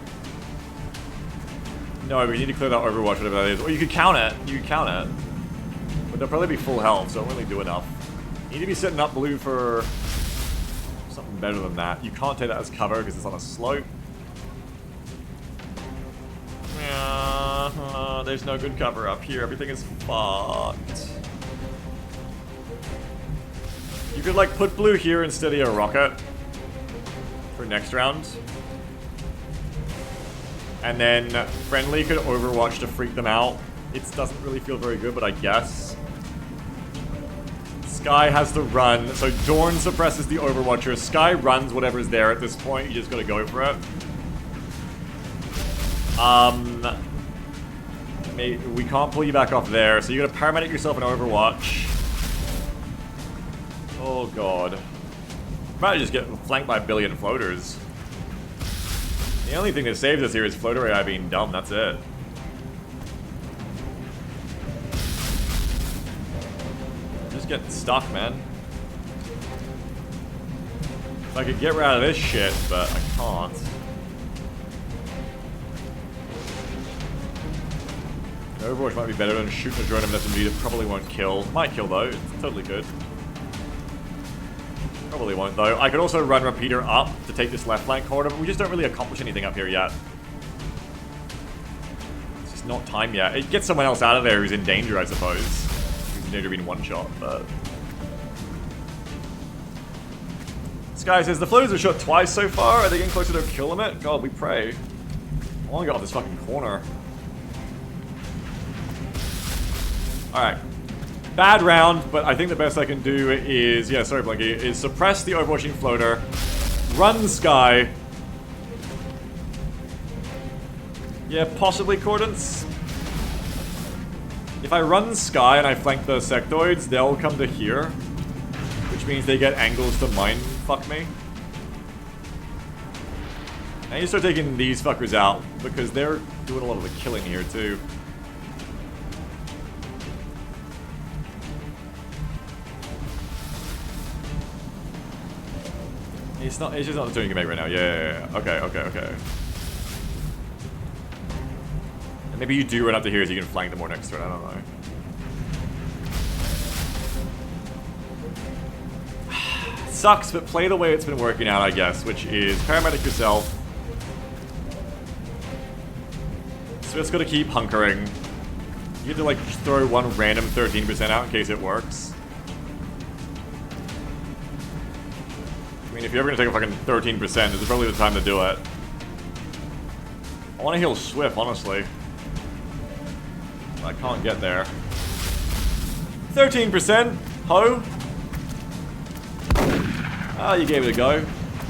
Speaker 1: No, we need to clear that Overwatch, whatever that is. Or you could count it. You could count it. But they'll probably be full health, so it won't really do enough. You need to be setting up blue for something better than that. You can't take that as cover because it's on a slope. There's no good cover up here. Everything is fucked. You could like put blue here instead of a rocket for next round. And then friendly could Overwatch to freak them out. It doesn't really feel very good, but I guess. Sky has to run, so Dorn suppresses the Overwatcher. Sky runs whatever's there at this point. You just gotta go for it. We can't pull you back off there, so you gotta paramedic yourself in Overwatch. Oh god. Probably just get flanked by a billion floaters. The only thing that saves us here is floater AI being dumb, that's it. Just getting stuck, man. If I could get rid of this shit, but I can't. Overwatch might be better than shooting a drone of SMG that probably won't kill. Might kill though, it's totally good. Probably won't though. I could also run Repeater up to take this left flank corridor, but we just don't really accomplish anything up here yet. It's just not time yet. It gets someone else out of there who's in danger, I suppose. Who's in danger of being one shot, but... This guy says, the floaters are shot twice so far. Are they getting closer to a kill limit? God, we pray. I want to get off this fucking corner. Alright. Bad round, but I think the best I can do is... Yeah, sorry, Blinky. Is suppress the overwatching floater. Run Sky. Yeah, possibly Cordance. If I run Sky and I flank the sectoids, they'll come to here. Which means they get angles to mine fuck me. And you start taking these fuckers out, because they're doing a lot of the killing here too. It's just not the turn you can make right now. Yeah. Okay. And maybe you do run up to here so you can flank them more next turn, I don't know. Sucks, but play the way it's been working out, I guess, which is paramedic yourself. So it's gotta keep hunkering. You have to like just throw one random 13% out in case it works. I mean, if you're ever gonna take a fucking 13%, this is probably the time to do it. I wanna heal Swift, honestly. I can't get there. 13%! Ho! Oh, you gave it a go.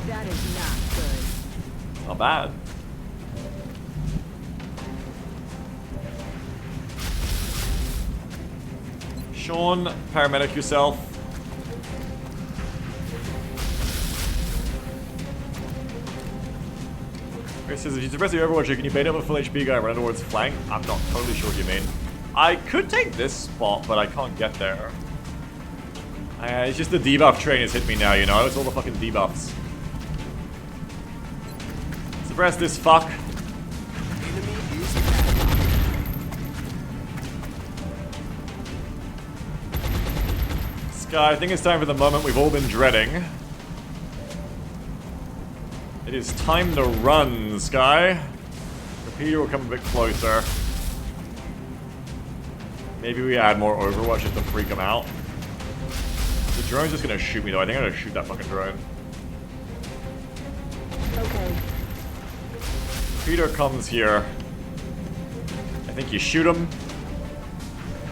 Speaker 6: That is not good.
Speaker 1: Not bad. Sean, paramedic yourself. It says, if you suppress the Overwatcher, can you bait up a full HP guy and run towards flank? I'm not totally sure what you mean. I could take this spot, but I can't get there. It's just the debuff train has hit me now, you know? It's all the fucking debuffs. Suppress this fuck. Sky, I think it's time for the moment we've all been dreading. It is time to run, Sky. Repeater will come a bit closer. Maybe we add more Overwatch just to freak him out. The drone's just gonna shoot me though. I think I'm gonna shoot that fucking drone.
Speaker 6: Okay.
Speaker 1: Peter comes here. I think you shoot him.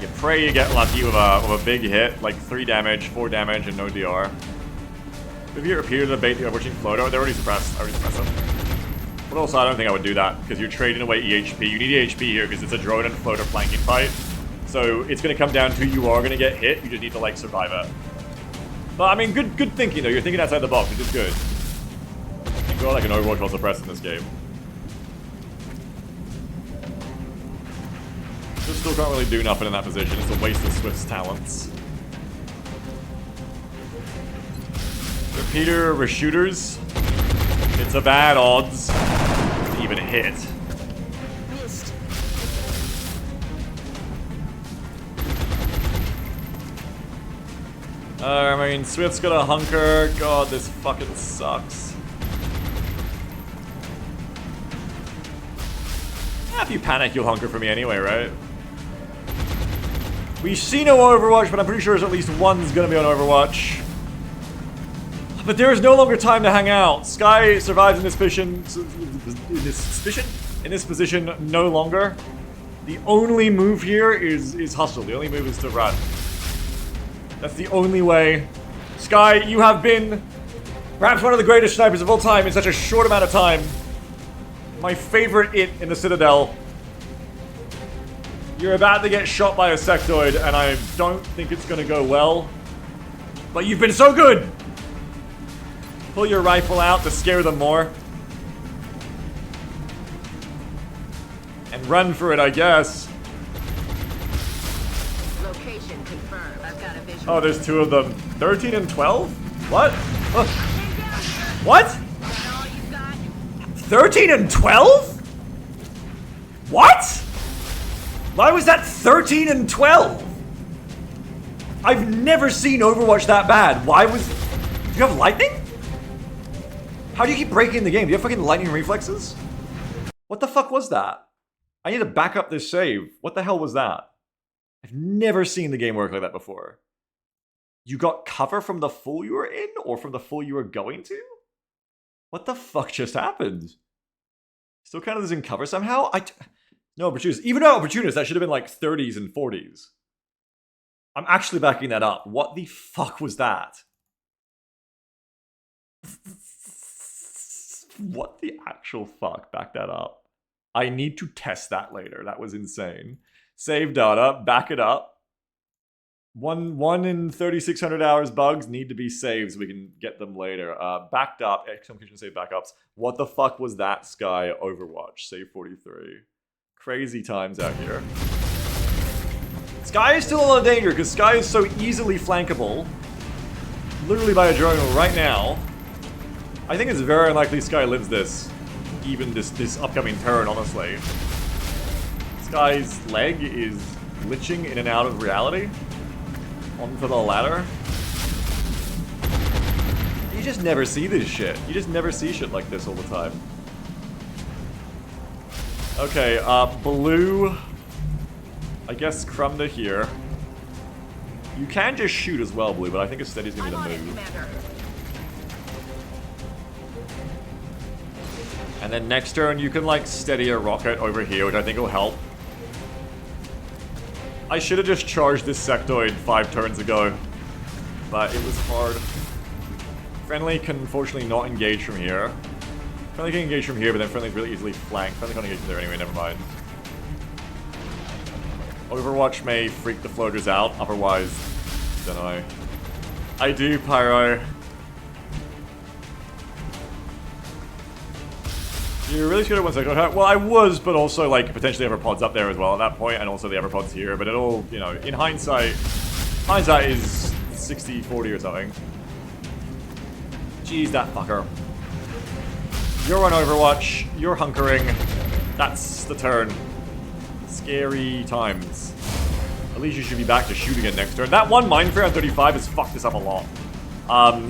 Speaker 1: You pray you get lucky with a big hit, like 3 damage, 4 damage, and no DR. If you Peter to bait the overwatching floater, they're already suppressed. I already suppressed them. But also, I don't think I would do that, because you're trading away EHP. You need EHP here, because it's a drone and floater flanking fight. So it's going to come down to you are going to get hit, you just need to, like, survive it. But, I mean, good thinking, though. You're thinking outside the box, which is good. You go like an Overwatch while suppressed in this game. Just still can't really do nothing in that position. It's a waste of Swift's talents. Repeater reshooters. It's a bad odds to even hit.
Speaker 6: Missed.
Speaker 1: I mean, Swift's got a hunker. God, this fucking sucks. If you panic, you'll hunker for me anyway, right? We see no Overwatch, but I'm pretty sure there's at least one's gonna be on Overwatch. But there is no longer time to hang out. Sky survives in this position no longer. The only move here is hustle. The only move is to run. That's the only way. Sky, you have been perhaps one of the greatest snipers of all time in such a short amount of time. My favorite it in the Citadel. You're about to get shot by a sectoid, and I don't think it's gonna go well. But you've been so good! Pull your rifle out to scare them more. And run for it, I guess.
Speaker 6: Location confirmed. I've got a visual.
Speaker 1: Oh, there's two of them. 13 and 12? What? What? 13 and 12? What? Why was that 13 and 12? I've never seen Overwatch that bad. Why was... Do you have lightning? How do you keep breaking the game? Do you have fucking lightning reflexes? What the fuck was that? I need to back up this save. What the hell was that? I've never seen the game work like that before. You got cover from the full you were in? Or from the full you were going to? What the fuck just happened? Still kind of in cover somehow? No opportunities. Even though opportunities, that should have been like 30s and 40s. I'm actually backing that up. What the fuck was that? What the actual fuck? Back that up. I need to test that later. That was insane. Save data. Back it up. One in 3,600 hours bugs need to be saved so we can get them later. Backed up. XCOM Kitchen save backups. What the fuck was that, Sky? Overwatch. Save 43. Crazy times out here. Sky is still a lot of danger because Sky is so easily flankable. Literally by a drone right now. I think it's very unlikely Sky lives this. Even this upcoming turn, honestly. Sky's leg is glitching in and out of reality. Onto the ladder. You just never see this shit. You just never see shit like this all the time. Okay, blue. I guess Crumb to here. You can just shoot as well, blue, but I think a steady's gonna be the move. And then next turn, you can, like, steady a rocket over here, which I think will help. I should have just charged this sectoid 5 turns ago, but it was hard. Friendly can unfortunately not engage from here. Friendly can engage from here, but then Friendly's really easily flanked. Friendly can't engage from there anyway, never mind. Overwatch may freak the floaters out, otherwise, don't know. I do, Pyro. You really should have one second. Well, I was, but also, like, potentially other pods up there as well at that point, and also the other pods here, but it all, you know, in hindsight is 60-40 or something. Jeez, that fucker. You're on Overwatch, you're hunkering. That's the turn. Scary times. At least you should be back to shoot again next turn. That one Mind Flare on 35 has fucked this up a lot.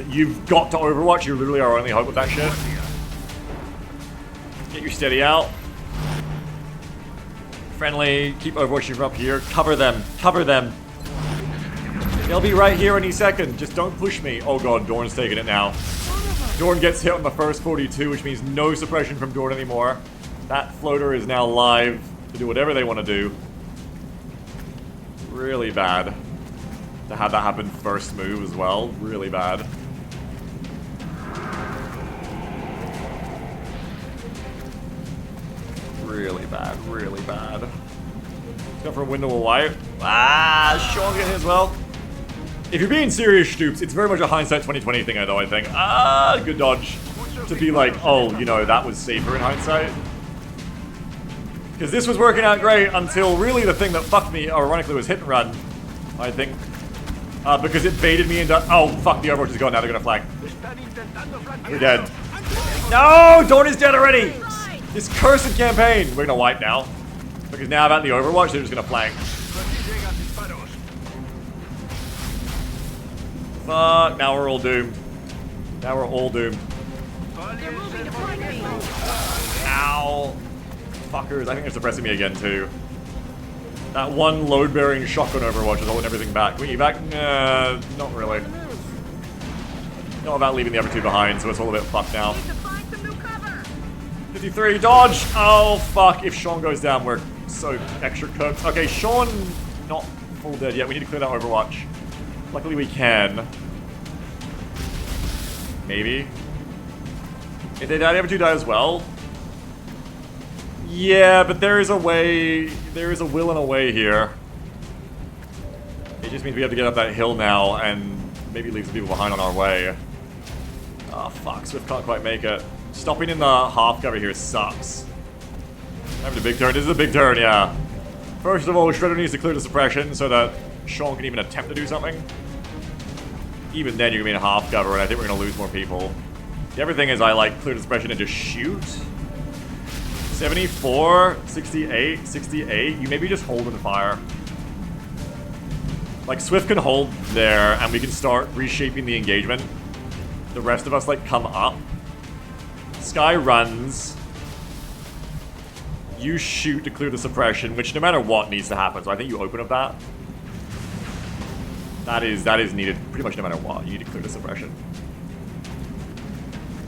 Speaker 1: You've got to Overwatch, you literally are our only hope with that shit. Get your steady out. Friendly, keep Overwatching from up here. Cover them, cover them. They'll be right here any second. Just don't push me. Oh god, Dorn's taking it now. Dorn gets hit on the first 42, which means no suppression from Dorn anymore. That floater is now live to do whatever they want to do. Really bad. To have that happen first move as well. Really bad. Really bad, really bad. Let's go for a window of white. Ah, Sean's getting hit as well. If you're being serious, Stoops, it's very much a hindsight 2020 thing, though, I think. Ah, good dodge. To be like, oh, you know, that was safer in hindsight. Because this was working out great until really the thing that fucked me, ironically, was hit and run, I think. Because it baited me into... Oh, fuck, the Overwatch is gone now, they're gonna flank. We're dead. No! Dawn is dead already! This cursed campaign! We're gonna wipe now. Because now about the Overwatch, they're just gonna flank. Fuck, now we're all doomed. Now we're all doomed. Ow. Fuckers, I think they're suppressing me again too. That one load-bearing shotgun Overwatch is holding everything back. Can we evac? Nah, not really. Not about leaving the other two behind, so it's all a bit fucked now. 53, dodge! Oh, fuck. If Sean goes down, we're so extra cooked. Okay, Sean not full dead yet. We need to clear that Overwatch. Luckily we can. Maybe. If they die, the other two die as well. Yeah, but there is a way, there is a will and a way here. It just means we have to get up that hill now and maybe leave some people behind on our way. Oh fuck, Swift can't quite make it. Stopping in the half cover here sucks. Having a big turn, this is a big turn, yeah. First of all, Shredder needs to clear the suppression so that Sean can even attempt to do something. Even then, you're gonna be in a half cover, and I think we're gonna lose more people. The other thing is I like clear the suppression and just shoot. 74, 68, 68. You maybe just hold and fire. Like, Swift can hold there, and we can start reshaping the engagement. The rest of us, like, come up. Sky runs. You shoot to clear the suppression, which no matter what needs to happen. So I think you open up that. That is needed pretty much no matter what. You need to clear the suppression.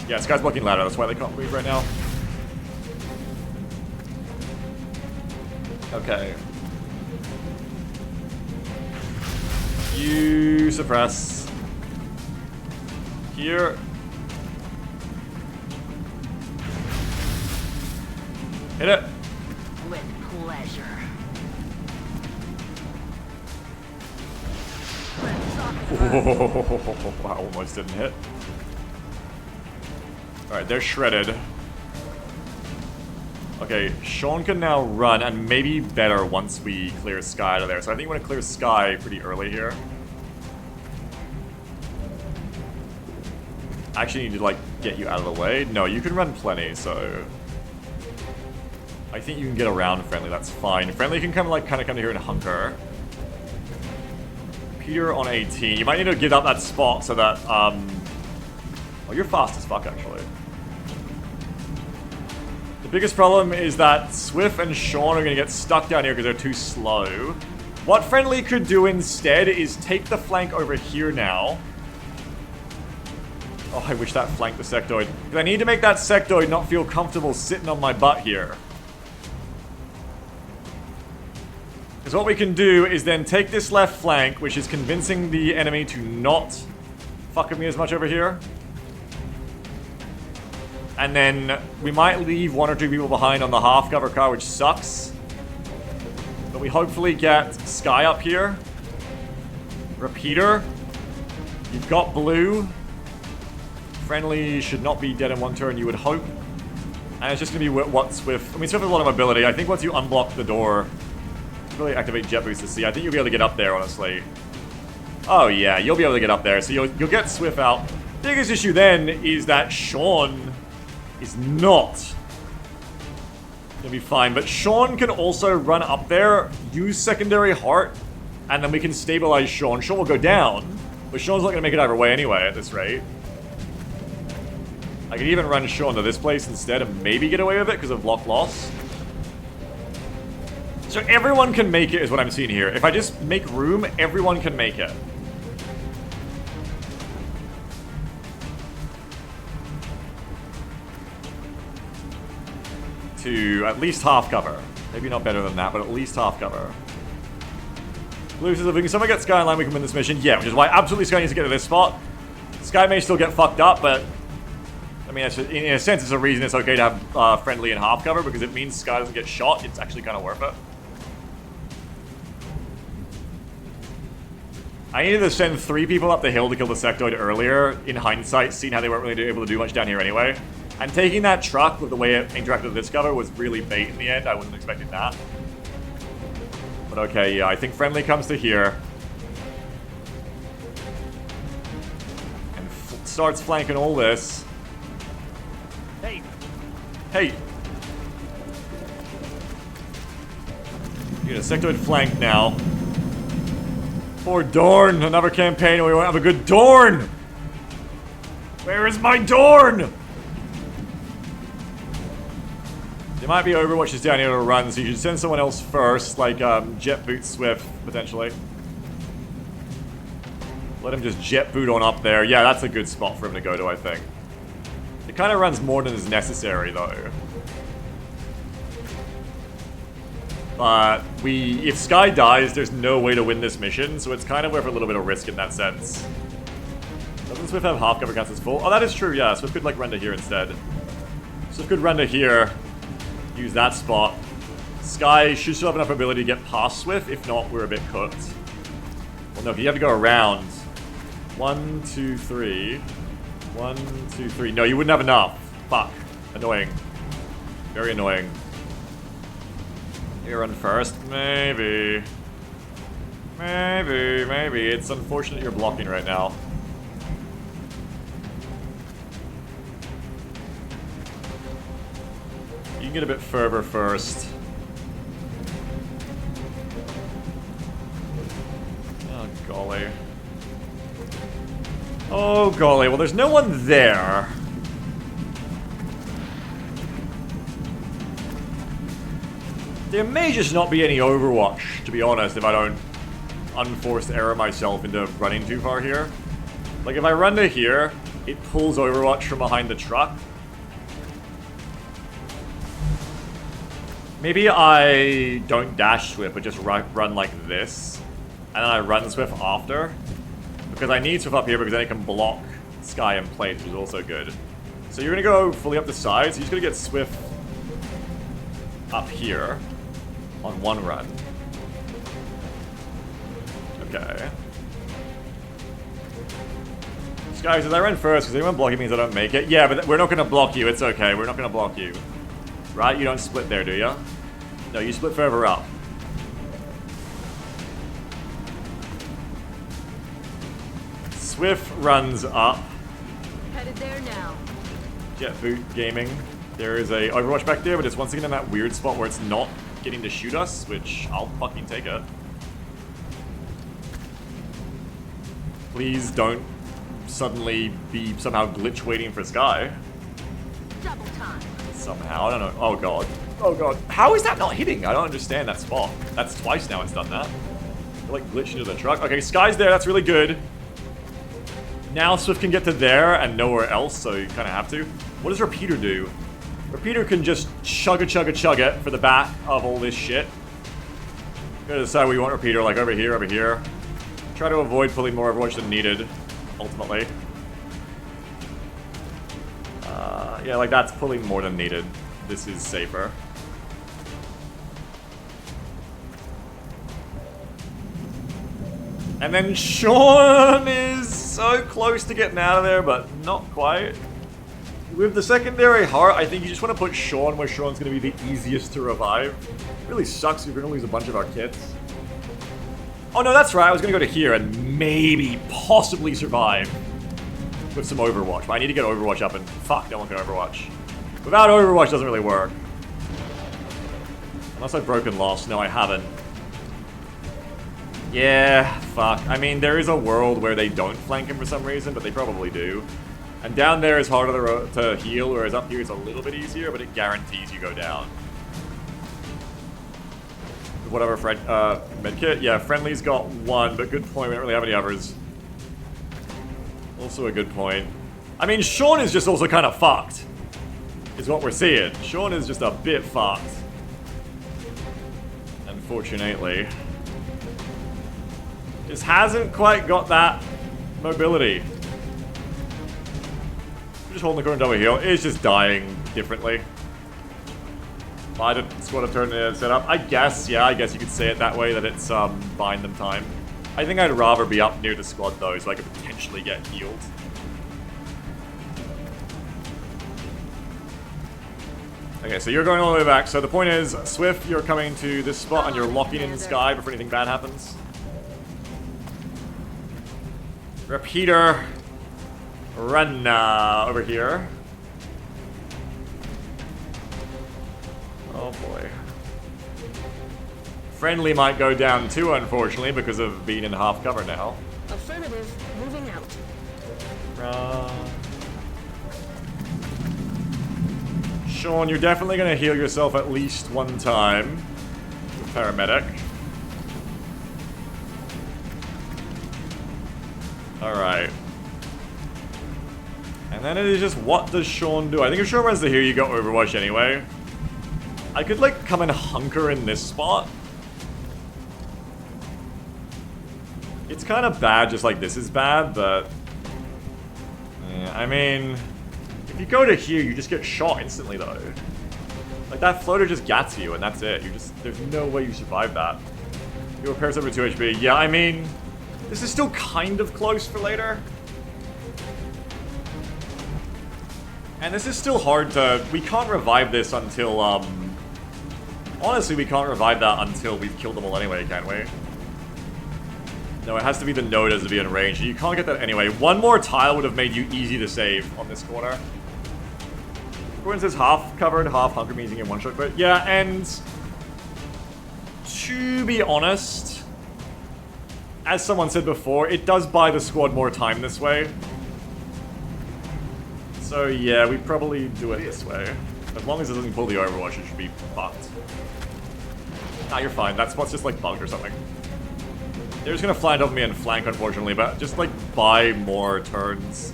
Speaker 1: Yeah, Sky's blocking ladder. That's why they can't move right now. Okay. You suppress. Here. Hit it.
Speaker 6: With pleasure.
Speaker 1: I almost didn't hit. Alright, they're shredded. Okay, Sean can now run, and maybe better once we clear Sky out of there. So I think you want to clear Sky pretty early here. I actually need to, like, get you out of the way. No, you can run plenty, so... I think you can get around Friendly, that's fine. Friendly can kind of come here and hunker. Peter on 18. You might need to get up that spot so that, Oh, you're fast as fuck, actually. The biggest problem is that Swift and Sean are going to get stuck down here because they're too slow. What Friendly could do instead is take the flank over here now. Oh, I wish that flanked the sectoid. Because I need to make that sectoid not feel comfortable sitting on my butt here. Because what we can do is then take this left flank, which is convincing the enemy to not fuck with me as much over here. And then we might leave one or two people behind on the half cover car, which sucks. But we hopefully get Sky up here. Repeater. You've got blue. Friendly should not be dead in one turn, you would hope. And it's just going to be what Swift... I mean, Swift has a lot of mobility. I think once you unblock the door... really activate jet boost to see. I think you'll be able to get up there, honestly. Oh yeah, you'll be able to get up there. So you'll get Swift out. Biggest issue then is that Sean is not gonna be fine. But Sean can also run up there, use secondary heart, and then we can stabilize Sean. Sean will go down, but Sean's not gonna make it either way anyway at this rate. I could even run Sean to this place instead and maybe get away with it because of block loss. So everyone can make it is what I'm seeing here. If I just make room, everyone can make it. To at least half cover. Maybe not better than that, but at least half cover. Blue says if we can somehow get Sky in line, we can win this mission. Yeah, which is why absolutely Sky needs to get to this spot. Sky may still get fucked up, but... I mean, in a sense, it's a reason it's okay to have friendly and half cover, because it means Sky doesn't get shot. It's actually kind of worth it. I needed to send 3 people up the hill to kill the sectoid earlier, in hindsight, seeing how they weren't really able to do much down here anyway. And taking that truck with the way it interacted with this cover was really bait in the end. I wasn't expecting that. But okay, yeah, I think friendly comes to here. And starts flanking all this.
Speaker 7: Hey,
Speaker 1: Hey! You get a sectoid flank now. Poor Dorn, another campaign and we won't have a good Dorn! Where is my Dorn? There might be Overwatches down here to run, so you should send someone else first, like Jet Boot Swift, potentially. Let him just jet boot on up there. Yeah, that's a good spot for him to go to, I think. It kind of runs more than is necessary, though. But if Sky dies, there's no way to win this mission, so it's kind of worth a little bit of risk in that sense. Doesn't Swift have half cover counts as full? Oh, that is true, yeah. Swift could, like, run to here instead. Swift could run to here, use that spot. Sky should still have enough ability to get past Swift. If not, we're a bit cooked. Well, no, you have to go around. 1, 2, 3. 1, 2, 3. No, you wouldn't have enough. Fuck. Annoying. Very annoying. You run first? Maybe. Maybe. It's unfortunate you're blocking right now. You can get a bit further first. Oh, golly. Oh, golly. Well, there's no one there. There may just not be any Overwatch, to be honest, if I don't unforced error myself into running too far here. Like, if I run to here, it pulls Overwatch from behind the truck. Maybe I don't dash Swift, but just run like this. And then I run Swift after. Because I need Swift up here because then it can block Sky in place, which is also good. So you're going to go fully up the side, so you're just going to get Swift up here on one run. Okay. Sky says, I ran first because anyone blocking means I don't make it. Yeah, but we're not going to block you. It's okay. We're not going to block you. Right? You don't split there, do you? No, you split further up. Swift runs up.
Speaker 6: Headed there now.
Speaker 1: Jet Boot Gaming. There is a Overwatch back there, but it's once again in that weird spot where it's not getting to shoot us, which I'll fucking take it. Please don't suddenly be somehow glitch waiting for Sky.
Speaker 6: Double time.
Speaker 1: Somehow, I don't know. Oh god. Oh god. How is that not hitting? I don't understand that spot. That's twice now it's done that. It like glitched into the truck. Okay, Sky's there, that's really good. Now Swift can get to there and nowhere else, so you kind of have to. What does Repeater do? Repeater can just chug it for the back of all this shit. Gotta decide where you want Repeater, like over here. Try to avoid pulling more Overwatch than needed, ultimately. Yeah, like that's pulling more than needed. This is safer. And then Sean is so close to getting out of there, but not quite. With the secondary heart, I think you just want to put Sean where Sean's going to be the easiest to revive. It really sucks if we're going to lose a bunch of our kits. Oh no, that's right, I was going to go to here and maybe, possibly survive with some Overwatch. But I need to get Overwatch up and fuck, no one can Overwatch. Without Overwatch, it doesn't really work. Unless I've broken Lost. No, I haven't. Yeah, fuck. I mean, there is a world where they don't flank him for some reason, but they probably do. And down there is harder to heal, whereas up here it's a little bit easier, but it guarantees you go down. Whatever, medkit? Yeah, friendly's got one, but good point, we don't really have any others. Also a good point. I mean, Sean is just also kind of fucked, is what we're seeing. Sean is just a bit fucked. Unfortunately. Just hasn't quite got that mobility. Just holding the corner double heal. It's just dying differently. By the squad of turn set up. I guess, yeah, I guess you could say it that way, that it's buying them time. I think I'd rather be up near the squad though, so I could potentially get healed. Okay, so you're going all the way back. So the point is, Swift, you're coming to this spot and you're locking in the sky before anything bad happens. Repeater, run over here. Oh boy. Friendly might go down too, unfortunately, because of being in half cover now.
Speaker 6: Affirmative. Moving out.
Speaker 1: Run. Sean, you're definitely going to heal yourself at least one time with paramedic. Alright. And then it is just, what does Sean do? I think if Sean runs to here, you got Overwatch anyway. I could, like, come and hunker in this spot. It's kind of bad, just like this is bad, but... yeah, I mean... if you go to here, you just get shot instantly, though. Like, that floater just gets you, and that's it. You just... there's no way you survive that. You repairs over 2 HP. Yeah, I mean... this is still kind of close for later. And this is still hard to... we can't revive this until, honestly, we can't revive that until we've killed them all anyway, can we? No, it has to be the node as to be in range. You can't get that anyway. One more tile would have made you easy to save on this corner. Gordon says half covered, half hunker means you can one shot, but yeah, and to be honest, as someone said before, it does buy the squad more time this way. So yeah, we probably do it this way. As long as it doesn't pull the Overwatch, it should be fucked. Nah, you're fine. That spot's just like bugged or something. They're just gonna flank up me and flank, unfortunately, but just like buy more turns.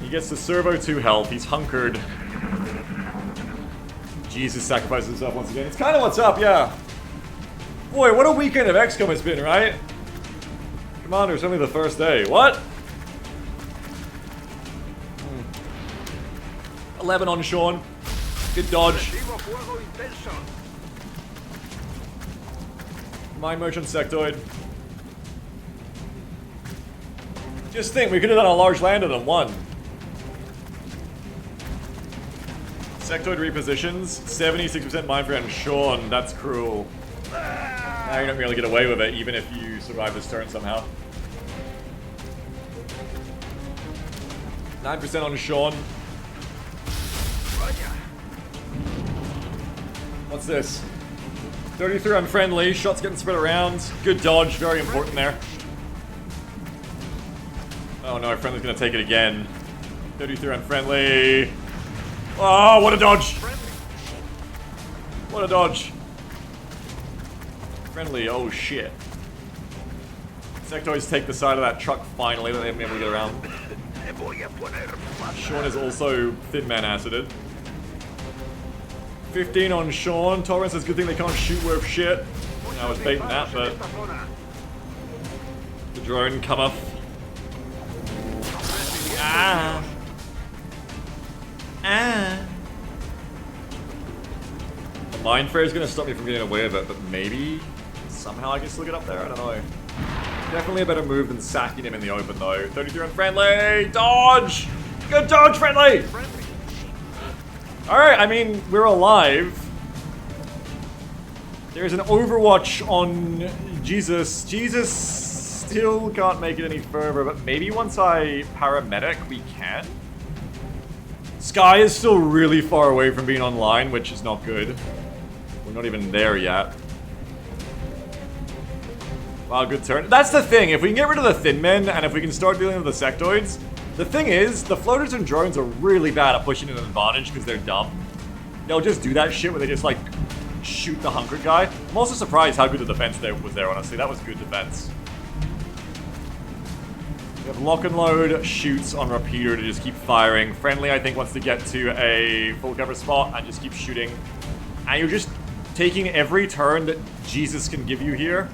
Speaker 1: He gets the servo 2 health. He's hunkered. Jesus sacrifices himself once again. It's kind of what's up, yeah. Boy, what a weekend of XCOM it's been, right? Commander, it's only the first day. What? 11 on Sean. Good dodge. Mind Merchant Sectoid. Just think, we could have done a large land on one. Sectoid repositions. 76% Mind Frame. Sean, that's cruel. Now you're not going to get away with it, even if you survive this turn somehow. 9% on Sean. What's this? 33 unfriendly, shots getting spread around. Good dodge, very important there. Oh no, our friendly's gonna take it again. 33 unfriendly. Oh, what a dodge! What a dodge. Friendly, oh shit. Sectoids take the side of that truck finally, let them be able to get around. Sean is also Thin Man Acided. 15 on Sean. Torrance says good thing they can't shoot worth shit. I was baiting that, but the drone come off. Ah. Ah. The Mind Flare is going to stop me from getting away with it, but maybe somehow I can still get up there. I don't know. Definitely a better move than sacking him in the open, though. 33 unfriendly. Dodge. Good dodge, friendly. Alright, I mean, we're alive. There's an Overwatch on Jesus. Jesus still can't make it any further, but maybe once I paramedic, we can. Sky is still really far away from being online, which is not good. We're not even there yet. Wow, good turn. That's the thing, if we can get rid of the Thin Men, and if we can start dealing with the sectoids, the thing is, the floaters and drones are really bad at pushing an advantage because they're dumb. They'll just do that shit where they just, like, shoot the hunkered guy. I'm also surprised how good the defense was there, honestly. That was good defense. We have lock and load shoots on repeater to just keep firing. Friendly, I think, wants to get to a full cover spot and just keep shooting. And you're just taking every turn that Jesus can give you here.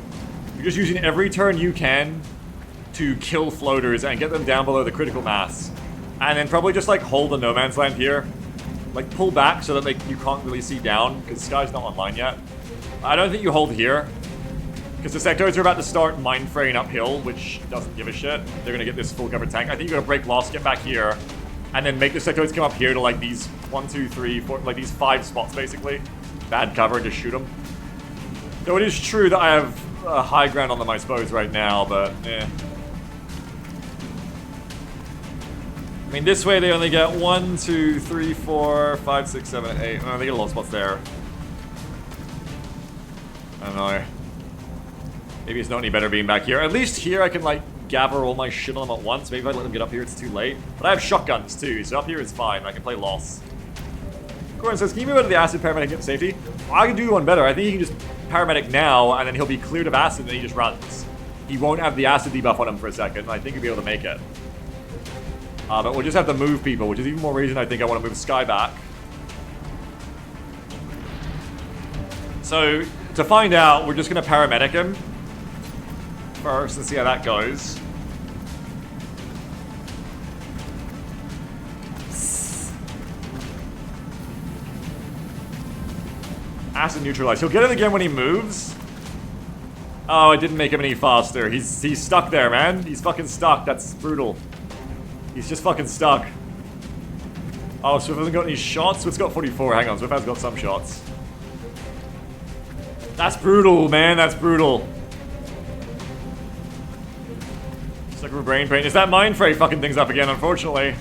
Speaker 1: You're just using every turn you can to kill floaters and get them down below the critical mass. And then probably just like hold the no man's land here. Like pull back so that like you can't really see down because Sky's not online yet. I don't think you hold here. Because the sectoids are about to start mind fraying uphill, which doesn't give a shit. They're gonna get this full cover tank. I think you gotta break lost, get back here, and then make the sectoids come up here to like these 1, 2, 3, 4, like these 5 spots basically. Bad cover and just shoot them. Though it is true that I have high ground on them, I suppose, right now, but eh. I mean, this way they only get 1, 2, 3, 4, 5, 6, 7, 8. Oh, they get a lot of spots there. I don't know. Maybe it's not any better being back here. At least here I can, like, gather all my shit on them at once. Maybe if I let them get up here, it's too late. But I have shotguns, too, so up here is fine. I can play Lost. Corin says, can you move out of the acid paramedic and get to safety? Well, I can do one better. I think he can just paramedic now, and then he'll be cleared of acid, and then he just runs. He won't have the acid debuff on him for a second, and I think he'll be able to make it. But we'll just have to move people, which is even more reason I think I want to move Sky back. So, to find out, we're just going to paramedic him first and see how that goes. Acid neutralized. He'll get it again when he moves. Oh, it didn't make him any faster. He's stuck there, man. He's fucking stuck. That's brutal. He's just fucking stuck. Oh, Swift hasn't got any shots? Swift's got 44. Hang on, Swift has got some shots. That's brutal, man. That's brutal. Stuck with brain pain. Is that mind fray fucking things up again, unfortunately?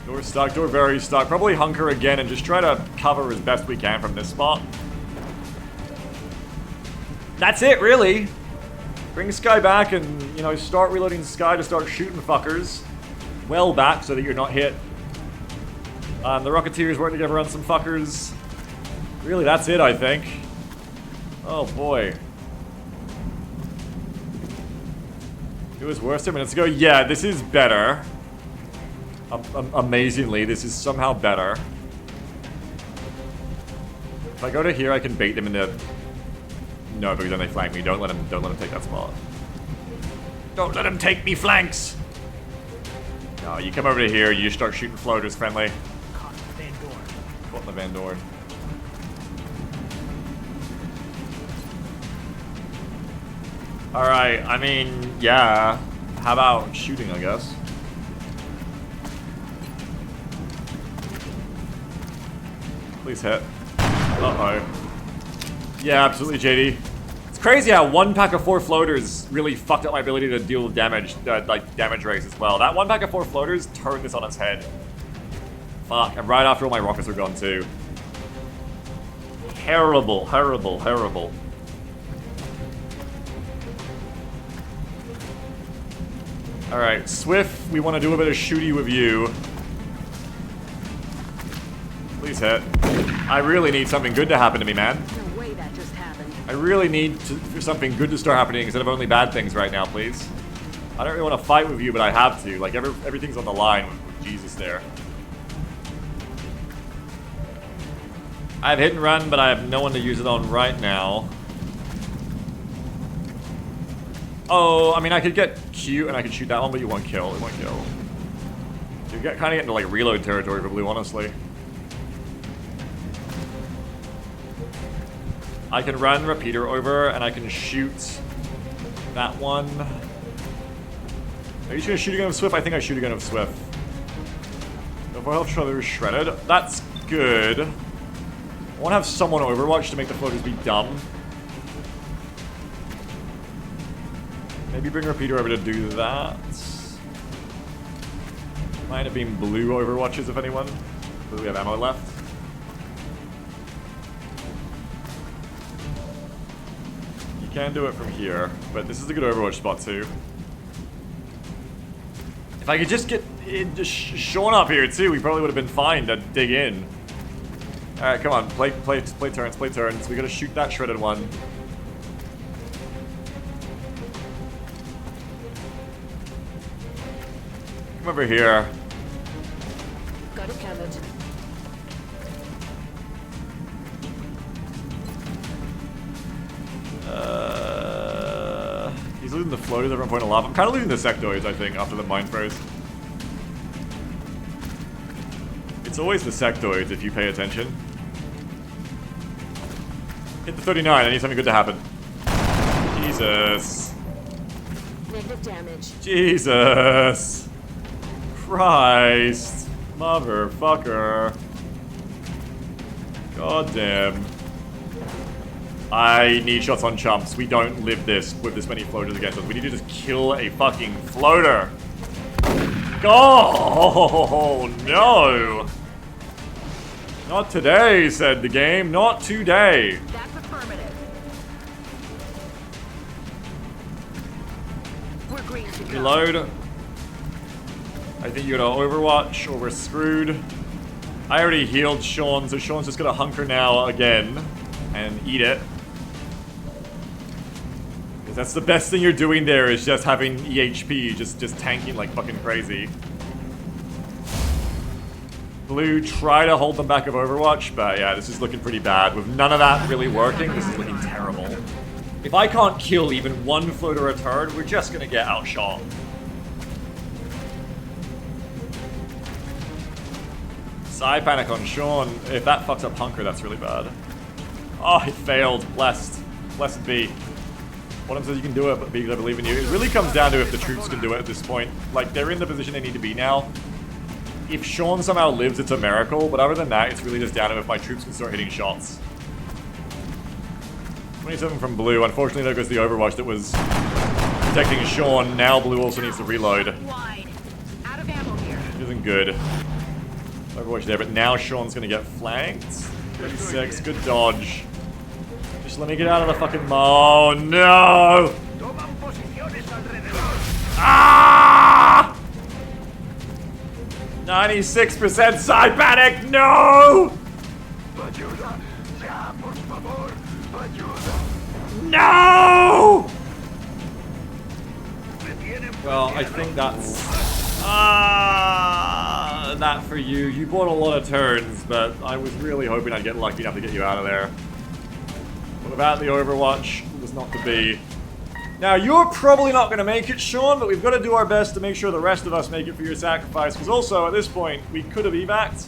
Speaker 1: Door stuck, door very stuck. Probably hunker again and just try to cover as best we can from this spot. That's it, really. Bring Sky back and, you know, start reloading Sky to start shooting fuckers. Well back so that you're not hit. The Rocketeers work together on some fuckers. Really, that's it, I think. Oh, boy. It was worse 10 minutes ago. Yeah, this is better. Amazingly, this is somehow better. If I go to here, I can bait them into... No, because then they flank me. Don't let them take that spot. Don't let them take me flanks! No, you come over to here, you just start shooting floaters friendly.
Speaker 7: Caught the Van Dorn.
Speaker 1: Caught the Van Dorn. Alright, I mean, yeah. How about shooting, I guess? Please hit. Uh-oh. Yeah, absolutely, JD. It's crazy how 1 pack of 4 floaters really fucked up my ability to deal with damage, like damage rates as well. That 1 pack of 4 floaters turned this on its head. Fuck, and right after all my rockets are gone too. Terrible, terrible, terrible. Alright, Swift, we want to do a bit of shooty with you. Please hit. I really need something good to happen to me, man.
Speaker 6: No way that just happened.
Speaker 1: I really need for something good to start happening instead of only bad things right now, please. I don't really want to fight with you, but I have to. Like, everything's on the line with Jesus there. I have hit and run, but I have no one to use it on right now. Oh, I mean, I could get cute and I could shoot that one, but you won't kill. It won't kill. You kind of get into, like, reload territory for Blue, honestly. I can run Repeater over, and I can shoot that one. Are you just gonna shoot again with Swift? I think I shoot again with Swift. The health shredder is shredded. That's good. I want to have someone Overwatch to make the floaters be dumb. Maybe bring Repeater over to do that. Might end up being blue Overwatches, if anyone. Do we have ammo left? Can do it from here, but this is a good Overwatch spot too. If I could just get Sean up here too, we probably would have been fine to dig in. Alright, come on, play turns, play turns. We gotta shoot that shredded one. Come over here.
Speaker 6: Got it covered.
Speaker 1: He's losing the floaters at 1.11. I'm kind of losing the sectoids, I think, after the mind throws. It's always the sectoids if you pay attention. Hit the 39, I need something good to happen. Jesus.
Speaker 6: Negative damage.
Speaker 1: Jesus. Christ. Motherfucker. God damn. I need shots on chumps. We don't live this with this many floaters against us. We need to just kill a fucking floater. Oh, no. Not today, said the game. Not today.
Speaker 6: That's affirmative. We're green to go.
Speaker 1: Reload. I think you're gonna Overwatch or we're screwed. I already healed Sean, so Sean's just gonna hunker now again and eat it. Because that's the best thing you're doing there is just having EHP, just tanking like fucking crazy. Blue, try to hold them back of Overwatch, but yeah, this is looking pretty bad. With none of that really working, this is looking terrible. If I can't kill even one floater a turn, we're just gonna get outshot. Side panic on Sean. If that fucks up Hunker, that's really bad. Oh, he failed. Blessed. Blessed be. One of them says you can do it, but B, I believe in you. It really comes down to if the troops can do it at this point. Like, they're in the position they need to be now. If Sean somehow lives, it's a miracle, but other than that, it's really just down to if my troops can start hitting shots. 27 from Blue. Unfortunately, there goes the Overwatch that was protecting Sean. Now Blue also needs to reload.
Speaker 6: Wide. Out of ammo here.
Speaker 1: Which isn't good. Overwatch there, but now Sean's gonna get flanked. 36, good dodge. Just let me get out of the fucking... Oh, no! Ah! 96% side panic, no! No! Well, I think that's... that for you. You bought a lot of turns, but I was really hoping I'd get lucky enough to get you out of there. But without the Overwatch, it was not to be. Now, you're probably not going to make it, Sean, but we've got to do our best to make sure the rest of us make it for your sacrifice, because also, at this point, we could have evac'd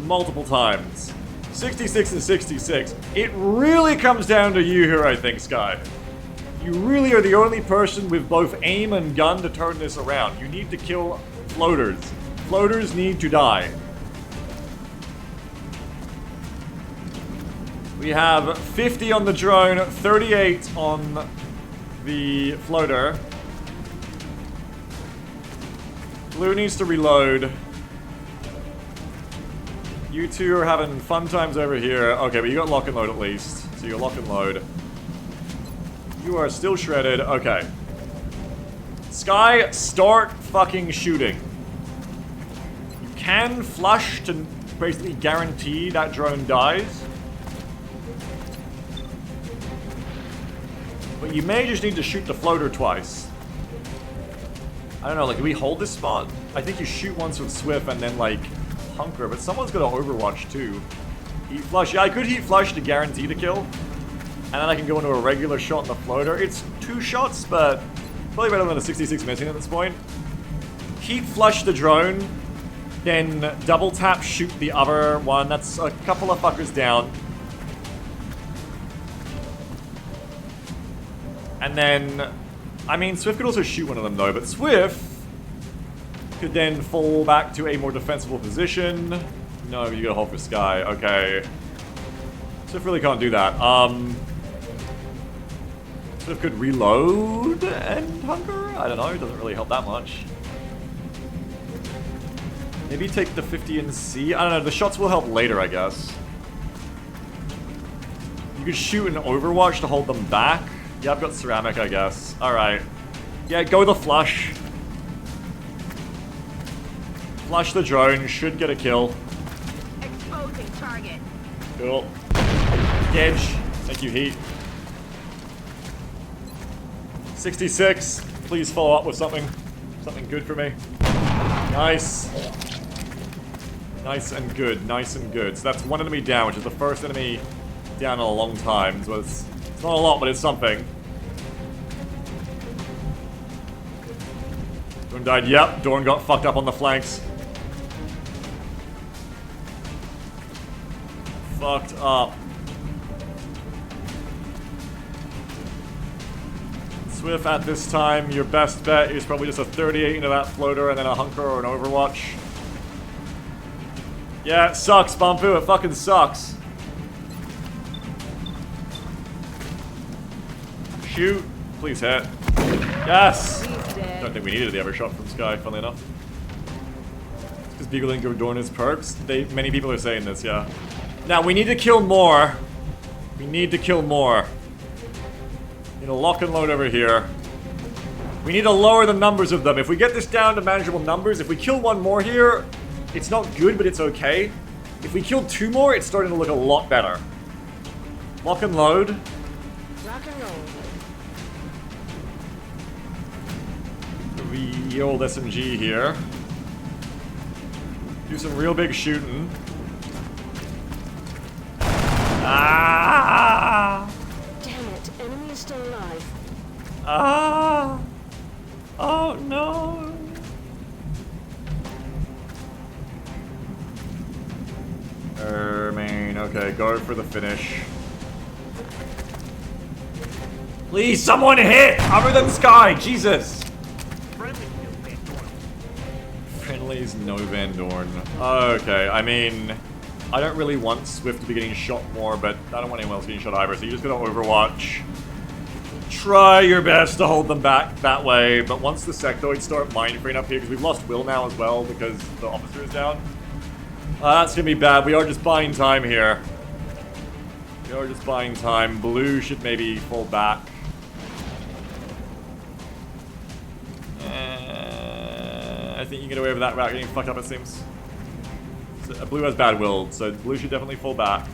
Speaker 1: multiple times. 66 and 66. It really comes down to you here, I think, Sky. You really are the only person with both aim and gun to turn this around. You need to kill floaters. Floaters need to die. We have 50 on the drone, 38 on the floater. Blue needs to reload. You two are having fun times over here. Okay, but you got lock and load at least. So you got lock and load. You are still shredded. Okay. Sky, start fucking shooting. You can flush to basically guarantee that drone dies. But you may just need to shoot the floater twice. I don't know, like, do we hold this spot? I think you shoot once with Swift and then, like, hunker, but someone's got to Overwatch too. Heat flush. Yeah, I could heat flush to guarantee the kill. And then I can go into a regular shot on the floater. It's 2 shots, but probably better than a 66 missing at this point. Heat flush the drone, then double tap shoot the other one. That's a couple of fuckers down. And then, I mean, Swift could also shoot one of them though, but Swift could then fall back to a more defensible position. No, you gotta hold for Sky. Okay. Swift really can't do that. Swift could reload and hunker? I don't know, it doesn't really help that much. Maybe take the 50 and C? I don't know, the shots will help later, I guess. You could shoot an Overwatch to hold them back. Yeah, I've got ceramic, I guess. Alright. Yeah, go the flush. Flush the drone, should get a kill.
Speaker 6: Exposing target.
Speaker 1: Cool. Gedge. Thank you, Heat. 66. Please follow up with something. Something good for me. Nice. Nice and good. Nice and good. So that's one enemy down, which is the first enemy down in a long time. So it's not a lot, but it's something. Dorn died. Yep, Dorn got fucked up on the flanks. fucked up. Swift, at this time, your best bet is probably just a 38 into that floater and then a hunker or an overwatch. Yeah, it sucks, Bumpu. It fucking sucks. Shoot. Please hit. Yes! Don't think we needed the other shot from Sky, funnily enough. Because people didn't go during his perks. Many people are saying this, yeah. Now, we need to kill more. We need to kill more. Need a lock and load over here. We need to lower the numbers of them. If we get this down to manageable numbers, if we kill one more here, it's not good, but it's okay. If we kill 2 more, it's starting to look a lot better. Lock and load.
Speaker 6: Rock and roll.
Speaker 1: The old SMG here. Do some real big shooting. Ah!
Speaker 6: Damn it, enemy is still alive.
Speaker 1: Ah! Oh no! Main, okay, go for the finish. Please, someone hit! Other than Sky, Jesus! Friendly's no Van Dorn. Okay, I mean, I don't really want Swift to be getting shot more, but I don't want anyone else getting shot either, so you're just gonna Overwatch. Try your best to hold them back that way, but once the sectoids start mind freeing up here, because we've lost Will now as well, because the officer is down. That's gonna be bad. We are just buying time here. We are just buying time. Blue should maybe fall back. I think you can get away with that without getting fucked up, it seems. So, Blue has bad will, so Blue should definitely fall back.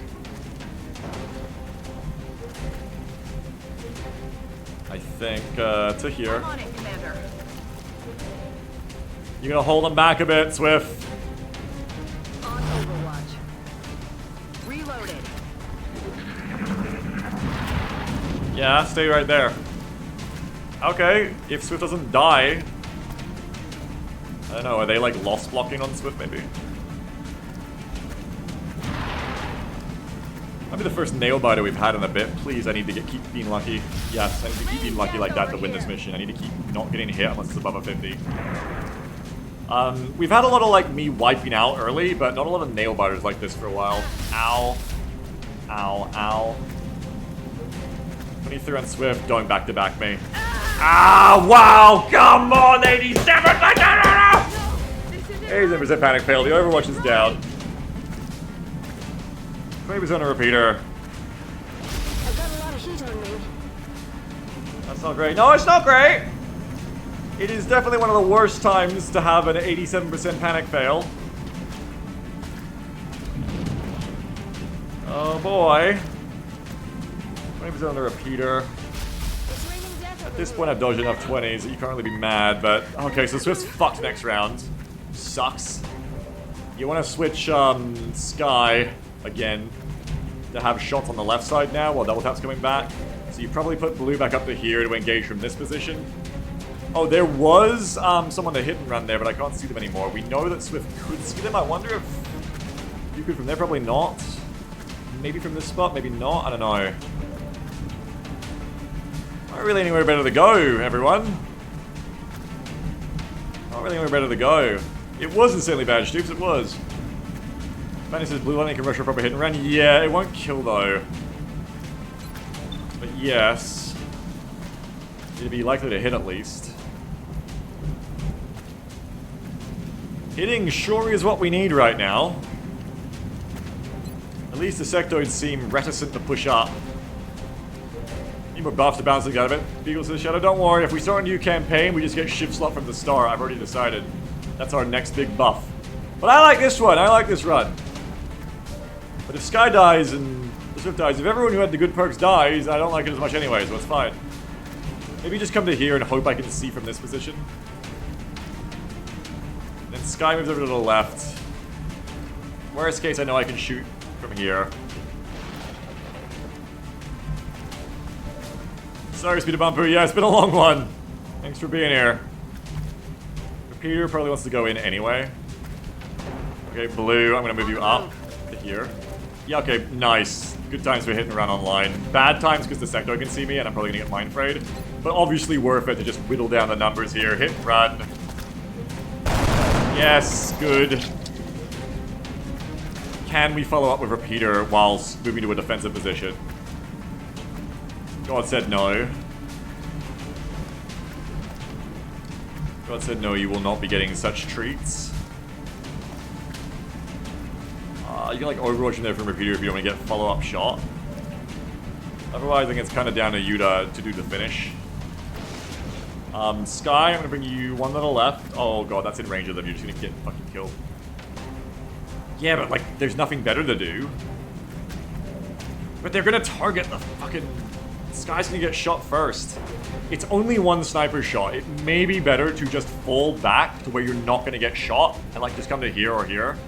Speaker 1: I think, to here.
Speaker 6: I'm on it, Commander.
Speaker 1: You're gonna hold them back a bit, Swift.
Speaker 6: On Overwatch. Reloaded.
Speaker 1: Yeah, stay right there. Okay, if Swift doesn't die... I don't know, are they like lost blocking on Swift maybe? Might be the first nail biter we've had in a bit. Please, I need to keep being lucky. Yes, I need to keep being lucky like that to win this mission. I need to keep not getting hit unless it's above a 50. We've had a lot of like me wiping out early, but not a lot of nail biters like this for a while. Ow. Ow, ow. 23 on Swift, don't back-to-back me. Ah, wow! Come on, 87! 87% panic fail. The Overwatch is down. 20% on a repeater.
Speaker 6: I've got a lot of heat on me.
Speaker 1: That's not great. No, it's not great! It is definitely one of the worst times to have an 87% panic fail. Oh boy. 20% on the repeater.
Speaker 6: It's raining death
Speaker 1: At this point, I've dodged enough 20s that you can't really be mad, but... Okay, so Swift's fucked next round. Sucks. You want to switch, Sky, again, to have shots on the left side now while Double Tap's coming back. So you probably put Blue back up to here to engage from this position. Oh, there was, someone to hit and run there, but I can't see them anymore. We know that Swift could see them. I wonder if you could from there. Probably not. Maybe from this spot, maybe not. I don't know. Not really anywhere better to go, everyone. Not really anywhere better to go. It was insanely bad, Stoops, it was. Fanny says Blue Lightning can rush her proper hit and run. Yeah, it won't kill though. But yes. It'd be likely to hit at least. Hitting sure is what we need right now. At least the sectoids seem reticent to push up. Need more buffs to bounce the out of it. Beagles to the Shadow. Don't worry, if we start a new campaign, we just get shift slot from the start. I've already decided. That's our next big buff. But I like this one. I like this run. But if Sky dies and the Swift dies, if everyone who had the good perks dies, I don't like it as much anyway, so it's fine. Maybe just come to here and hope I can see from this position. Then Sky moves over to the left. Worst case, I know I can shoot from here. Sorry, Speeder Bumper. Yeah, it's been a long one. Thanks for being here. Repeater probably wants to go in anyway. Okay, Blue, I'm gonna move you up to here. Yeah, okay, nice. Good times for hit and run online. Bad times because the sector can see me and I'm probably gonna get mind frayed. But obviously worth it to just whittle down the numbers here. Hit and run. Yes, good. Can we follow up with repeater whilst moving to a defensive position? God said no. God said no, you will not be getting such treats. You can like Overwatch in there from repeater if you want to get follow-up shot. Otherwise, I think it's kind of down to you to do the finish. Sky, I'm going to bring you one to the left. Oh god, that's in range of them. You're just going to get fucking killed. Yeah, but like, there's nothing better to do. But they're going to target the fucking... Sky's going to get shot first. It's only one sniper shot. It may be better to just fall back to where you're not going to get shot and like just come to here or here.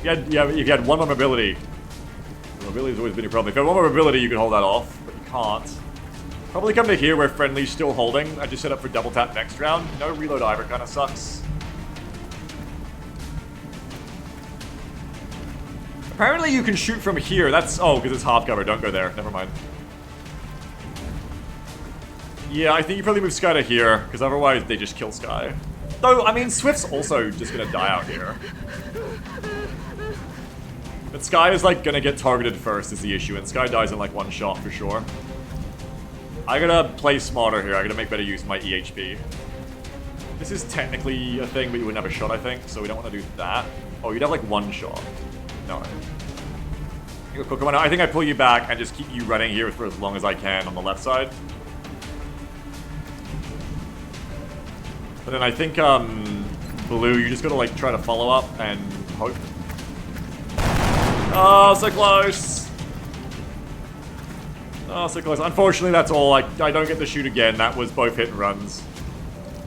Speaker 1: If you had one more mobility. Mobility's always been a problem. If you had one more mobility, you could hold that off, but you can't. Probably come to here where friendly's still holding. I just set up for double tap next round. No reload either, kind of sucks. Apparently you can shoot from here. That's... Oh, because it's half cover. Don't go there. Never mind. Yeah, I think you probably move Sky to here, because otherwise they just kill Sky. Though, I mean, Swift's also just gonna die out here. But Sky is, like, gonna get targeted first is the issue, and Sky dies in, like, one shot for sure. I gotta play smarter here. I gotta make better use of my EHP. This is technically a thing, but you wouldn't have a shot, I think, so we don't want to do that. Oh, you'd have, like, one shot. No. Come on, I think I pull you back and just keep you running here for as long as I can on the left side. But then I think, Blue, you just gotta, like, try to follow up and hope. Oh, so close! Oh, so close. Unfortunately, that's all. I don't get to shoot again. That was both hit and runs.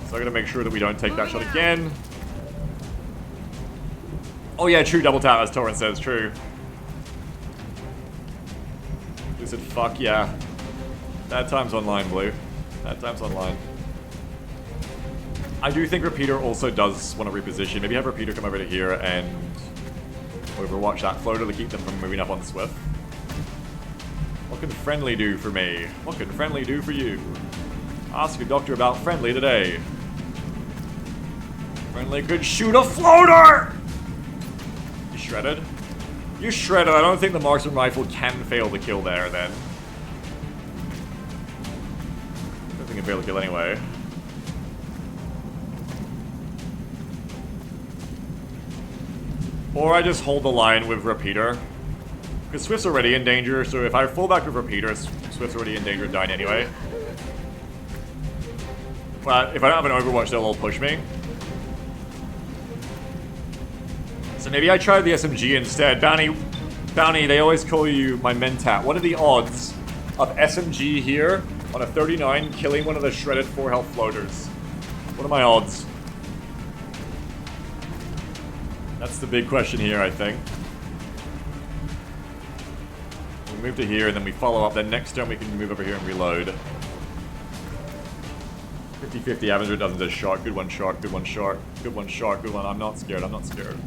Speaker 1: So I gotta make sure that we don't take that shot again. Oh yeah, true double tap, as Torrent says, true. Blue said, fuck yeah. Bad times online, Blue. Bad times online. I do think Repeater also does want to reposition. Maybe have Repeater come over to here and overwatch that floater to keep them from moving up on Swift. What can Friendly do for me? What can Friendly do for you? Ask a doctor about Friendly today. Friendly could shoot a floater! You shredded? You shredded. I don't think the marksman rifle can fail the kill there, then. I don't think it fail the kill anyway. Or I just hold the line with Repeater. Because Swift's already in danger, so if I fall back with Repeater, Swift's already in danger of dying anyway. But if I don't have an Overwatch, they'll all push me. So maybe I try the SMG instead. Bounty, they always call you my Mentat. What are the odds of SMG here on a 39 killing one of the shredded 4 health floaters? What are my odds? That's the big question here, I think. We move to here, and then we follow up. Then next turn we can move over here and reload. 50-50, Avenger doesn't do shot. Good one, shot. Good one, shot. Good one, shot. Good one. I'm not scared. I'm not scared.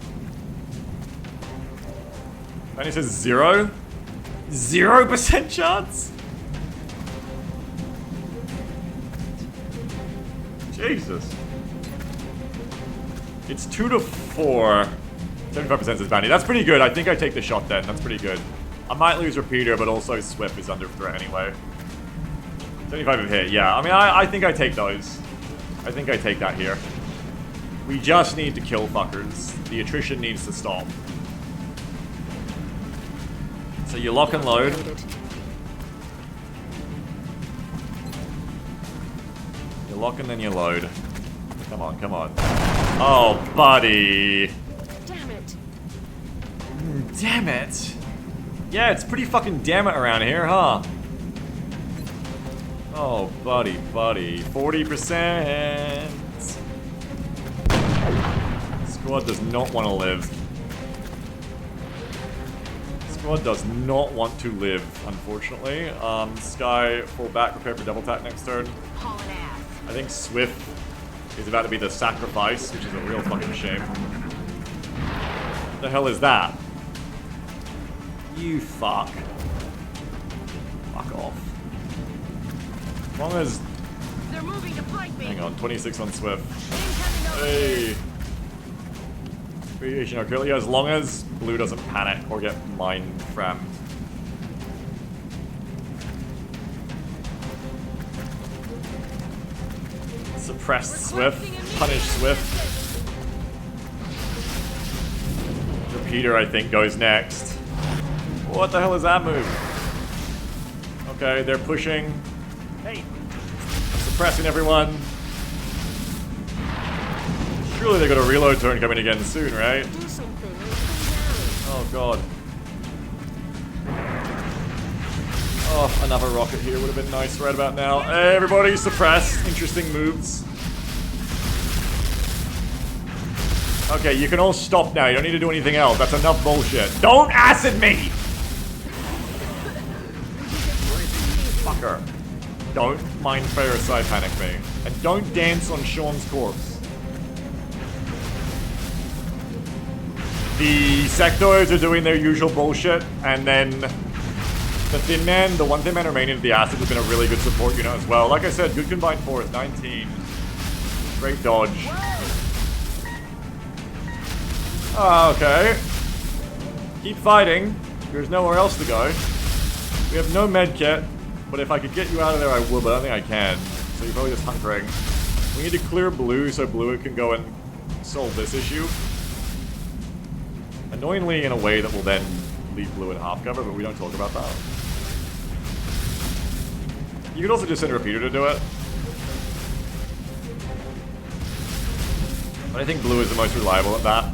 Speaker 1: And he says 0? 0% chance? Jesus. It's 2 to 4. 75% says Bounty. That's pretty good. I think I take the shot then. That's pretty good. I might lose Repeater, but also Swift is under threat anyway. 75 of hit. Yeah, I mean, I think I take those. I think I take that here. We just need to kill fuckers. The attrition needs to stop. So you lock and load. You lock and then you load. Come on, come on. Oh, buddy.
Speaker 6: Damn it.
Speaker 1: Damn it. Yeah, it's pretty fucking damn it around here, huh? Oh, buddy. 40%. Squad does not want to live. Squad does not want to live, unfortunately. Sky, fall back, prepare for double tap next turn.
Speaker 6: Hauling ass.
Speaker 1: I think Swift is about to be the sacrifice, which is a real fucking shame. What the hell is that? You fuck. Fuck off. As long as...
Speaker 6: They're moving to flank me.
Speaker 1: Hang on, 26 on Swift.
Speaker 6: Incoming over
Speaker 1: Hey! Radiation artillery, as long as blue doesn't panic or get mind frammed. Suppress Swift, punish Swift. Repeater, I think, goes next. What the hell is that move? Okay, they're pushing.
Speaker 7: Hey,
Speaker 1: Suppressing everyone. Surely they got a reload turn coming again soon, right?
Speaker 6: do something.
Speaker 1: Oh god. Oh, another rocket here would have been nice right about now. Hey, everybody, suppress. Interesting moves. Okay, you can all stop now. You don't need to do anything else. That's enough bullshit. Don't acid me! Fucker. Don't mind fire side panic me. And don't dance on Sean's corpse. The sectoids are doing their usual bullshit, and then the Thin Man, the one Thin Man remaining of the acid has been a really good support unit as well. Like I said, good combined force, 19. Great dodge. Oh, okay. Keep fighting. There's nowhere else to go. We have no med kit, but if I could get you out of there, I would, but I don't think I can. So you're probably just hunkering. We need to clear blue so blue can go and solve this issue. Annoyingly in a way that will then leave blue in half cover, but we don't talk about that. You could also just send a repeater to do it. But I think blue is the most reliable at that.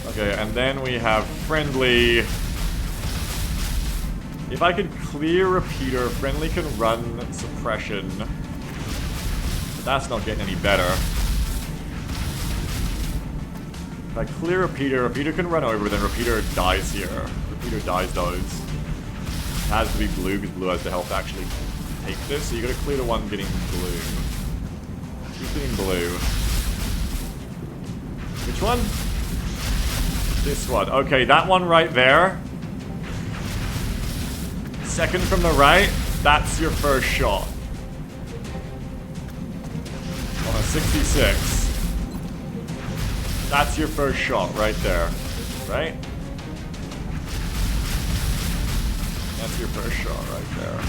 Speaker 1: Okay, and then we have friendly. If I could clear repeater, friendly can run suppression. But that's not getting any better. If I clear repeater, repeater can run over, then repeater dies here. Repeater dies those. It has to be blue, because blue has the health to actually take this, so you gotta clear the one getting blue. Keep getting blue. Which one? This one. Okay, that one right there. Second from the right, that's your first shot. On a 66. That's your first shot right there. Right? That's your first shot right there.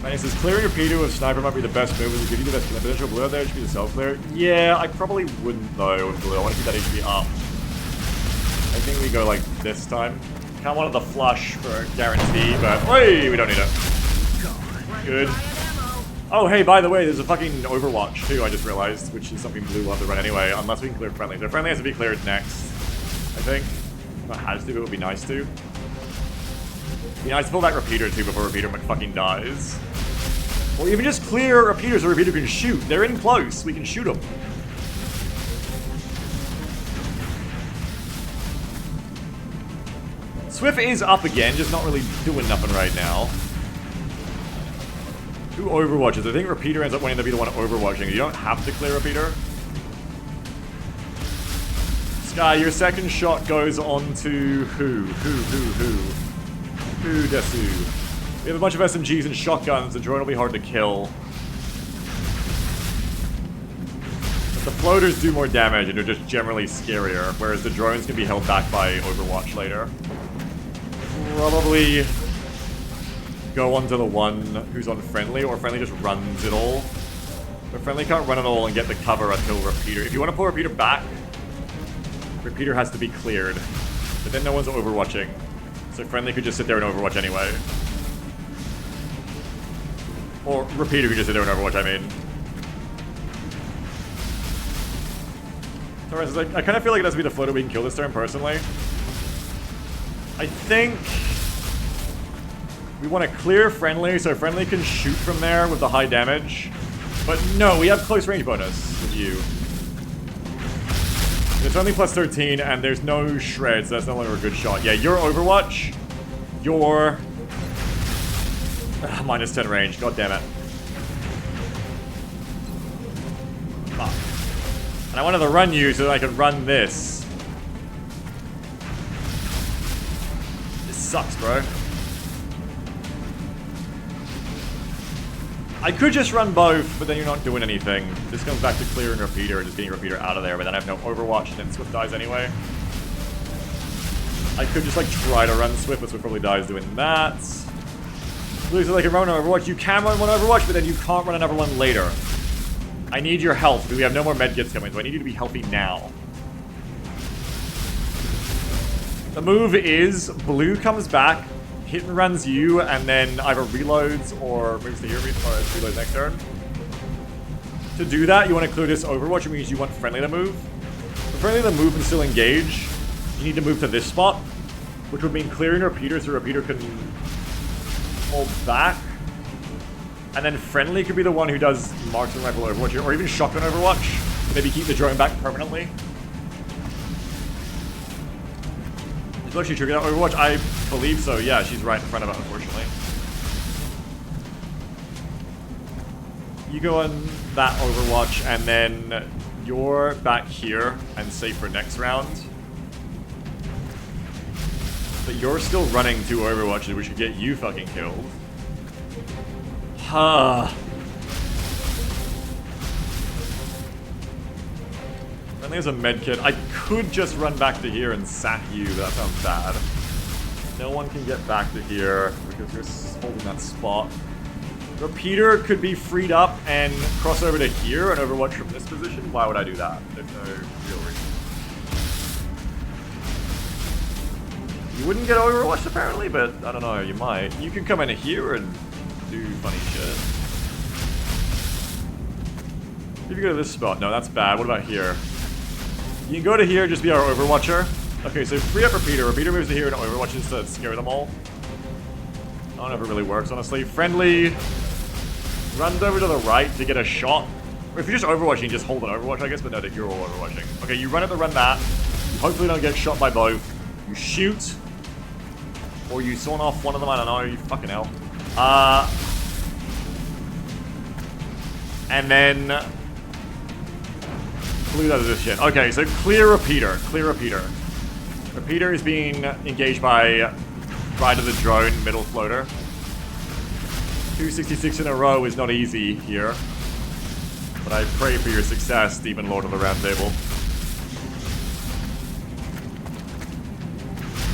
Speaker 1: Nice. Says clearing repeater with sniper might be the best move. Would you give you the best potential blue out there? It should be the self clear. Yeah, I probably wouldn't though with blue. I want to keep that HP up. I think we go like this time. Can't want the flush for a guarantee, but hey, we don't need it. Good. Oh, hey, by the way, there's a fucking Overwatch too, I just realized, which is something blue will have to run anyway, unless we can clear friendly. So friendly has to be cleared next, I think. Not has to, but it would be nice to. It'd be nice to pull back repeater too before repeater fucking dies. Or even just clear repeater so repeater can shoot. They're in close, we can shoot them. Swift is up again, just not really doing nothing right now. Who overwatches? I think repeater ends up wanting to be the one overwatching. You don't have to clear repeater. Sky, your second shot goes on to who? Who desu? We have a bunch of SMGs and shotguns. The drone will be hard to kill. But the floaters do more damage and are just generally scarier, whereas the drones can be held back by Overwatch later. Probably go on to the one who's on friendly, or friendly just runs it all. But friendly can't run it all and get the cover until repeater. If you want to pull repeater back, repeater has to be cleared. But then no one's overwatching. So friendly could just sit there and overwatch anyway. Or repeater could just sit there and overwatch, I mean. Torres is like, I kind of feel like it has to be the floater we can kill this turn personally. I think we want to clear friendly so friendly can shoot from there with the high damage. But no, we have close range bonus with you. It's only plus 13 and there's no shreds, so that's no longer a good shot. Yeah, your Overwatch, your minus 10 range, god damn it. Fuck. And I wanted to run you so that I could run this. This sucks, bro. I could just run both, but then you're not doing anything. This comes back to clearing Repeater and just getting Repeater out of there, but then I have no Overwatch and then Swift dies anyway. I could just like try to run Swift, but Swift probably dies doing that. Looks like I can run an Overwatch. You can run one Overwatch, but then you can't run another one later. I need your health, because we have no more medkits coming, so I need you to be healthy now. The move is blue comes back, hit and runs you, and then either reloads or moves to here, or reloads next turn. To do that, you want to clear this Overwatch, which means you want friendly to move. For friendly to move and still engage, you need to move to this spot, which would mean clearing Repeater so Repeater can hold back. And then friendly could be the one who does marksman rifle Overwatch, or even shotgun Overwatch. Maybe keep the drone back permanently. Did she trigger that Overwatch? I believe so, yeah, she's right in front of it, unfortunately. You go on that Overwatch, and then you're back here and safe for next round. But you're still running 2 Overwatches, which could get you fucking killed. Huh. And there's a medkit. I could just run back to here and sack you, but that sounds bad. No one can get back to here because you're holding that spot. Repeater could be freed up and cross over to here and Overwatch from this position. Why would I do that? There's no real reason. You wouldn't get Overwatched apparently, but I don't know, you might. You can come in here and do funny shit. If you go to this spot, no, that's bad. What about here? You can go to here, just be our Overwatcher. Okay, so free up Repeater. Repeater moves to here and Overwatches to scare them all. I don't know if it really works, honestly. Friendly runs over to the right to get a shot. Or if you're just Overwatching, just hold an Overwatch, I guess, but no, that you're all Overwatching. Okay, you run it to run that. You hopefully don't get shot by both. You shoot. Or you sawn off one of them, I don't know, you fucking hell. And then blue does this shit. Okay, so clear Repeater. Clear Repeater. Repeater is being engaged by right of the drone, middle floater. 266 in a row is not easy here. But I pray for your success, Demon Lord of the Round Table.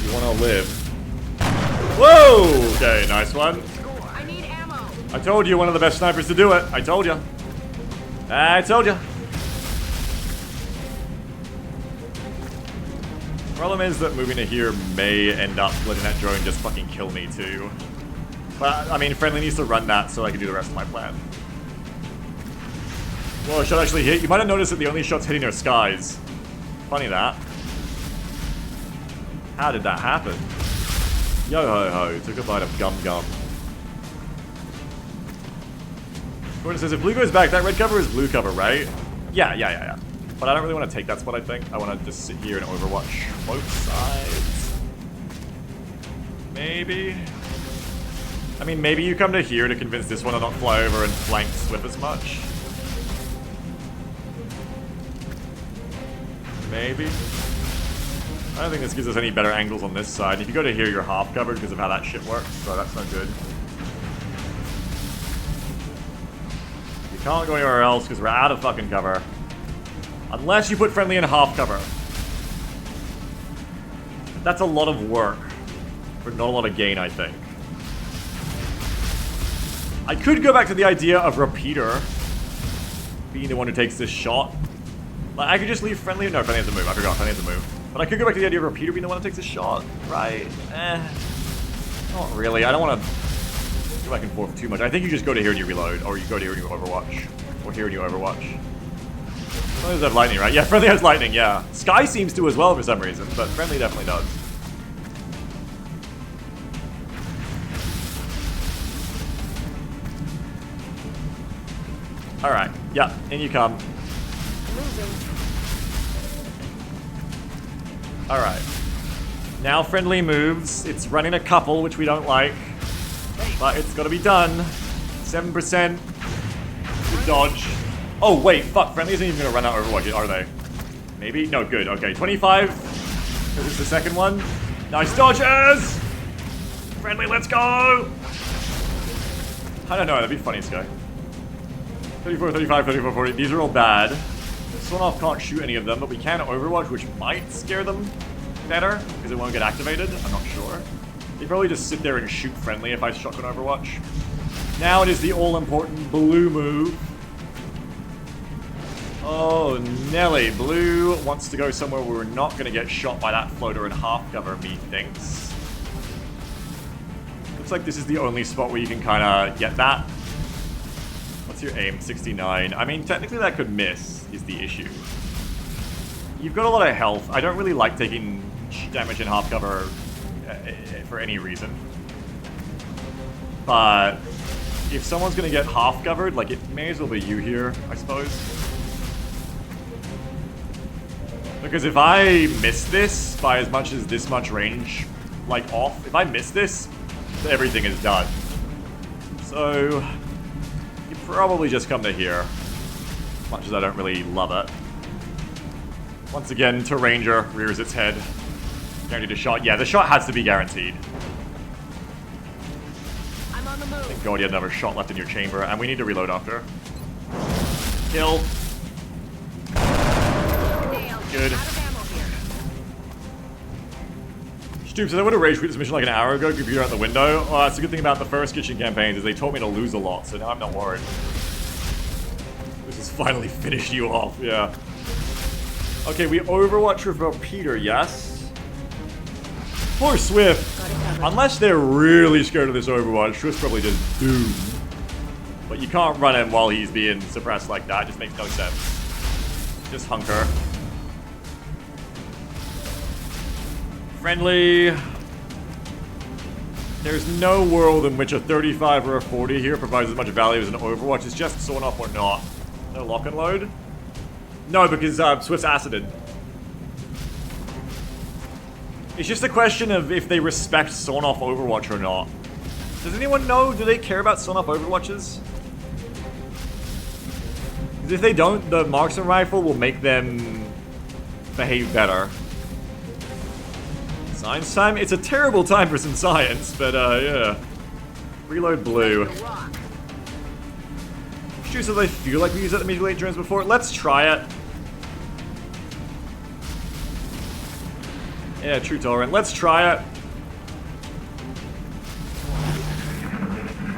Speaker 1: You wanna live. Whoa! Okay, nice one.
Speaker 6: I need ammo.
Speaker 1: I told you, one of the best snipers to do it. I told you. I told you. Problem is that moving to here may end up letting that drone just fucking kill me too. But, I mean, friendly needs to run that so I can do the rest of my plan. Whoa, shot actually hit. You might have noticed that the only shot's hitting are skies. Funny that. How did that happen? Yo ho ho, took a bite of gum gum. Gordon says, if blue goes back, that red cover is blue cover, right? Yeah. But I don't really want to take that spot, I think. I want to just sit here and Overwatch both sides. Maybe? I mean, maybe you come to here to convince this one to not fly over and flank Swift as much. Maybe? I don't think this gives us any better angles on this side. If you go to here, you're half covered because of how that shit works, so that's not good. You can't go anywhere else because we're out of fucking cover. Unless you put friendly in half cover. That's a lot of work. But not a lot of gain, I think. I could go back to the idea of Repeater being the one who takes this shot. Like, I could just leave friendly. No, friendly has to move. I forgot, friendly has to move. But I could go back to the idea of Repeater being the one that takes this shot. Right. Not really. I don't want to go back and forth too much. I think you just go to here and you reload. Or you go to here and you Overwatch. Or here and you Overwatch. Friendly does have lightning, right? Yeah, friendly has lightning, yeah. Sky seems to as well for some reason, but friendly definitely does. Alright, yeah, in you come. Alright. Now friendly moves. It's running a couple, which we don't like. But it's gotta be done. 7% to dodge. Oh, wait, fuck. Friendly isn't even gonna run out Overwatch, are they? Maybe? No, good. Okay, 25. This is the second one. Nice dodges! Friendly, let's go! I don't know, that'd be funny, Sky. 34, 35, 34, 40. These are all bad. Sonoff can't shoot any of them, but we can Overwatch, which might scare them better, because it won't get activated. I'm not sure. They probably just sit there and shoot Friendly if I shotgun Overwatch. Now it is the all-important blue move. Oh, Nelly. Blue wants to go somewhere where we're not going to get shot by that floater and half cover, methinks. Looks like this is the only spot where you can kind of get that. What's your aim? 69. I mean, technically that could miss, is the issue. You've got a lot of health. I don't really like taking damage in half cover for any reason. But if someone's going to get half covered, like, it may as well be you here, I suppose. Because if I miss this by as much as this much range, like, off, if I miss this, everything is done. So, you probably just come to here. As much as I don't really love it. Once again, to Ranger, rears its head. Guaranteed a shot. Yeah, the shot has to be guaranteed.
Speaker 6: I'm on the move.
Speaker 1: Thank God you had another shot left in your chamber, and we need to reload after. Kill.
Speaker 6: Nailed.
Speaker 1: Good.
Speaker 6: Out of ammo here.
Speaker 1: Stoop says, I would have rage quit this mission like an hour ago, computer out the window. Oh, that's a good thing about the first kitchen campaigns, is they told me to lose a lot, so now I'm not worried. This has finally finished you off, yeah. Okay, we Overwatch with Peter, yes? Poor Swift. Unless they're really scared of this Overwatch, Swift's probably just doomed. But you can't run him while he's being suppressed like that, it just makes no sense. Just hunker. Friendly. There's no world in which a 35 or a 40 here provides as much value as an Overwatch. It's just sawn off or not. No lock and load? No, because Swift's acided. It's just a question of if they respect sawn off Overwatch or not. Does anyone know? Do they care about sawn off Overwatches? Because if they don't, the marksman rifle will make them behave better. Science time? It's a terrible time for some science, but yeah. Reload blue. True, so they feel like we used that to manipulate drones before. Let's try it. Yeah, true tolerant. Let's try it.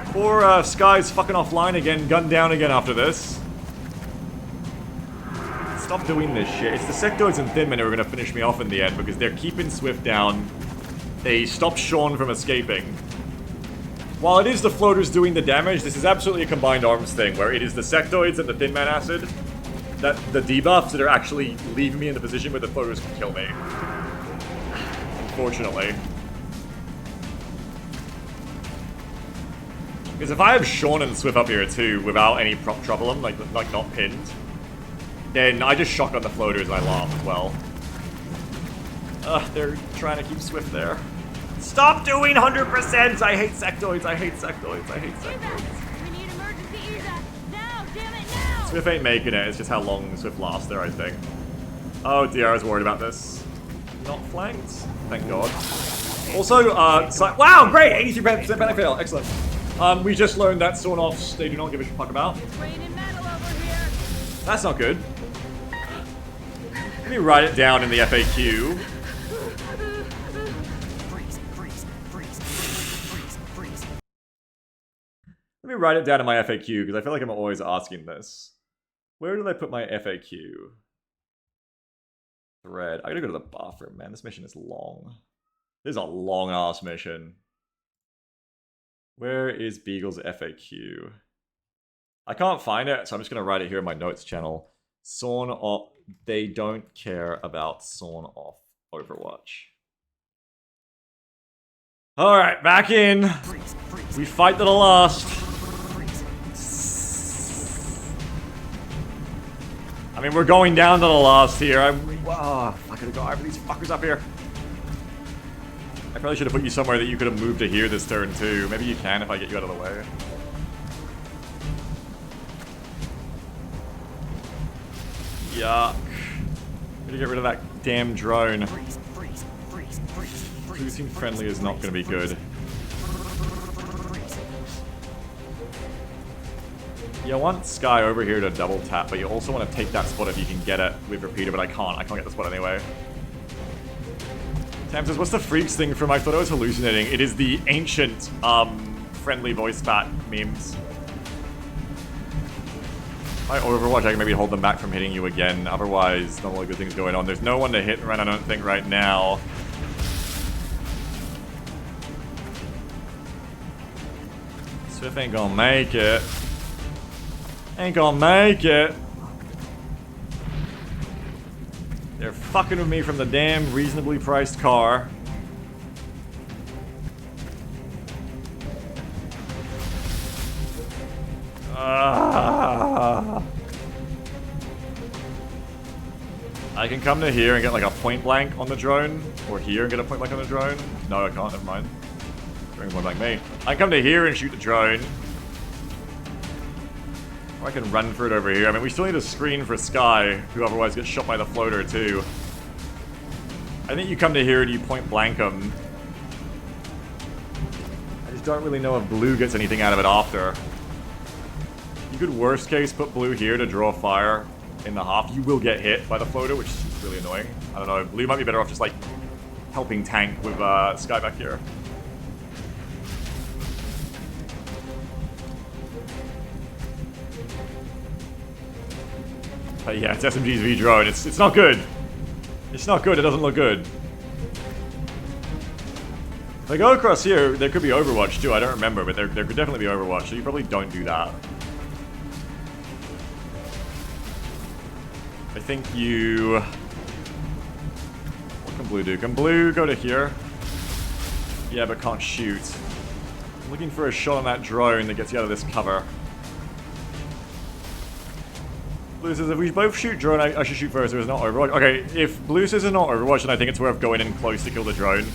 Speaker 1: Poor Sky's fucking offline again, gunned down again after this. Stop doing this shit. It's the sectoids and Thin Men who are gonna finish me off in the end because they're keeping Swift down. They stopped Sean from escaping. While it is the floaters doing the damage, this is absolutely a combined arms thing where it is the sectoids and the Thin Man acid that the debuffs that are actually leaving me in the position where the floaters can kill me. Unfortunately. Because if I have Sean and Swift up here too, without any trouble, like not pinned, then I just shotgun the floaters and I laugh as well. They're trying to keep Swift there. Stop doing 100%! I hate sectoids, I hate sectoids, I hate sectoids.
Speaker 6: We need emergency evac. Now, damn it, now!
Speaker 1: Swift ain't making it, it's just how long Swift lasts there, I think. Oh dear, I was worried about this. Not flanked? Thank God. Also, wow, great! 83% panic fail, excellent. We just learned that sawn offs they do not give a fuck about.
Speaker 6: It's raining metal over here.
Speaker 1: That's not good. Let me write it down in the FAQ. Let me write it down in my FAQ, because I feel like I'm always asking this. Where did I put my FAQ? Thread. I gotta go to the bathroom, man. This mission is long. This is a long-ass mission. Where is Beagle's FAQ? I can't find it, so I'm just gonna write it here in my notes channel. Sawn off. They don't care about sawn off Overwatch. Alright, back in. We fight to the last. I mean, we're going down to the last here. I gotta go over these fuckers up here. I probably should have put you somewhere that you could have moved to here this turn too. Maybe you can if I get you out of the way. Yuck. Gotta get rid of that damn drone. Losing friendly is not gonna be good. You want Sky over here to double tap, but you also want to take that spot if you can get it with Repeater, but I can't. I can't get the spot anyway. Tam says, what's the freaks thing from I thought I was hallucinating? It is the ancient, friendly voice bat memes. By Overwatch, I can maybe hold them back from hitting you again. Otherwise, not a lot of good things going on. There's no one to hit and run, I don't think, right now. Swift ain't gonna make it. Ain't gonna make it. They're fucking with me from the damn reasonably priced car. I can come to here and get like a point blank on the drone, or here and get a point blank on the drone. No, I can't, never mind. Bring one like me. I can come to here and shoot the drone. Or I can run for it over here. I mean, we still need a screen for Sky, who otherwise gets shot by the floater too. I think you come to here and you point blank them. I just don't really know if Blue gets anything out of it after. You could worst case put Blue here to draw fire in the half. You will get hit by the floater, which is really annoying. I don't know. Blue might be better off just like helping tank with Sky back here. But yeah, it's SMG's V drone. It's not good. It's not good. It doesn't look good. If I go across here, there could be Overwatch too. I don't remember, but there could definitely be Overwatch. So you probably don't do that. I think you... What can Blue do? Can Blue go to here? Yeah, but can't shoot. I'm looking for a shot on that drone that gets you out of this cover. Blue says, if we both shoot drone, I should shoot first, so it's not Overwatch. Okay, if Blue says it's not Overwatch, then I think it's worth going in close to kill the drone.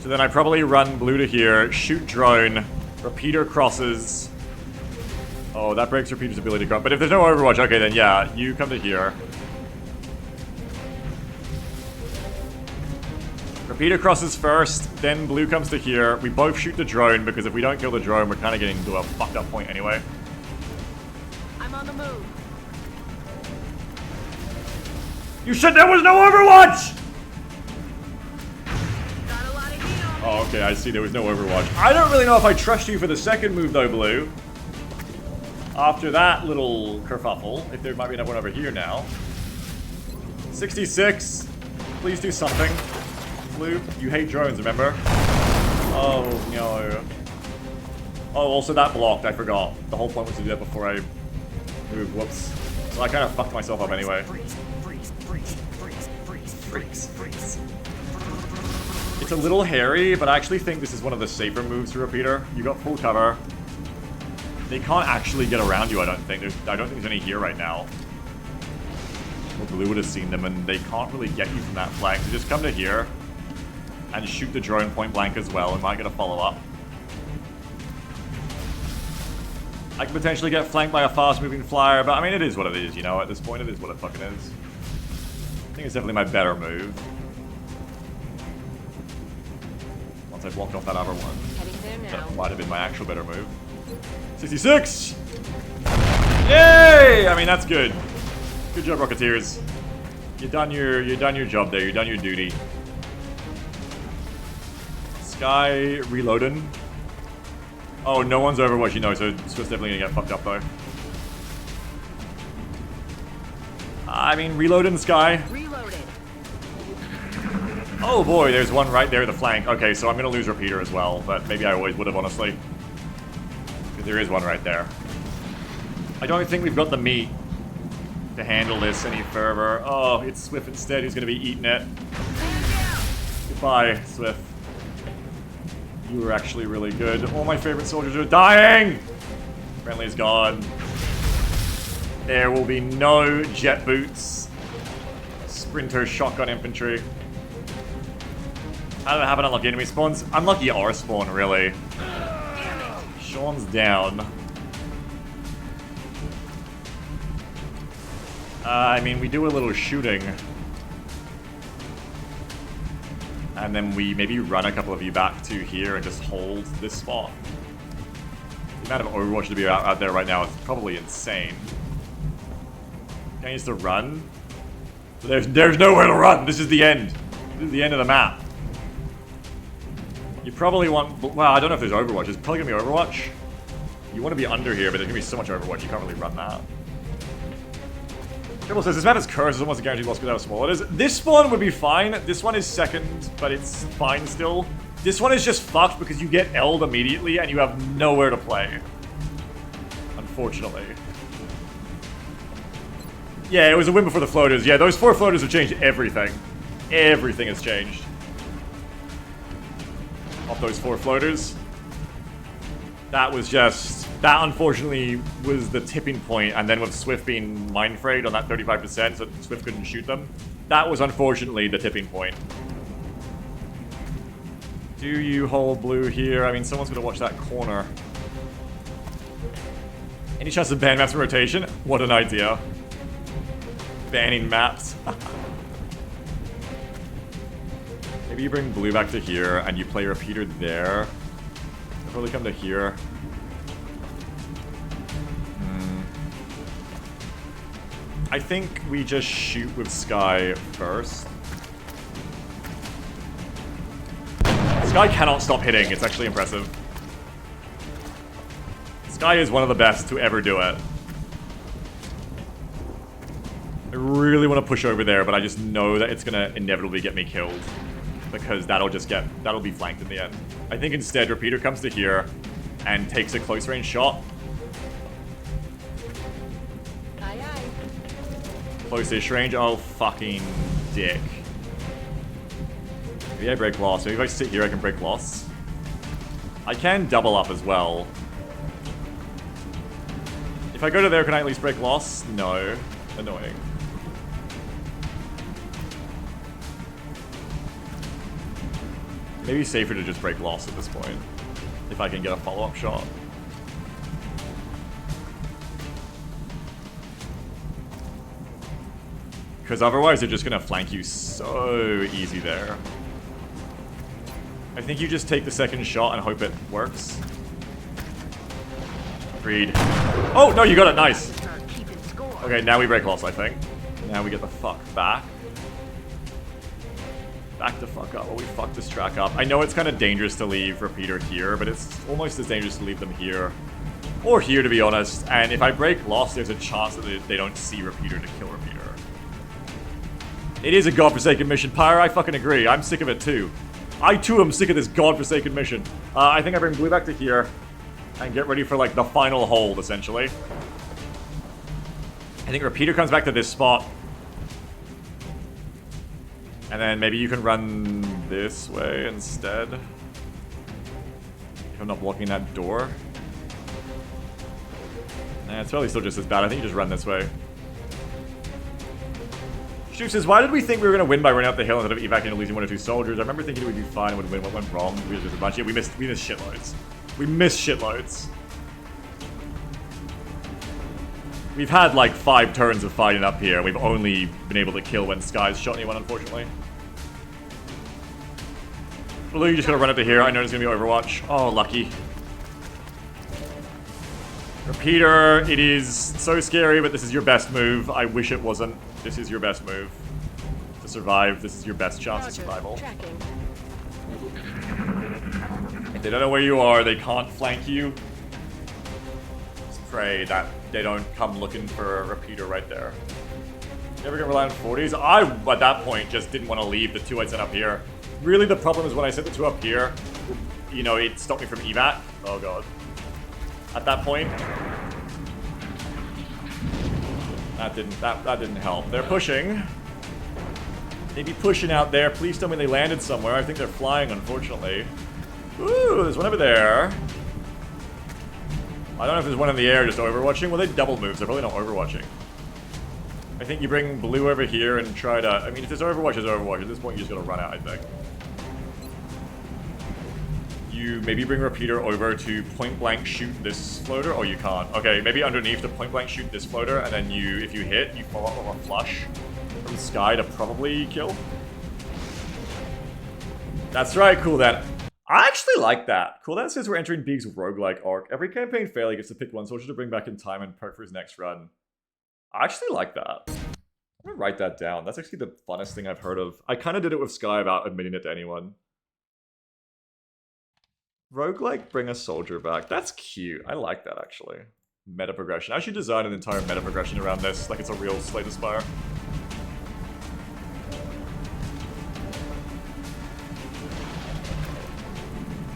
Speaker 1: So then I probably run Blue to here, shoot drone, Repeater crosses. Oh, that breaks Repeater's ability to go. But if there's no Overwatch, okay, then yeah, you come to here. Repeater crosses first, then Blue comes to here. We both shoot the drone, because if we don't kill the drone, we're kind of getting to a fucked up point anyway.
Speaker 6: On the move.
Speaker 1: You said there was no Overwatch!
Speaker 6: Got a lot of heat on me.
Speaker 1: Oh, okay, I see there was no Overwatch. I don't really know if I trust you for the second move, though, Blue. After that little kerfuffle, if there might be another one over here now. 66. Please do something. Blue, you hate drones, remember? Oh, no. Oh, also that blocked, I forgot. The whole point was to do that before I moved. Whoops. So I kind of fucked myself up anyway. Freaks. It's a little hairy, but I actually think this is one of the safer moves for Repeater. You got full cover. They can't actually get around you, I don't think. I don't think there's any here right now. Well, Blue would have seen them, and they can't really get you from that flank. So just come to here and shoot the drone point blank as well, and might get a follow-up. I could potentially get flanked by a fast-moving flyer, but I mean, it is what it is, you know? At this point, it is what it fucking is. I think it's definitely my better move. Once I blocked off that other one.
Speaker 5: Heading there now.
Speaker 1: That might have been my actual better move. 66! Yay! I mean, that's good. Good job, Rocketeers. You've done your job there. You've done your duty. Sky reloading. Oh, no one's Overwatch, you know, so Swift's definitely gonna get fucked up, though. I mean, reloading Sky.
Speaker 6: Reloaded.
Speaker 1: Oh boy, there's one right there at the flank. Okay, so I'm gonna lose Repeater as well, but maybe I always would have, honestly. Because there is one right there. I don't think we've got the meat to handle this any further. Oh, it's Swift instead who's gonna be eating it. Goodbye, Swift. You were actually really good. All my favorite soldiers are dying! Friendly's gone. There will be no jet boots. Sprinter shotgun infantry. How did it happen? Unlucky enemy spawns? Unlucky R spawn, really. Sean's down. I mean, we do a little shooting. And then we maybe run a couple of you back to here and just hold this spot. The amount of Overwatch to be out there right now is probably insane. Can I use to run? There's nowhere to run. This is the end. This is the end of the map. You probably want... Well, I don't know if there's Overwatch. It's probably going to be Overwatch. You want to be under here, but there's going to be so much Overwatch, you can't really run that. Triple says, this map is cursed, it's almost a guaranteed loss because how small it is. This spawn would be fine. This one is second, but it's fine still. This one is just fucked because you get L'd immediately and you have nowhere to play. Unfortunately. Yeah, it was a win before the floaters. Yeah, those 4 floaters have changed everything. Everything has changed. Off those 4 floaters. That was just... That, unfortunately, was the tipping point, and then with Swift being mind-frayed on that 35%, so Swift couldn't shoot them, that was, unfortunately, the tipping point. Do you hold blue here? I mean, someone's gonna watch that corner. Any chance of ban maps in rotation? What an idea. Banning maps. Maybe you bring blue back to here, and you play repeater there. They'll probably come to here. I think we just shoot with Sky first. Sky cannot stop hitting, it's actually impressive. Sky is one of the best to ever do it. I really want to push over there, but I just know that it's gonna inevitably get me killed. Because that'll be flanked in the end. I think instead Repeater comes to here and takes a close range shot. Close-ish range. Oh, fucking dick. Maybe I break loss. Maybe if I sit here, I can break loss. I can double up as well. If I go to there, can I at least break loss? No. Annoying. Maybe safer to just break loss at this point. If I can get a follow-up shot. Because otherwise they're just going to flank you so easy there. I think you just take the second shot and hope it works. Agreed. Oh, no, you got it. Nice. Okay, now we break loss, I think. Now we get the fuck back. Back the fuck up. Oh, we fucked this track up. I know it's kind of dangerous to leave Repeater here, but it's almost as dangerous to leave them here. Or here, to be honest. And if I break loss, there's a chance that they don't see Repeater to kill Repeater. It is a godforsaken mission, Pyre. I fucking agree. I'm sick of it too. I too am sick of this godforsaken mission. I think I bring blue back to here and get ready for like the final hold, essentially. I think Repeater comes back to this spot. And then maybe you can run this way instead. If I'm not blocking that door. Nah, it's probably still just as bad. I think you just run this way. Stu says, why did we think we were going to win by running up the hill instead of evacuating and losing 1 or 2 soldiers? I remember thinking it would be fine and would win. What went wrong? We just a bunch. Yeah, we missed shitloads. We missed shitloads. We've had like 5 turns of fighting up here, and we've only been able to kill when Sky's shot anyone, unfortunately. Blue, you just gotta run up to here. I know it's gonna be Overwatch. Oh, lucky. Repeater, it is so scary, but this is your best move. I wish it wasn't. This is your best move. To survive, this is your best chance of survival. If they don't know where you are, they can't flank you. Just pray that they don't come looking for a Repeater right there. Never gonna rely on 40s. I, at that point, just didn't want to leave the 2 I sent up here. Really, the problem is when I sent the 2 up here, you know, it stopped me from evac. Oh god. At that point, that didn't help. They're pushing. They be pushing out there. Please tell me they landed somewhere. I think they're flying, unfortunately. Ooh, there's one over there. I don't know if there's one in the air just overwatching. Well, they double moves. They're probably not overwatching. I think you bring blue over here and try to... I mean, if there's Overwatch, there's Overwatch. At this point, you just gotta run out, I think. You maybe bring repeater over to point blank shoot this floater. Oh, you can't. Okay, maybe underneath to point blank shoot this floater, and then you, if you hit, you follow up with a flush from Sky to probably kill. That's right, Cooldown. I actually like that. Cooldown says we're entering Beeg's roguelike arc. Every campaign failure gets to pick one soldier to bring back in time and perk for his next run. I actually like that. I'm gonna write that down. That's actually the funnest thing I've heard of. I kind of did it with Sky without admitting it to anyone. Roguelike, bring a soldier back. That's cute. I like that, actually. Meta progression. I should design an entire meta progression around this, like it's a real Slay the Spire.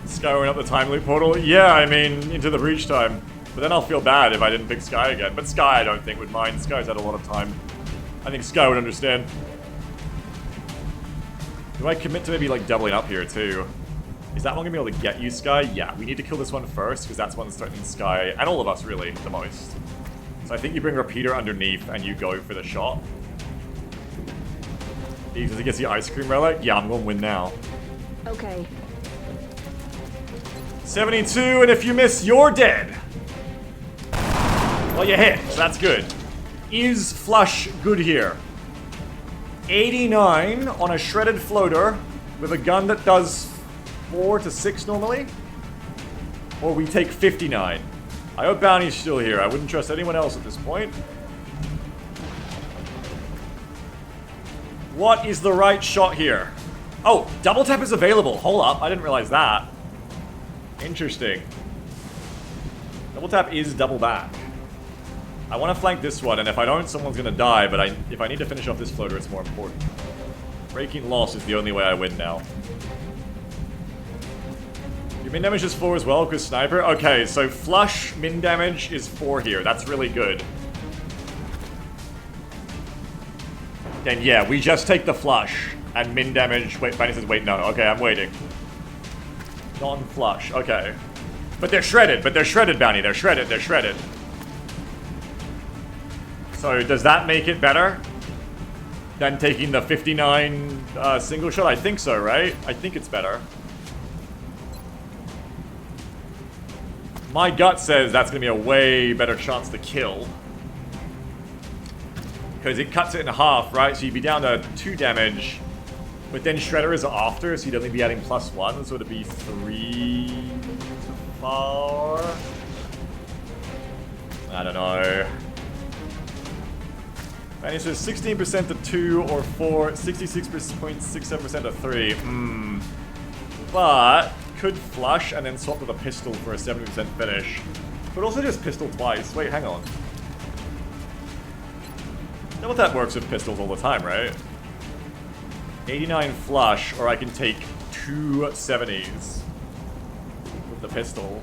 Speaker 1: Sky went up the time loop portal? Yeah, I mean, into the breach time. But then I'll feel bad if I didn't pick Sky again. But Sky, I don't think, would mind. Sky's had a lot of time. I think Sky would understand. Do I commit to maybe, like, doubling up here, too? Is that one gonna be able to get you, Sky? Yeah, we need to kill this one first, because that's one that's threatening Sky, and all of us, really, the most. So I think you bring Repeater underneath, and you go for the shot. Does he get the Ice Cream Relic? Yeah, I'm gonna win now.
Speaker 5: Okay.
Speaker 1: 72, and if you miss, you're dead! Well, you hit, so that's good. Is Flush good here? 89 on a shredded floater with a gun that does 4 to 6 normally? Or we take 59. I hope Bounty's still here. I wouldn't trust anyone else at this point. What is the right shot here? Oh, double tap is available. Hold up, I didn't realize that. Interesting. Double tap is double back. I want to flank this one, and if I don't, someone's gonna die, but if I need to finish off this floater, it's more important. Breaking loss is the only way I win now. Your min damage is 4 as well, because sniper? Okay, so flush min damage is 4 here. That's really good. Then yeah, we just take the flush, and min damage... Wait, Fanny says wait, no. Okay, I'm waiting. Non-flush, okay. But they're shredded, Bounty. They're shredded. So does that make it better than taking the 59 single shot? I think so, right? I think it's better. My gut says that's going to be a way better chance to kill. Because it cuts it in half, right? So you'd be down to 2 damage. But then Shredder is after, so you'd only be adding +1. So it'd be 3 to 4. I don't know. And it says 16% to 2 or 4, 66.67% to 3. But could flush and then swap with a pistol for a 70% finish. But also just pistol twice. Wait, hang on. Double tap works with pistols all the time, right? 89 flush, or I can take 2 70s with the pistol.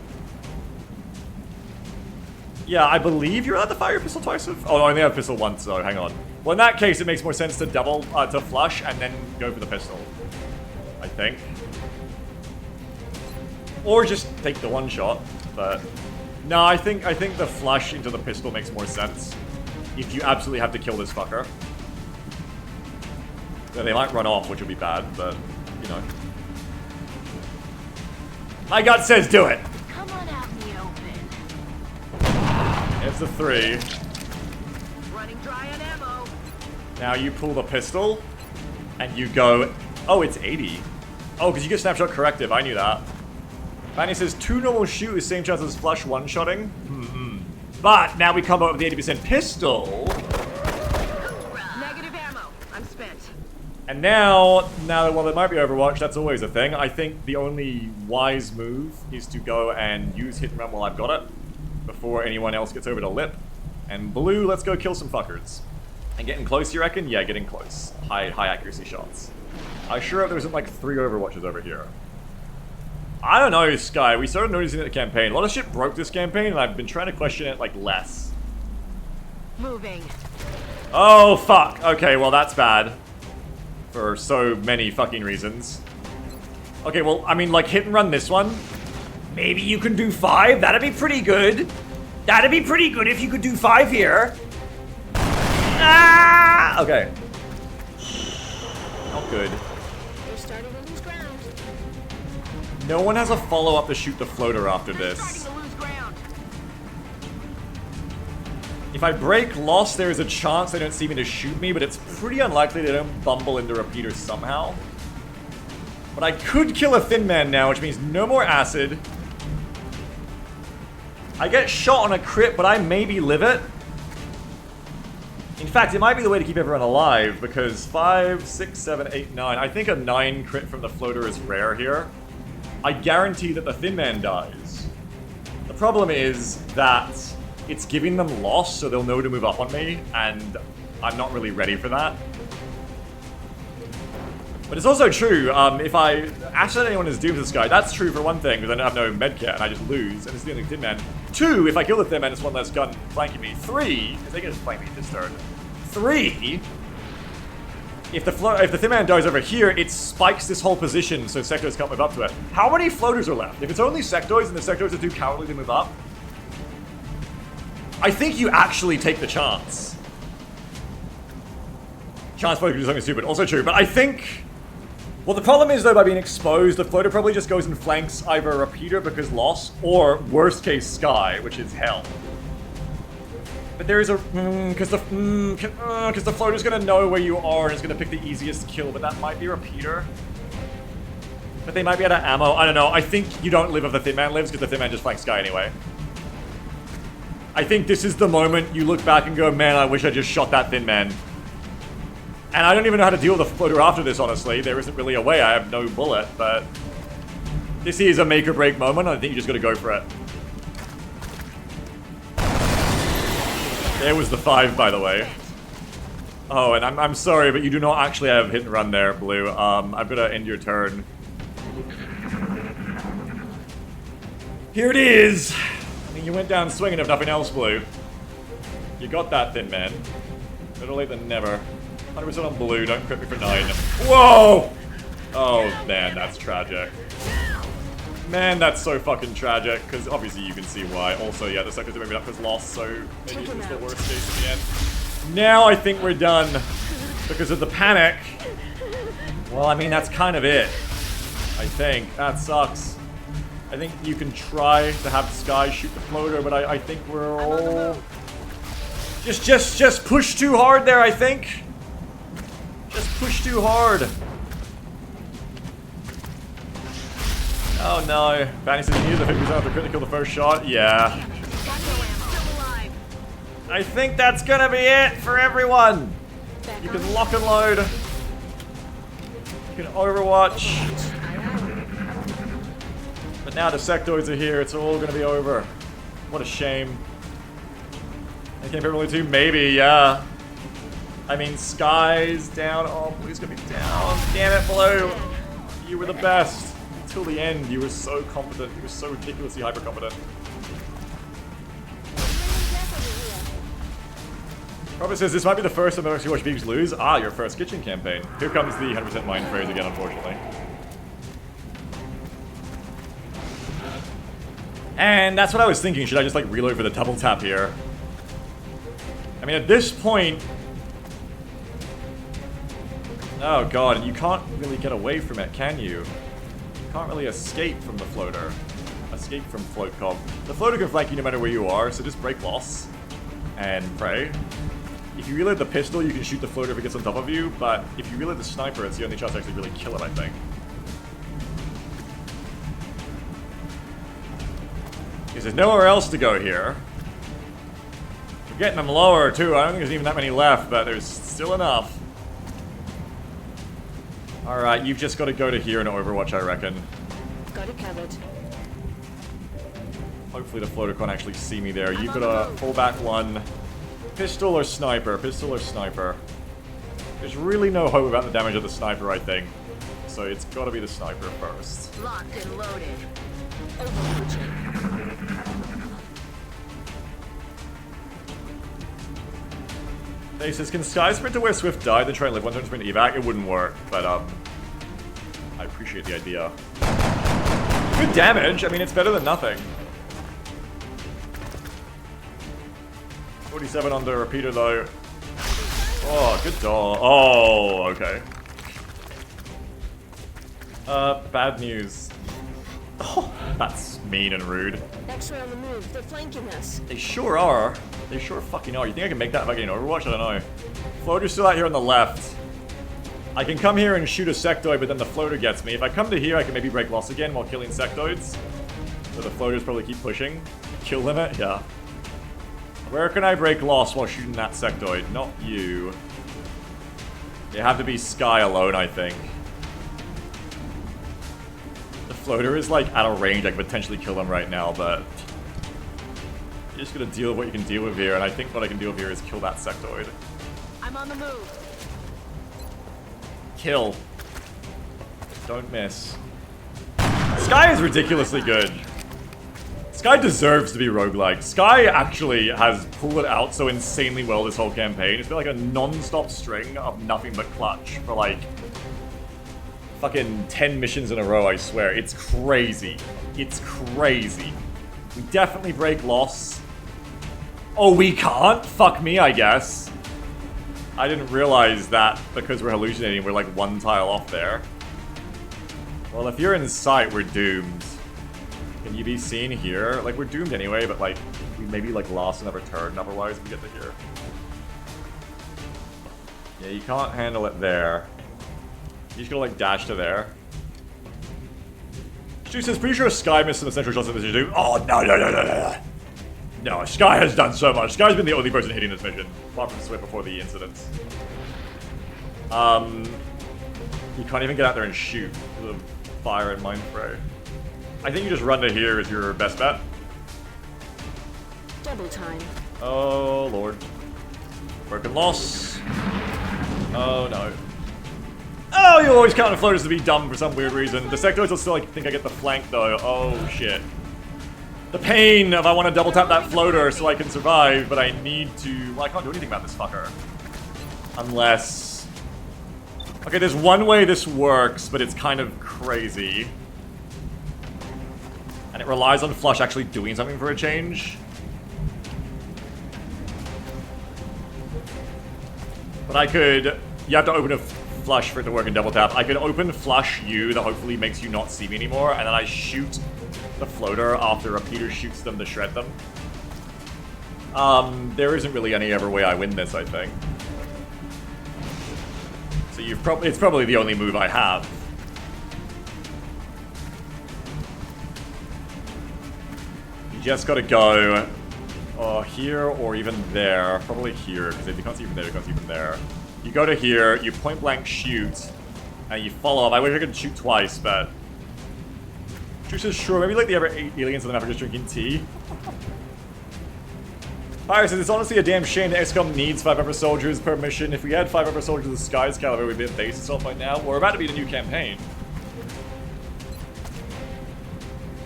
Speaker 1: Yeah, I believe you're allowed to fire your pistol twice with... Oh, I only have pistol once, so hang on. Well, in that case, it makes more sense to double, to flush and then go for the pistol. I think. Or just take the one shot, but... No, I think the flush into the pistol makes more sense. If you absolutely have to kill this fucker. Then they might run off, which would be bad, but, you know. My gut says do it!
Speaker 6: Come on out in the open.
Speaker 1: It's a 3.
Speaker 6: Running dry on ammo.
Speaker 1: Now you pull the pistol, and you go... Oh, it's 80. Oh, because you get snapshot corrective, I knew that. Fanny says 2 normal shoot is same chance as flush one-shotting. But now we come up with the 80% pistol.
Speaker 6: Negative ammo. I'm spent.
Speaker 1: And now that while it might be Overwatch, that's always a thing. I think the only wise move is to go and use hit and run while I've got it before anyone else gets over to lip. And blue, let's go kill some fuckers. And getting close, you reckon? Yeah, getting close. High accuracy shots. I sure hope there isn't like 3 Overwatches over here. I don't know, Sky. We started noticing it in the campaign. A lot of shit broke this campaign, and I've been trying to question it like less.
Speaker 6: Moving.
Speaker 1: Oh, fuck. Okay, well, that's bad. For so many fucking reasons. Okay, well, I mean, like, hit and run this one. Maybe you can do 5? That'd be pretty good. That'd be pretty good if you could do 5 here. Ah! Okay. Not good.
Speaker 5: We're starting to lose ground.
Speaker 1: No one has a follow-up to shoot the floater after
Speaker 6: Starting
Speaker 1: this.
Speaker 6: to lose ground.
Speaker 1: If I break Lost, there is a chance they don't see me to shoot me, but it's pretty unlikely they don't bumble into repeaters somehow. But I could kill a Thin Man now, which means no more acid. I get shot on a crit, but I maybe live it. In fact, it might be the way to keep everyone alive, because 5, 6, 7, 8, 9. I think a 9 crit from the floater is rare here. I guarantee that the Thin Man dies. The problem is that it's giving them loss, so they'll know to move up on me, and I'm not really ready for that. But it's also true, if I accidentally anyone is doomed to this guy, that's true for one thing, because I don't have no medkit and I just lose, and it's the only Thin Man. 2, if I kill the Thin Man, it's one less gun flanking me. 3, because they can just flank me this turn. 3, if the Thin Man dies over here, it spikes this whole position so sectoids can't move up to it. How many floaters are left? If it's only sectoids and the sectoids are too cowardly to move up, I think you actually take the chance. Chance floater could do something stupid, also true, but I think... Well, the problem is, though, by being exposed, the floater probably just goes and flanks either a repeater because loss, or worst case Sky, which is hell. But there is a... Because the floater's gonna know where you are and it's gonna pick the easiest kill, but that might be a repeater. But they might be out of ammo, I don't know. I think you don't live if the Thin Man lives, because the Thin Man just flanks Sky anyway. I think this is the moment you look back and go, man, I wish I just shot that Thin Man. And I don't even know how to deal with the floater after this, honestly. There isn't really a way. I have no bullet, but... This is a make or break moment. I think you just gotta go for it. There was the 5, by the way. Oh, and I'm sorry, but you do not actually have hit and run there, Blue. I've gotta end your turn. Here it is! I mean, you went down swinging if nothing else, Blue. You got that, Thin Man. Better late than never. 100% on Blue, don't crit me for 9. Whoa! Oh, man, that's tragic. Man, that's so fucking tragic, because obviously you can see why. Also, yeah, the sectors are moving up because lost, so maybe it's the worst case in the end. Now I think we're done because of the panic. Well, I mean, that's kind of it. I think. That sucks. I think you can try to have Sky shoot the floater, but I think we're all... Just push too hard there, I think. Just push too hard. Oh no. Fanny says you use the 50% of the crit to kill the first shot. Yeah. I think that's gonna be it for everyone. You can lock and load. You can Overwatch. But now the sectoids are here, it's all gonna be over. What a shame. I can't Beverly 2? Maybe, yeah. I mean, Sky's down. Oh, Blue's gonna be down. Damn it, Blue. You were the best. Until the end, you were so competent. You were so ridiculously hyper-competent. Robert says, this might be the first time I've actually watched Beeves lose. Ah, your first kitchen campaign. Here comes the 100% mind phrase again, unfortunately. And that's what I was thinking. Should I just, like, reload for the double tap here? I mean, at this point... Oh god, you can't really get away from it, can you? You can't really escape from the floater. Escape from float cob. The floater can flank you no matter where you are, so just break loss. And pray. If you reload the pistol, you can shoot the floater if it gets on top of you, but if you reload the sniper, it's the only chance to actually really kill it, I think. Because there's nowhere else to go here. We're getting them lower, too. I don't think there's even that many left, but there's still enough. Alright, you've just got to go to here in Overwatch, I reckon.
Speaker 5: Got it covered.
Speaker 1: Hopefully the floater can't actually see me there. You've got to pull back one. Pistol or sniper? Pistol or sniper? There's really no hope about the damage of the sniper, I think. So it's got to be the sniper first.
Speaker 6: Locked and loaded.
Speaker 1: He says, can Sky sprint to where Swift died, then try and live one turn sprint evac? It wouldn't work, but I appreciate the idea. Good damage. I mean, it's better than nothing. 47 on the repeater, though. Oh, good dog. Oh, okay. Bad news. Oh, that's mean and rude.
Speaker 5: X-ray on the move. They're flanking us.
Speaker 1: They sure are. They sure fucking are. You think I can make that fucking Overwatch? I don't know. Floater's still out here on the left. I can come here and shoot a sectoid, but then the floater gets me. If I come to here, I can maybe break loss again while killing sectoids. So the floaters probably keep pushing. Kill limit? Yeah. Where can I break loss while shooting that sectoid? Not you. You have to be Sky alone, I think. The floater is like out of range. I could potentially kill him right now, but you're just gonna deal with what you can deal with here, and I think what I can deal with here is kill that sectoid.
Speaker 6: I'm on the move.
Speaker 1: Kill. Don't miss. Sky is ridiculously good. Sky deserves to be roguelike. Sky actually has pulled it out so insanely well this whole campaign. It's been like a non-stop string of nothing but clutch for like fucking 10 missions in a row, I swear. It's crazy. It's crazy. We definitely break loss. Oh, we can't? Fuck me, I guess. I didn't realize that because we're hallucinating, we're like one tile off there. Well, if you're in sight, we're doomed. Can you be seen here? Like, we're doomed anyway, but like, we maybe like lost another turn otherwise we get to here. Yeah, you can't handle it there. You just gotta like dash to there. Stu says, pretty sure Sky missed some essential shots in this mission. Oh, no. No, Sky has done so much. Sky's been the only person hitting this mission, apart from Swift before the incident. You can't even get out there and shoot with fire and mind spray. I think you just run to here is your best bet.
Speaker 5: Double time.
Speaker 1: Oh, Lord. Broken loss. Oh, no. Oh, you always count the floaters to be dumb for some weird reason. The sectoids will still like, think I get the flank, though. Oh, shit. The pain of I want to double tap that floater so I can survive, but I need to... Well, I can't do anything about this fucker. Unless... Okay, there's one way this works, but it's kind of crazy. And it relies on Flush actually doing something for a change. But I could... You have to open a Flush for it to work in double tap. I could open Flush you that hopefully makes you not see me anymore, and then I shoot the floater after Repeater shoots them to shred them. There isn't really any other way I win this, I think. So it's probably the only move I have. You just gotta go here or even there. Probably here, because if you can't see even there, you can't see even there. You go to here, you point blank shoot, and you follow up. I wish I could shoot twice, but... Drew says, sure, maybe like the other 8 aliens in the map are just drinking tea. Fire says, it's honestly a damn shame that XCOM needs 5 upper soldiers per mission. If we had 5 upper soldiers of the Sky's caliber, we'd be at base itself by now. We're about to be the new campaign.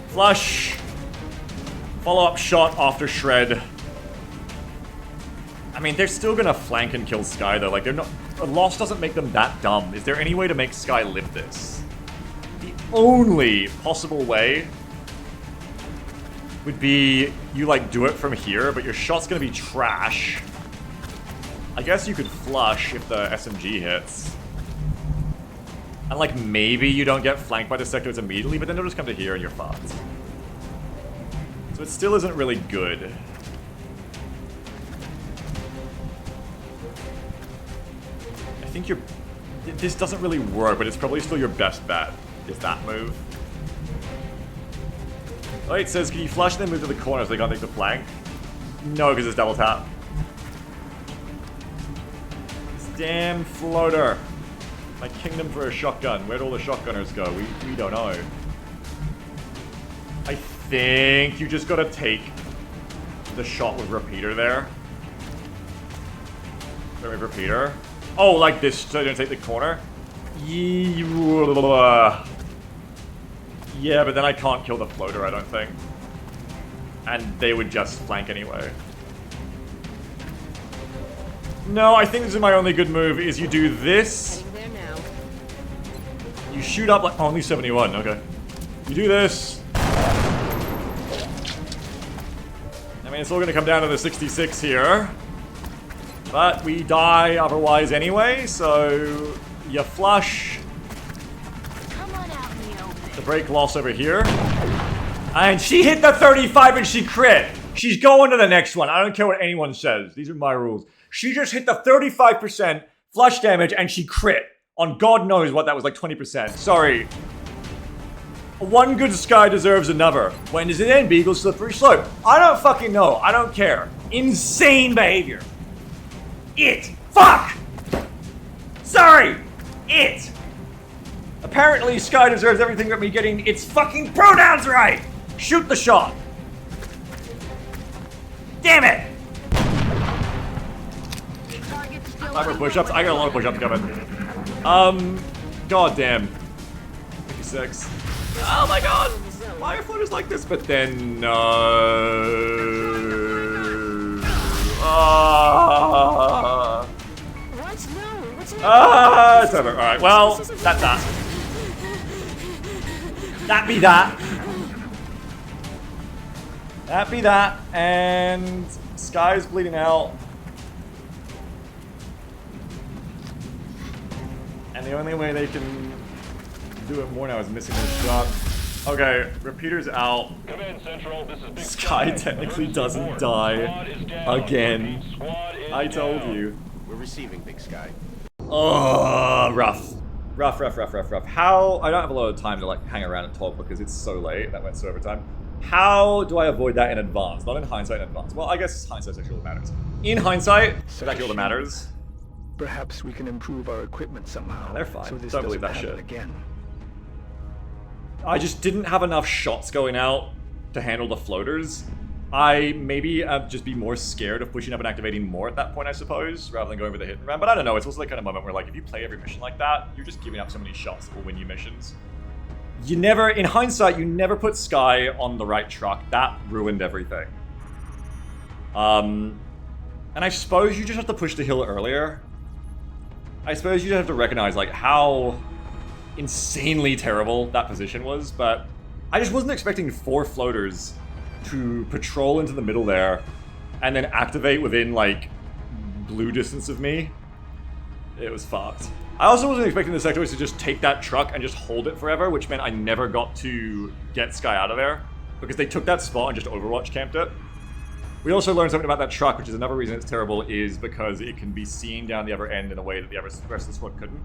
Speaker 1: Flush. Follow-up shot after shred. I mean, they're still gonna flank and kill Sky, though. Like, they're not... A loss doesn't make them that dumb. Is there any way to make Sky live this? The only possible way would be you, like, do it from here, but your shot's gonna be trash. I guess you could flush if the SMG hits. And, like, maybe you don't get flanked by the sectors immediately, but then they'll just come to here and you're fucked. So it still isn't really good. I think you're... This doesn't really work, but it's probably still your best bet, is that move. Oh, it says, can you flush and then move to the corner so they can't take the flank? No, because it's double tap. This damn floater. My kingdom for a shotgun. Where'd all the shotgunners go? We don't know. I think you just gotta take the shot with Repeater there. Wait, Repeater? Oh, like this, so they don't take the corner? Yeah, but then I can't kill the floater, I don't think. And they would just flank anyway. No, I think this is my only good move, is you do this.
Speaker 6: There now.
Speaker 1: You shoot up like... Oh, only 71, okay. You do this. I mean, it's all gonna come down to the 66 here. But we die otherwise anyway, so... You flush.
Speaker 6: Come on out in the open.
Speaker 1: The break loss over here. And she hit the 35 and she crit. She's going to the next one. I don't care what anyone says. These are my rules. She just hit the 35% flush damage and she crit. On God knows what that was, like 20%. Sorry. One good Sky deserves another. When does it end, Beagle? Slippery slope. I don't fucking know. I don't care. Insane behavior. It. Fuck! Sorry! It! Apparently, Sky deserves everything from me getting its fucking pronouns right! Shoot the shot! Damn it! Time for push-ups? I got a lot of push-ups coming. God damn. 56. Oh my god! Why are floaters like this? But then, it's over. Alright, well, that's that. That be that. That be that. And Sky's bleeding out. And the only way they can do it more now is missing this shot. Okay, repeater's out.
Speaker 3: Command Central, this is Big
Speaker 1: Sky technically doesn't die again. I told you.
Speaker 2: We're receiving, Big Sky.
Speaker 1: Oh, rough. Rough. How? I don't have a lot of time to like hang around and talk because it's so late. That went so overtime. How do I avoid that in advance? Not in hindsight, in advance. Well, I guess hindsight's actually all that matters. In hindsight, it's actually all that matters.
Speaker 8: Perhaps we can improve our equipment somehow.
Speaker 1: They're fine.
Speaker 8: So this
Speaker 1: Don't believe
Speaker 8: doesn't
Speaker 1: that
Speaker 8: happen
Speaker 1: shit.
Speaker 8: again.
Speaker 1: I just didn't have enough shots going out to handle the floaters. I maybe just be more scared of pushing up and activating more at that point, I suppose, rather than going for the hit and run. But I don't know, it's also the kind of moment where, like, if you play every mission like that, you're just giving up so many shots that will win you missions. You never, in hindsight, you never put Sky on the right truck. That ruined everything. And I suppose you just have to push the hill earlier. I suppose you just have to recognize, like, how insanely terrible that position was, but I just wasn't expecting 4 floaters to patrol into the middle there and then activate within, like, blue distance of me. It was fucked. I also wasn't expecting the Sectoids to just take that truck and just hold it forever, which meant I never got to get Sky out of there, because they took that spot and just Overwatch camped it. We also learned something about that truck, which is another reason it's terrible, is because it can be seen down the other end in a way that the rest of the squad couldn't.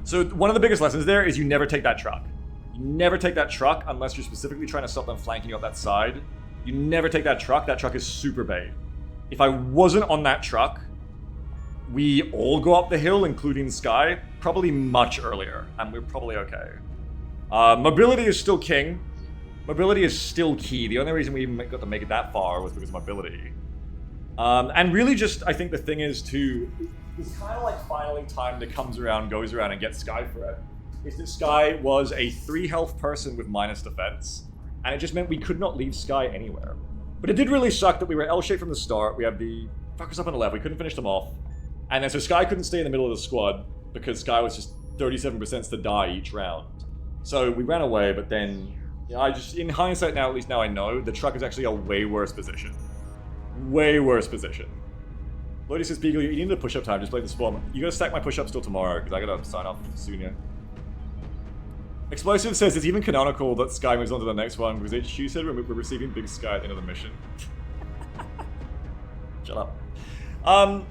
Speaker 1: So one of the biggest lessons there is you never take that truck. You never take that truck unless you're specifically trying to stop them flanking you up that side. You never take that truck. That truck is super bait. If I wasn't on that truck, we all go up the hill, including Sky, probably much earlier, and we're probably okay. Mobility is still king. Mobility is still key. The only reason we even got to make it that far was because of mobility. And really just, I think the thing is to... It's kind of like finally time that comes around, goes around, and gets Sky for it. Is that Sky was a 3 health person with minus defense, and it just meant we could not leave Sky anywhere. But it did really suck that we were L-shaped from the start. We had the fuckers up on the left. We couldn't finish them off. And then so Sky couldn't stay in the middle of the squad because Sky was just 37% to die each round. So we ran away, but then... Yeah, I just, in hindsight now, at least now I know, the truck is actually a way worse position. Way worse position. Lodi says, Beagle, you need the push-up time, just play the spawn. You gotta stack my push-ups till tomorrow, because I gotta sign off soon, yeah. Explosive says it's even canonical that Sky moves on to the next one, because HQ said we're receiving Big Sky at the end of the mission. Shut up.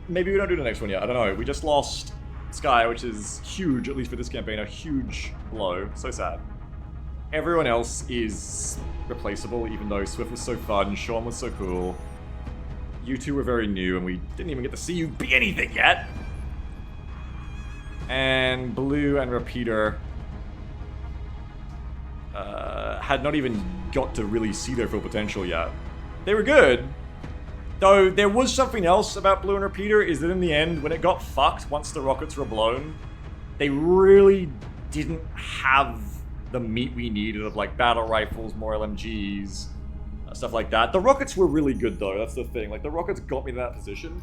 Speaker 1: Maybe we don't do the next one yet, I don't know. We just lost Sky, which is huge, at least for this campaign, a huge blow. So sad. Everyone else is replaceable, even though Swift was so fun, Sean was so cool. You two were very new, and we didn't even get to see you be anything yet. And Blue and Repeater had not even got to really see their full potential yet. They were good, though there was something else about Blue and Repeater, is that in the end, when it got fucked, once the rockets were blown, they really didn't have the meat we needed of like battle rifles, more LMGs, stuff like that. The rockets were really good though, that's the thing. Like the rockets got me to that position.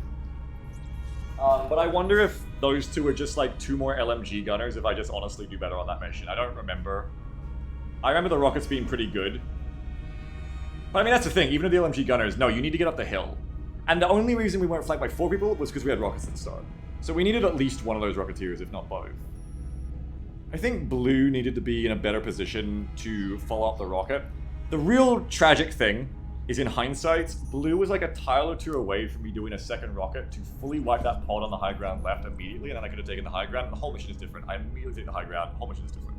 Speaker 1: But I wonder if those two are just like 2 more LMG gunners if I just honestly do better on that mission. I don't remember. I remember the rockets being pretty good. But I mean, that's the thing, even with the LMG gunners, no, you need to get up the hill. And the only reason we weren't flanked by 4 people was because we had rockets at the start. So we needed at least one of those rocketeers, if not both. I think Blue needed to be in a better position to follow up the rocket. The real tragic thing is, in hindsight, Blue was like a tile or two away from me doing a second rocket to fully wipe that pod on the high ground left immediately, and then I could have taken the high ground, and the whole mission is different. I immediately take the high ground, the whole mission is different.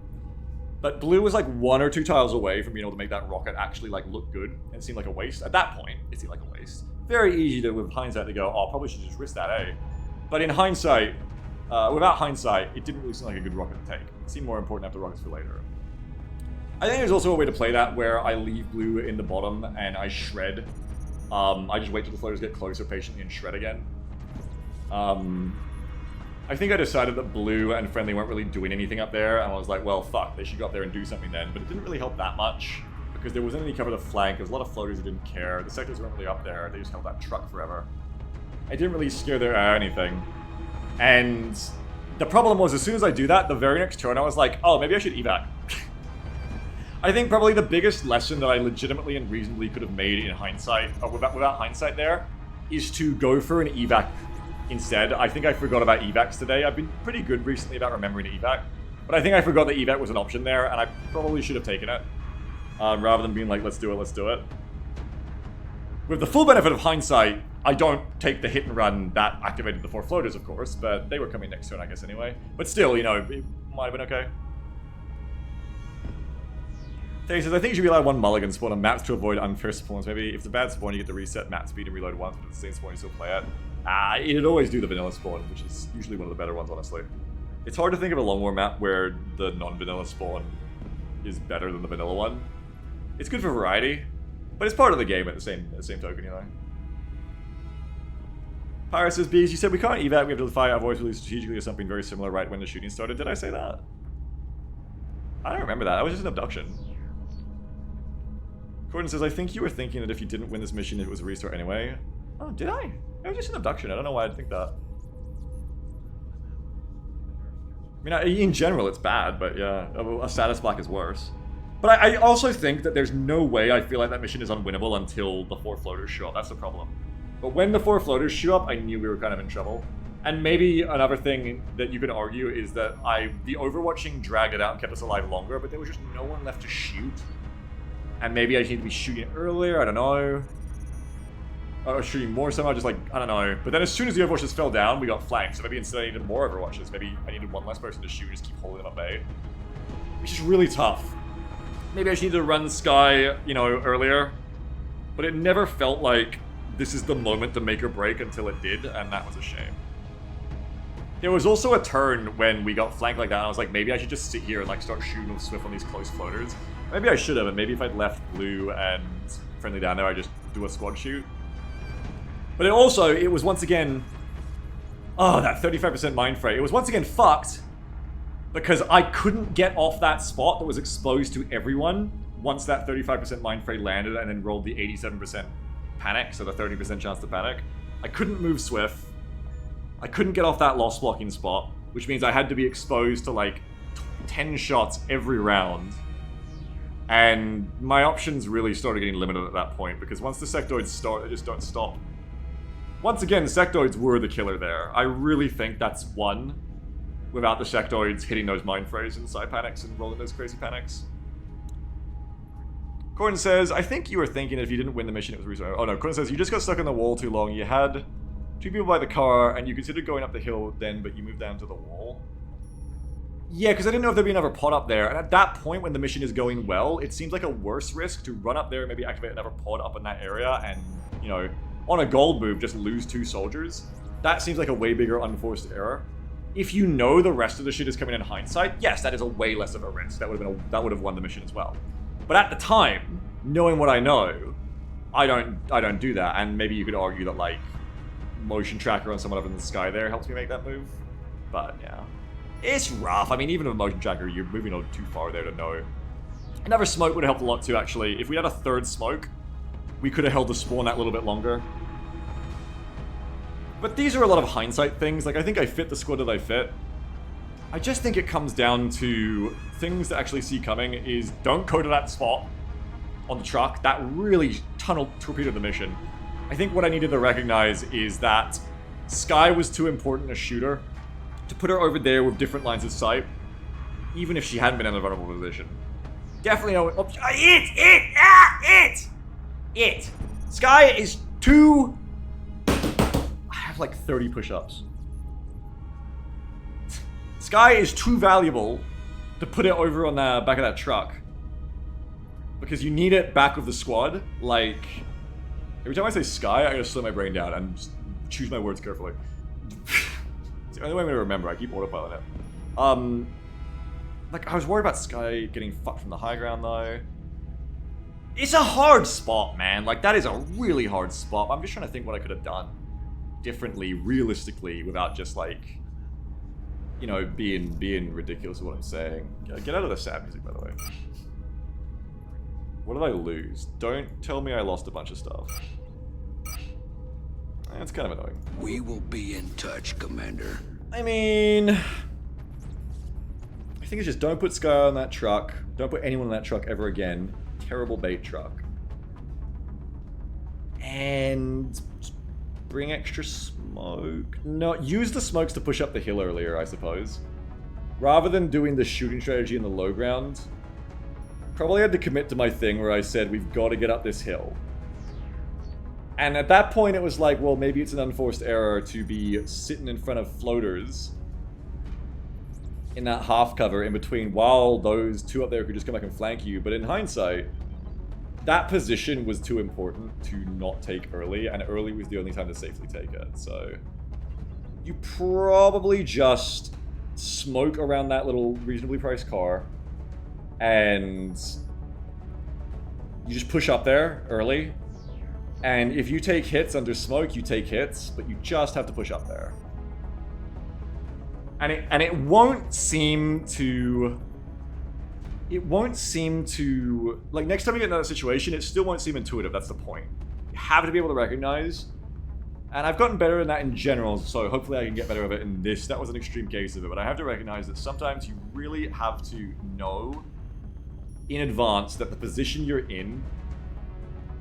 Speaker 1: But Blue was like 1 or 2 tiles away from being able to make that rocket actually like look good and seem like a waste. At that point, it seemed like a waste. Very easy to, with hindsight, to go, oh, probably should just risk that, eh? But in hindsight, without hindsight, it didn't really seem like a good rocket to take. It seemed more important to have the rockets for later. I think there's also a way to play that where I leave Blue in the bottom and I shred. I just wait till the floaters get closer patiently and shred again. I think I decided that Blue and Friendly weren't really doing anything up there, and I was like, well, fuck, they should go up there and do something then. But it didn't really help that much, because there wasn't any cover to flank. There was a lot of floaters who didn't care. The sectors weren't really up there. They just held that truck forever. I didn't really scare their anything. And the problem was, as soon as I do that, the very next turn I was like, oh, maybe I should evac. I think probably the biggest lesson that I legitimately and reasonably could have made in hindsight, or without hindsight there, is to go for an evac instead. I think I forgot about evacs today. I've been pretty good recently about remembering to evac, but I think I forgot that evac was an option there, and I probably should have taken it, rather than being like, let's do it, let's do it. With the full benefit of hindsight, I don't take the hit and run that activated the 4 floaters, of course, but they were coming next turn, I guess, anyway. But still, you know, it might have been okay. He says, I think you should be allowed 1 mulligan spawn on maps to avoid unfair spawns. Maybe if it's a bad spawn, you get to reset map speed and reload once, but if it's the same spawn, you still play it. It'd always do the vanilla spawn, which is usually one of the better ones, honestly. It's hard to think of a Long War map where the non-vanilla spawn is better than the vanilla one. It's good for variety, but it's part of the game at the same token, you know. Pyro says, Bees, you said we can't evac, we have to fire our voice really strategically or something very similar right when the shooting started. Did I say that? I don't remember that. That was just an abduction. Gordon says, I think you were thinking that if you didn't win this mission, it was a restart anyway. Oh, did I? It was just an abduction. I don't know why I'd think that. I mean, in general, it's bad, but yeah, a status block is worse. But I also think that there's no way I feel like that mission is unwinnable until the 4 floaters show up. That's the problem. But when the 4 floaters show up, I knew we were kind of in trouble. And maybe another thing that you could argue is that the overwatching dragged it out and kept us alive longer, but there was just no one left to shoot. And maybe I need to be shooting earlier, I don't know. Or shooting more somehow, just like, I don't know. But then as soon as the overwatches fell down, we got flanked. So maybe instead I needed more overwatches. Maybe I needed 1 less person to shoot, just keep holding them at bay. Which is really tough. Maybe I just needed to run Sky, you know, earlier. But it never felt like this is the moment to make or break until it did, and that was a shame. There was also a turn when we got flanked like that, and I was like, maybe I should just sit here and like start shooting with Swift on these close floaters. Maybe I should have, and maybe if I'd left Blue and Friendly down there, I'd just do a squad shoot. But it was once again... Oh, that 35% mind fray. It was once again fucked, because I couldn't get off that spot that was exposed to everyone once that 35% mind fray landed and then rolled the 87% panic, so the 30% chance to panic. I couldn't move Swift. I couldn't get off that loss blocking spot, which means I had to be exposed to like 10 shots every round. And my options really started getting limited at that point, because once the sectoids start, they just don't stop. Once again, sectoids were the killer there. I really think that's won without the sectoids hitting those mind frays and side panics and rolling those crazy panics. Gordon says, I think you were thinking if you didn't win the mission, it was a restart. Oh no, Gordon says, you just got stuck on the wall too long. You had 2 people by the car, and you considered going up the hill then, but you moved down to the wall. Yeah, because I didn't know if there'd be another pod up there, and at that point when the mission is going well, it seems like a worse risk to run up there and maybe activate another pod up in that area and, you know, on a gold move, just lose 2 soldiers. That seems like a way bigger unforced error. If you know the rest of the shit is coming in hindsight, yes, that is a way less of a risk. That would have won the mission as well. But at the time, knowing what I know, I don't do that. And maybe you could argue that like motion tracker on someone up in the sky there helps me make that move. But yeah, it's rough. I mean, even with a motion tracker, you're moving on too far there to know. Another smoke would have helped a lot too, actually. If we had a 3rd smoke, we could have held the spawn that little bit longer. But these are a lot of hindsight things. Like, I think I fit the squad that I fit. I just think it comes down to things to actually see coming is don't go to that spot on the truck. That really torpedoed the mission. I think what I needed to recognize is that Sky was too important a shooter to put her over there with different lines of sight. even if she hadn't been in a vulnerable position. Definitely no option. It! Sky is too... I have like 30 push-ups. Sky is too valuable to put it over on the back of that truck. Because you need it back of the squad. Like, every time I say Sky, I gotta slow my brain down and just choose my words carefully. It's the only way I'm gonna remember. I keep autopiloting it. Like, I was worried about Sky getting fucked from the high ground, though. It's a hard spot, man. Like, that is a really hard spot. I'm just trying to think what I could have done differently, realistically, without just, like, you know, being ridiculous with what I'm saying. Get out of the sad music, by the way. What did I lose? Don't tell me I lost a bunch of stuff. That's kind of annoying.
Speaker 9: We will be in touch, Commander.
Speaker 1: I mean... I think it's just don't put Sky on that truck. Don't put anyone on that truck ever again. Terrible bait truck. And... bring extra smoke. No, use the smokes to push up the hill earlier, I suppose. Rather than doing the shooting strategy in the low ground, probably had to commit to my thing where I said we've got to get up this hill. And at that point it was like, well, maybe it's an unforced error to be sitting in front of floaters in that half cover in between while those two up there could just come back and flank you. But in hindsight, that position was too important to not take early, and early was the only time to safely take it. So you probably just smoke around that little reasonably priced car and you just push up there early. And if you take hits under smoke, you take hits, but you just have to push up there. And it won't seem to... It won't seem to... Like, next time you get in another situation, it still won't seem intuitive. That's the point. You have to be able to recognize. And I've gotten better in that in general, so hopefully I can get better at it in this. That was an extreme case of it, but I have to recognize that sometimes you really have to know in advance that the position you're in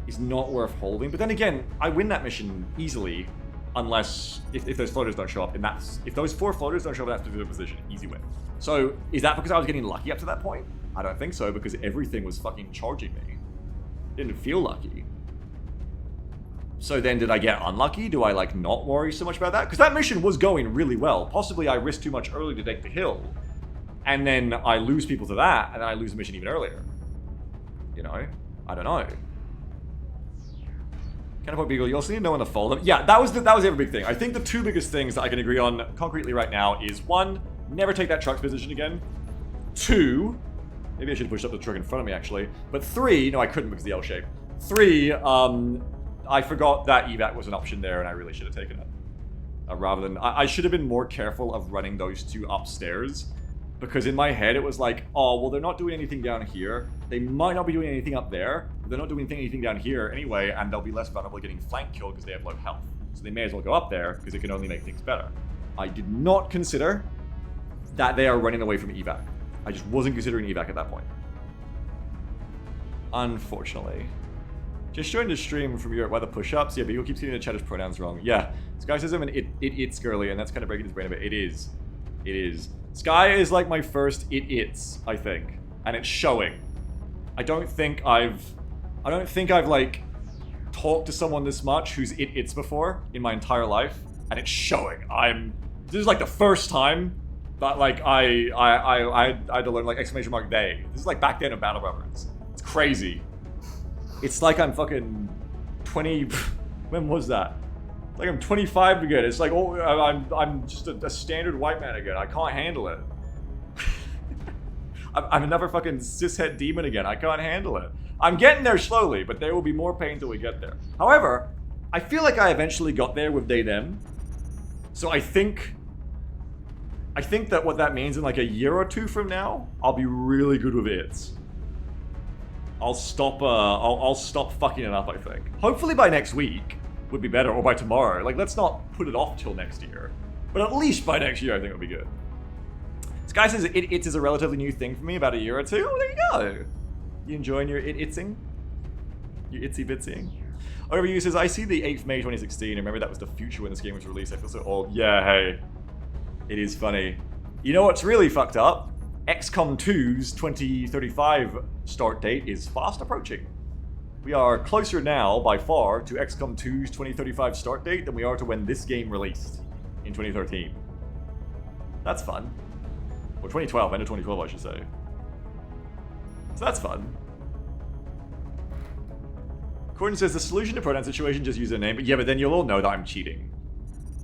Speaker 1: is not worth holding. But then again, I win that mission easily, unless if those floaters don't show up. And if those 4 floaters don't show up in that specific position, easy win. So is that because I was getting lucky up to that point? I don't think so, because everything was fucking charging me. Didn't feel lucky. So then did I get unlucky? Do I like not worry so much about that? Because that mission was going really well. Possibly I risked too much early to take the hill. And then I lose people to that, and then I lose the mission even earlier. You know? I don't know. Counterpoint Beagle, you also need to know when to fold them. Yeah, that was every big thing. I think the 2 biggest things that I can agree on concretely right now is 1, never take that truck's position again. 2, maybe I should have pushed up the truck in front of me actually. But 3, no I couldn't because of the L shape. 3, I forgot that evac was an option there and I really should have taken it. Rather than, I should have been more careful of running those 2 upstairs. Because in my head it was like, oh, well they're not doing anything down here. They might not be doing anything up there. But they're not doing anything down here anyway, and they'll be less vulnerable getting flank killed because they have low health. So they may as well go up there because it can only make things better. I did not consider that they are running away from evac. I just wasn't considering evac at that point. Unfortunately. Just joined the stream from Europe. Why the push-ups? Yeah, but you'll keep getting the chatter's pronouns wrong. Yeah, Sky says I'm an it's girly, and that's kind of breaking his brain a bit. It is. It is. Sky is like my first it's, I think. And it's showing. I don't think I've like talked to someone this much who's it's before in my entire life, and it's showing. This is like the first time that like I had to learn like exclamation mark they. This is like back then in Battle Brothers. It's crazy. It's like I'm fucking 20. When was that? It's like I'm 25 again. It's like, oh, I'm just a standard white man again. I can't handle it. I'm another fucking cishet demon again. I can't handle it. I'm getting there slowly, but there will be more pain till we get there. However, I feel like I eventually got there with they them. So I think that what that means in like a year or 2 from now, I'll be really good with it. I'll stop fucking it up, I think. Hopefully by next week would be better, or by tomorrow. Like, let's not put it off till next year. But at least by next year, I think it'll be good. This guy says it is a relatively new thing for me, about a year or 2. Oh, there you go. You enjoying your itsing? Your itsy bitsying? Overview says, I see the 8th May 2016. I remember that was the future when this game was released. I feel so old. Yeah, hey. It is funny. You know what's really fucked up? XCOM 2's 2035 start date is fast approaching. We are closer now, by far, to XCOM 2's 2035 start date than we are to when this game released in 2013. That's fun. Or 2012, end of 2012 I should say. So that's fun. Gordon says the solution to pronoun situation, just use a name. But yeah, but then you'll all know that I'm cheating.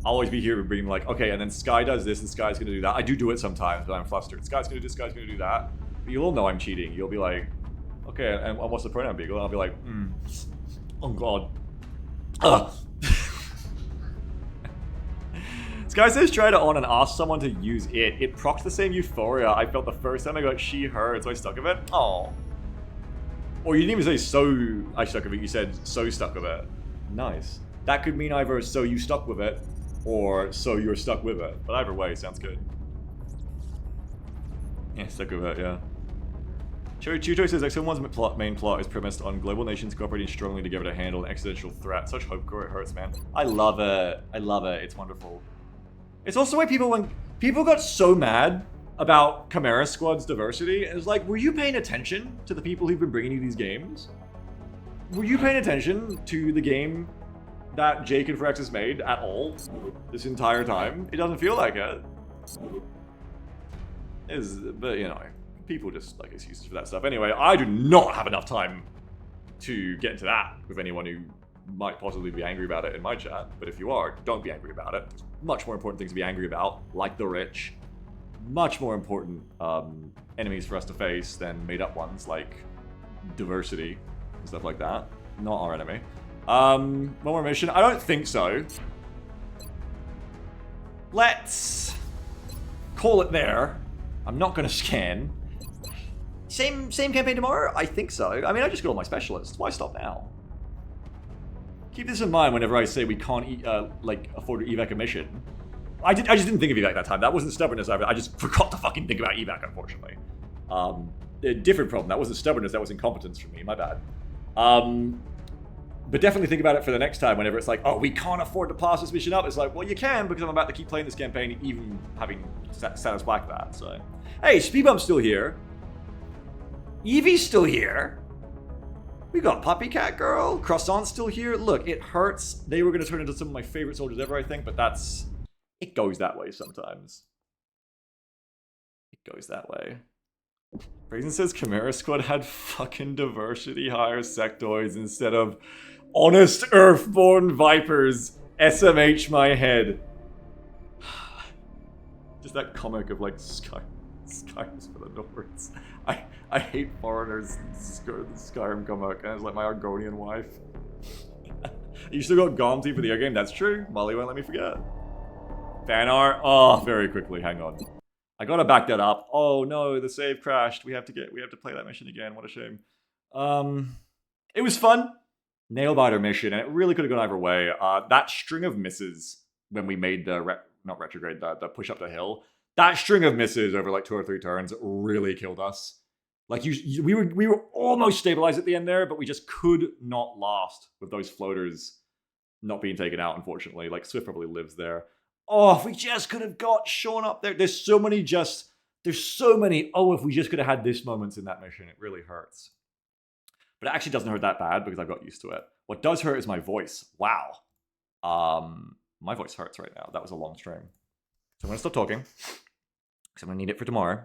Speaker 1: I'll always be here being like, okay, and then Sky does this and Sky's gonna do that. I do it sometimes, but I'm flustered. Sky's gonna do this, Sky's gonna do that. But you'll all know I'm cheating. You'll be like, okay, and what's the pronoun, Beagle? And I'll be like, oh god. Ugh. Sky says try to on and ask someone to use it. It procs the same euphoria I felt the first time I got she, her, so I stuck with it. Oh. Or you didn't even say so I stuck with it, you said so stuck with it. Nice. That could mean either so you stuck with it, or so you're stuck with it. But either way, sounds good. Yeah, stuck with it, yeah. Chuto says XCOM 1's main plot is premised on global nations cooperating strongly together to handle an existential threat. Such hopecore, it hurts, man. I love it. I love it. It's wonderful. It's also why when people got so mad about Chimera Squad's diversity, it's like, were you paying attention to the people who've been bringing you these games? Were you paying attention to the game that Jake and Phyrexis made at all this entire time? It doesn't feel like it. But you know, people just like excuses for that stuff. Anyway, I do not have enough time to get into that with anyone who might possibly be angry about it in my chat. But if you are, don't be angry about it. There's much more important things to be angry about, like the rich. Much more important enemies for us to face than made up ones like diversity and stuff like that. Not our enemy. One more mission? I don't think so. Let's call it there. I'm not going to scan. Same campaign tomorrow? I think so. I mean, I just got all my specialists. Why stop now? Keep this in mind whenever I say we can't like afford to evac a mission. I just didn't think of evac that time. That wasn't stubbornness. I just forgot to fucking think about evac, unfortunately. A different problem. That wasn't stubbornness. That was incompetence for me. My bad. But definitely think about it for the next time whenever it's like, oh, we can't afford to pass this mission up. It's like, well, you can because I'm about to keep playing this campaign even having status black that. So, hey, Speedbump's still here. Evie's still here. We got Puppy Cat Girl. Croissant's still here. Look, it hurts. They were going to turn into some of my favorite soldiers ever, I think, but that's... It goes that way sometimes. It goes that way. Brazen says Chimera Squad had fucking diversity hire sectoids instead of honest earthborn vipers. SMH my head. Just that comic of like Skyrim's for the Nords. I hate foreigners. Skyrim comic, and it's like my Argonian wife. You still got Gomty for the air game? That's true. Molly won't let me forget. Fan art? Oh, very quickly. Hang on. I gotta back that up. Oh no, the save crashed. We have to play that mission again. What a shame. It was fun. Nail-biter mission, and it really could have gone either way. That string of misses when we made the not retrograde, the push up the hill. That string of misses over like 2 or 3 turns really killed us. Like we were almost stabilized at the end there, but we just could not last with those floaters not being taken out. Unfortunately, like Swift probably lives there. Oh, if we just could have got Sean up there. There's so many, oh, if we just could have had this moments in that mission. It really hurts. But it actually doesn't hurt that bad because I've got used to it. What does hurt is my voice. Wow. My voice hurts right now. That was a long stream. So I'm going to stop talking because I'm going to need it for tomorrow.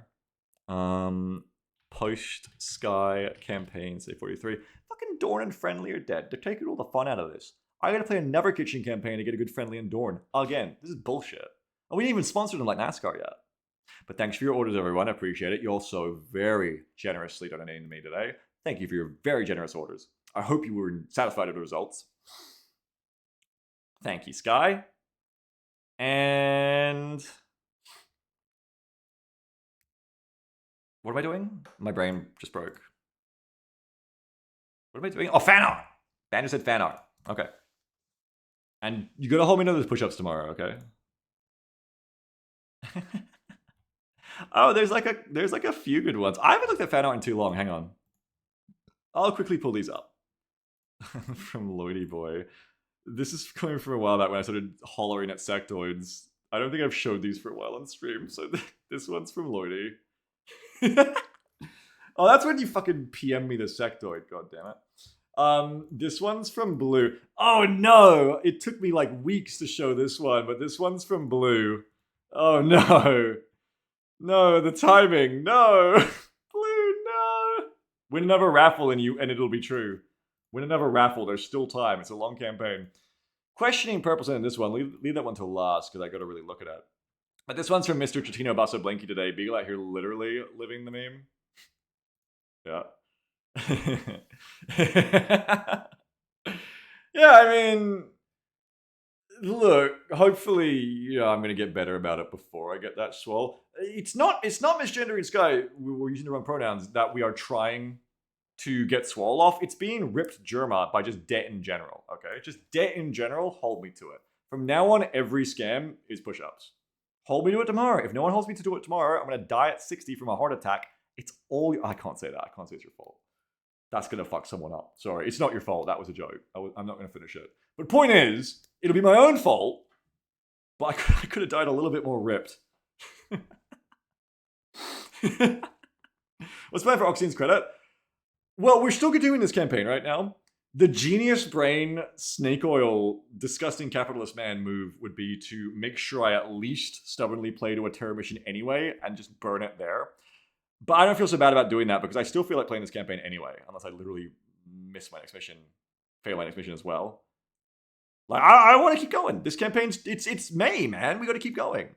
Speaker 1: Post Sky campaign, say 43. Fucking Dorn and Friendly are dead. They're taking all the fun out of this. I gotta play another kitchen campaign to get a good Friendly and Dorn. Again, this is bullshit. And we didn't even sponsor them like NASCAR yet. But thanks for your orders, everyone. I appreciate it. You also very generously donated to me today. Thank you for your very generous orders. I hope you were satisfied with the results. Thank you, Sky. And... what am I doing? My brain just broke. What am I doing? Oh, fan art! Banner said fan art. Okay. And you gotta hold me to those push-ups tomorrow, okay? Oh, there's like a few good ones. I haven't looked at fan art in too long. Hang on. I'll quickly pull these up. From Lloydie Boy. This is coming from a while back when I started hollering at sectoids. I don't think I've showed these for a while on stream, so this one's from Lloydie. Oh, that's when you fucking PM me the sectoid, god damn it. This one's from Blue. Oh no! It took me like weeks to show this one, but this one's from Blue. Oh no. No, the timing. No. Blue, no. Win another raffle and it'll be true. Win another raffle, there's still time. It's a long campaign. Questioning purpose in this one. Leave that one till last, because I gotta really look at it. But this one's from Mr. Tritino Basso Blanky today. Beagle out here literally living the meme. Yeah. Yeah, I mean, look, hopefully, I'm gonna get better about it before I get that swole. It's not misgendering Sky, we're using the wrong pronouns, that we are trying to get swole off. It's being ripped Germa by just debt in general, okay? Just debt in general, hold me to it. From now on, every scam is push-ups. Hold me to it tomorrow. If no one holds me to do it tomorrow, I'm gonna die at 60 from a heart attack. It's all... I can't say that. I can't say it's your fault. That's gonna fuck someone up. Sorry, it's not your fault. That was a joke. I'm not gonna finish it. But point is, it'll be my own fault, but I could have died a little bit more ripped. What's planned for Oxygen's credit? Well, we're still continuing this campaign right now. The genius brain, snake oil, disgusting capitalist man move would be to make sure I at least stubbornly play to a terror mission anyway and just burn it there. But I don't feel so bad about doing that because I still feel like playing this campaign anyway, unless I literally miss my next mission, fail my next mission as well. Like, I want to keep going. This campaign's, it's May, man. We got to keep going.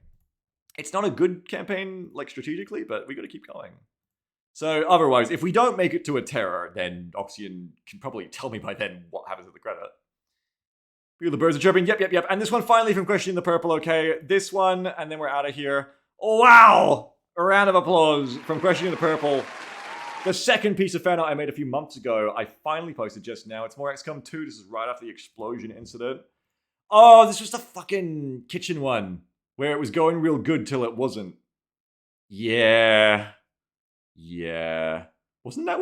Speaker 1: It's not a good campaign, like, strategically, but we got to keep going. So, otherwise, if we don't make it to a terror, then Oxygen can probably tell me by then what happens with the credit. The birds are chirping. Yep. And this one finally from Questioning the Purple, okay? This one, and then we're out of here. Oh, wow! A round of applause from Questioning the Purple. The second piece of fan art I made a few months ago, I finally posted just now. It's more XCOM 2. This is right after the explosion incident. Oh, this was the fucking kitchen one, where it was going real good till it wasn't. Yeah. Wasn't that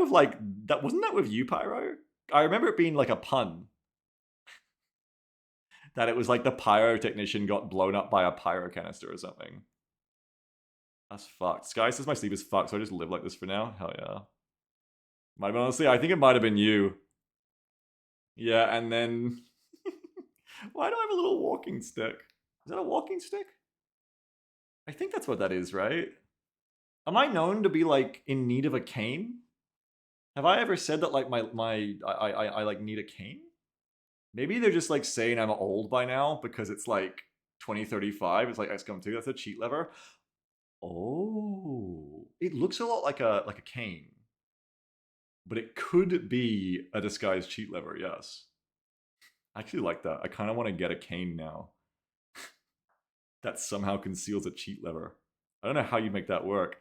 Speaker 1: with you, Pyro? I remember it being like a pun. That it was like the pyrotechnician got blown up by a pyro canister or something. That's fucked. Sky says my sleep is fucked, so I just live like this for now? Hell yeah. Might have been, honestly, I think it might have been you. Yeah, and then... Why do I have a little walking stick? Is that a walking stick? I think that's what that is, right? Am I known to be, like, in need of a cane? Have I ever said that, like, I like, need a cane? Maybe they're just, like, saying I'm old by now because it's, like, 2035. It's like XCOM 2. That's a cheat lever. Oh. It looks a lot like a cane. But it could be a disguised cheat lever, yes. I actually like that. I kind of want to get a cane now. That somehow conceals a cheat lever. I don't know how you make that work.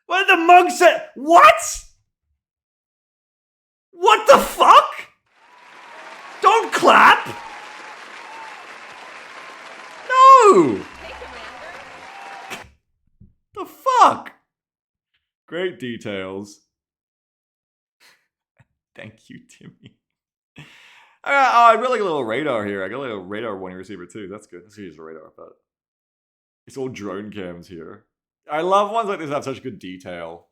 Speaker 1: What did the mug say? What? What the fuck? Don't clap! No! The fuck? Great details. Thank you, Timmy. I got like a little radar here. I got like a radar warning receiver too. That's good. Let's use a radar, but it's all drone cams here. I love ones like this that have such good detail.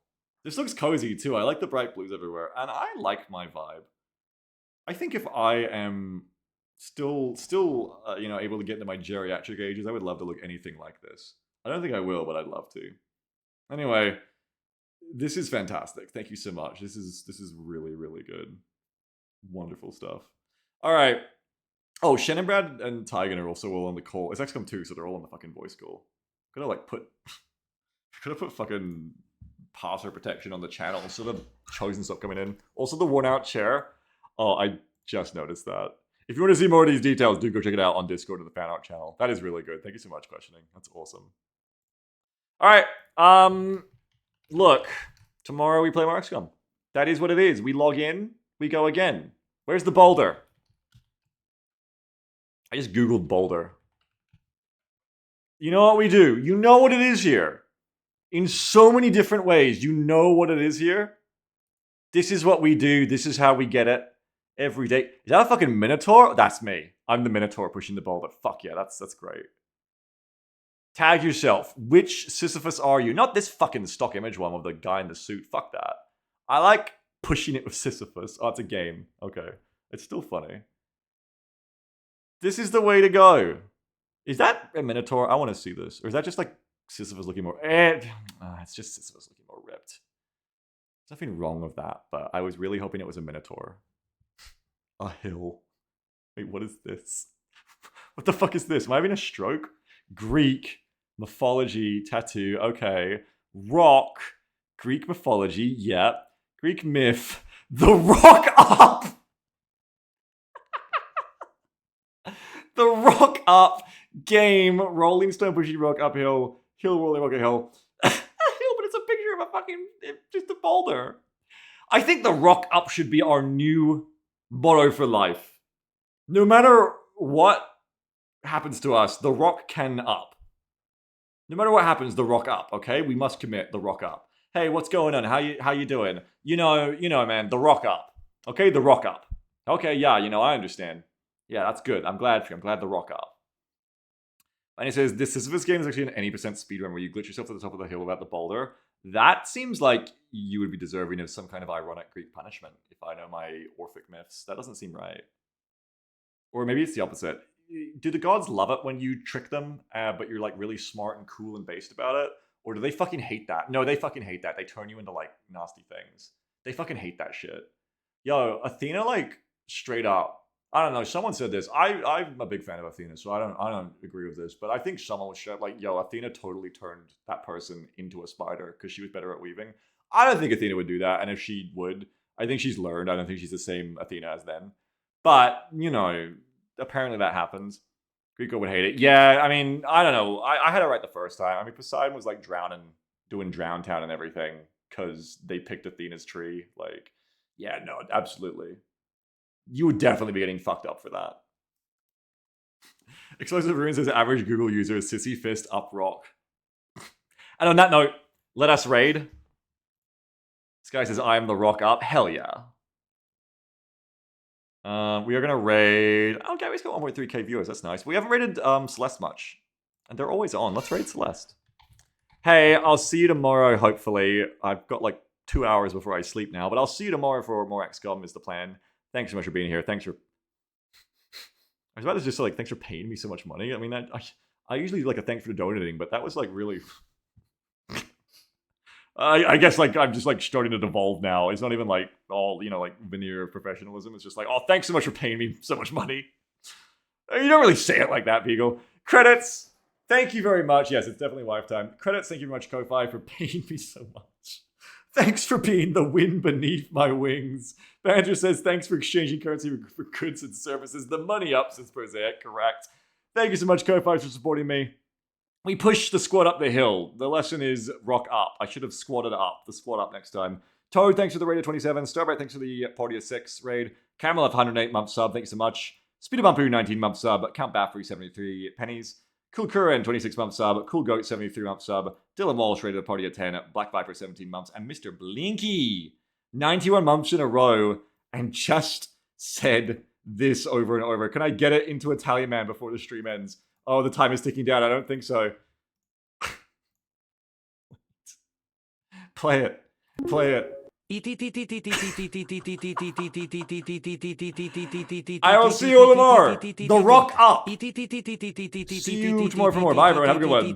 Speaker 1: This looks cozy too. I like the bright blues everywhere, and I like my vibe. I think if I am still able to get into my geriatric ages, I would love to look anything like this. I don't think I will, but I'd love to. Anyway, this is fantastic. Thank you so much. This is really, really good. Wonderful stuff. All right. Oh, Shannon, Brad, and Tygan are also all on the call. It's XCOM 2, so they're all on the fucking voice call. Could have put fucking password protection on the channel so the chosen stop coming in. Also the worn out chair. Oh, I just noticed that. If you want to see more of these details, do go check it out on Discord or the fan art channel. That is really good. Thank you so much, Questioning. That's awesome. All right. Look, tomorrow we play more XCOM. That is what it is. We log in, we go again. Where's the boulder? I just Googled boulder. You know what we do? You know what it is here. In so many different ways, you know what it is here. This is what we do. This is how we get it every day. Is that a fucking Minotaur? That's me. I'm the Minotaur pushing the boulder. Fuck yeah, that's great. Tag yourself. Which Sisyphus are you? Not this fucking stock image one with the guy in the suit. Fuck that. I like pushing it with Sisyphus. Oh, it's a game. Okay. It's still funny. This is the way to go. Is that a Minotaur? I want to see this. Or is that just like Sisyphus looking more... it's just Sisyphus looking more ripped. There's nothing wrong with that, but I was really hoping it was a Minotaur. A hill. Wait, what is this? What the fuck is this? Am I having a stroke? Greek mythology tattoo. Okay. Rock. Greek mythology. Yep. Greek myth. The Rock Up! The Rock Up game. Rolling stone pushing rock uphill. Hill rolling rock hill. A hill, but it's a picture of a fucking... just a boulder. I think the Rock Up should be our new motto for life. No matter what happens to us, the rock can up. No matter what happens, the rock up, okay? We must commit the rock up. Hey, what's going on? How you doing? You know, man, the rock up. Okay, the rock up. Okay, yeah, I understand. Yeah, that's good. I'm glad for you. I'm glad the rock up. And it says, this Sisyphus game is actually an 80% speedrun where you glitch yourself to the top of the hill without the boulder. That seems like you would be deserving of some kind of ironic Greek punishment, if I know my Orphic myths. That doesn't seem right. Or maybe it's the opposite. Do the gods love it when you trick them, but you're like really smart and cool and based about it? Or do they fucking hate that? No, they fucking hate that. They turn you into like nasty things. They fucking hate that shit. Yo, Athena, like, straight up. I don't know, someone said this. I'm a big fan of Athena, so I don't agree with this. But I think someone was like, yo, Athena totally turned that person into a spider because she was better at weaving. I don't think Athena would do that, and if she would, I think she's learned. I don't think she's the same Athena as them. But, apparently that happens. Greco would hate it. Yeah, I mean, I don't know. I had it right the first time. I mean, Poseidon was like drowning, doing Drown Town and everything because they picked Athena's tree. Like, yeah, no, absolutely. You would definitely be getting fucked up for that. Explosive Ruin says average Google user sissy fist up rock. And on that note, let us raid. This guy says I am the rock up. Hell yeah. We are gonna raid. Oh, Gary's got 1.3k viewers. That's nice. We haven't raided Celeste much, and they're always on. Let's raid Celeste. Hey, I'll see you tomorrow. Hopefully, I've got like 2 hours before I sleep now, but I'll see you tomorrow for more XCOM. Is the plan. Thanks so much for being here. Thanks for... I was about to just like, thanks for paying me so much money. I mean, I usually like a thanks for donating, but that was like really... I guess like I'm just like starting to devolve now. It's not even like all, like veneer of professionalism. It's just like, oh, thanks so much for paying me so much money. You don't really say it like that, Beagle. Credits. Thank you very much. Yes, it's definitely lifetime. Credits. Thank you very much, Ko-Fi, for paying me so much. Thanks for being the wind beneath my wings. Banjo says, thanks for exchanging currency for goods and services. The money up since Prosaic, correct. Thank you so much, Ko-Fi, for supporting me. We push the squad up the hill. The lesson is rock up. I should have squatted up. The squad up next time. Toad, thanks for the raid of 27. Starbright, thanks for the party of 6 raid. Camelef, 108 month sub. Thank you so much. Speederbumper, 19 month sub. Count Baffrey, 73 pennies. Cool Curran, 26 month sub. Cool Goat, 73 month sub. Dylan Walsh rated the party of 10. Black Viper, 17 months. And Mr. Blinky, 91 months in a row. And just said this over and over. Can I get it into Italian Man before the stream ends? Oh, the time is ticking down. I don't think so. Play it. Play it. I will see you tomorrow. The rock up. See you tomorrow for more. Bye, everyone. Have a good one.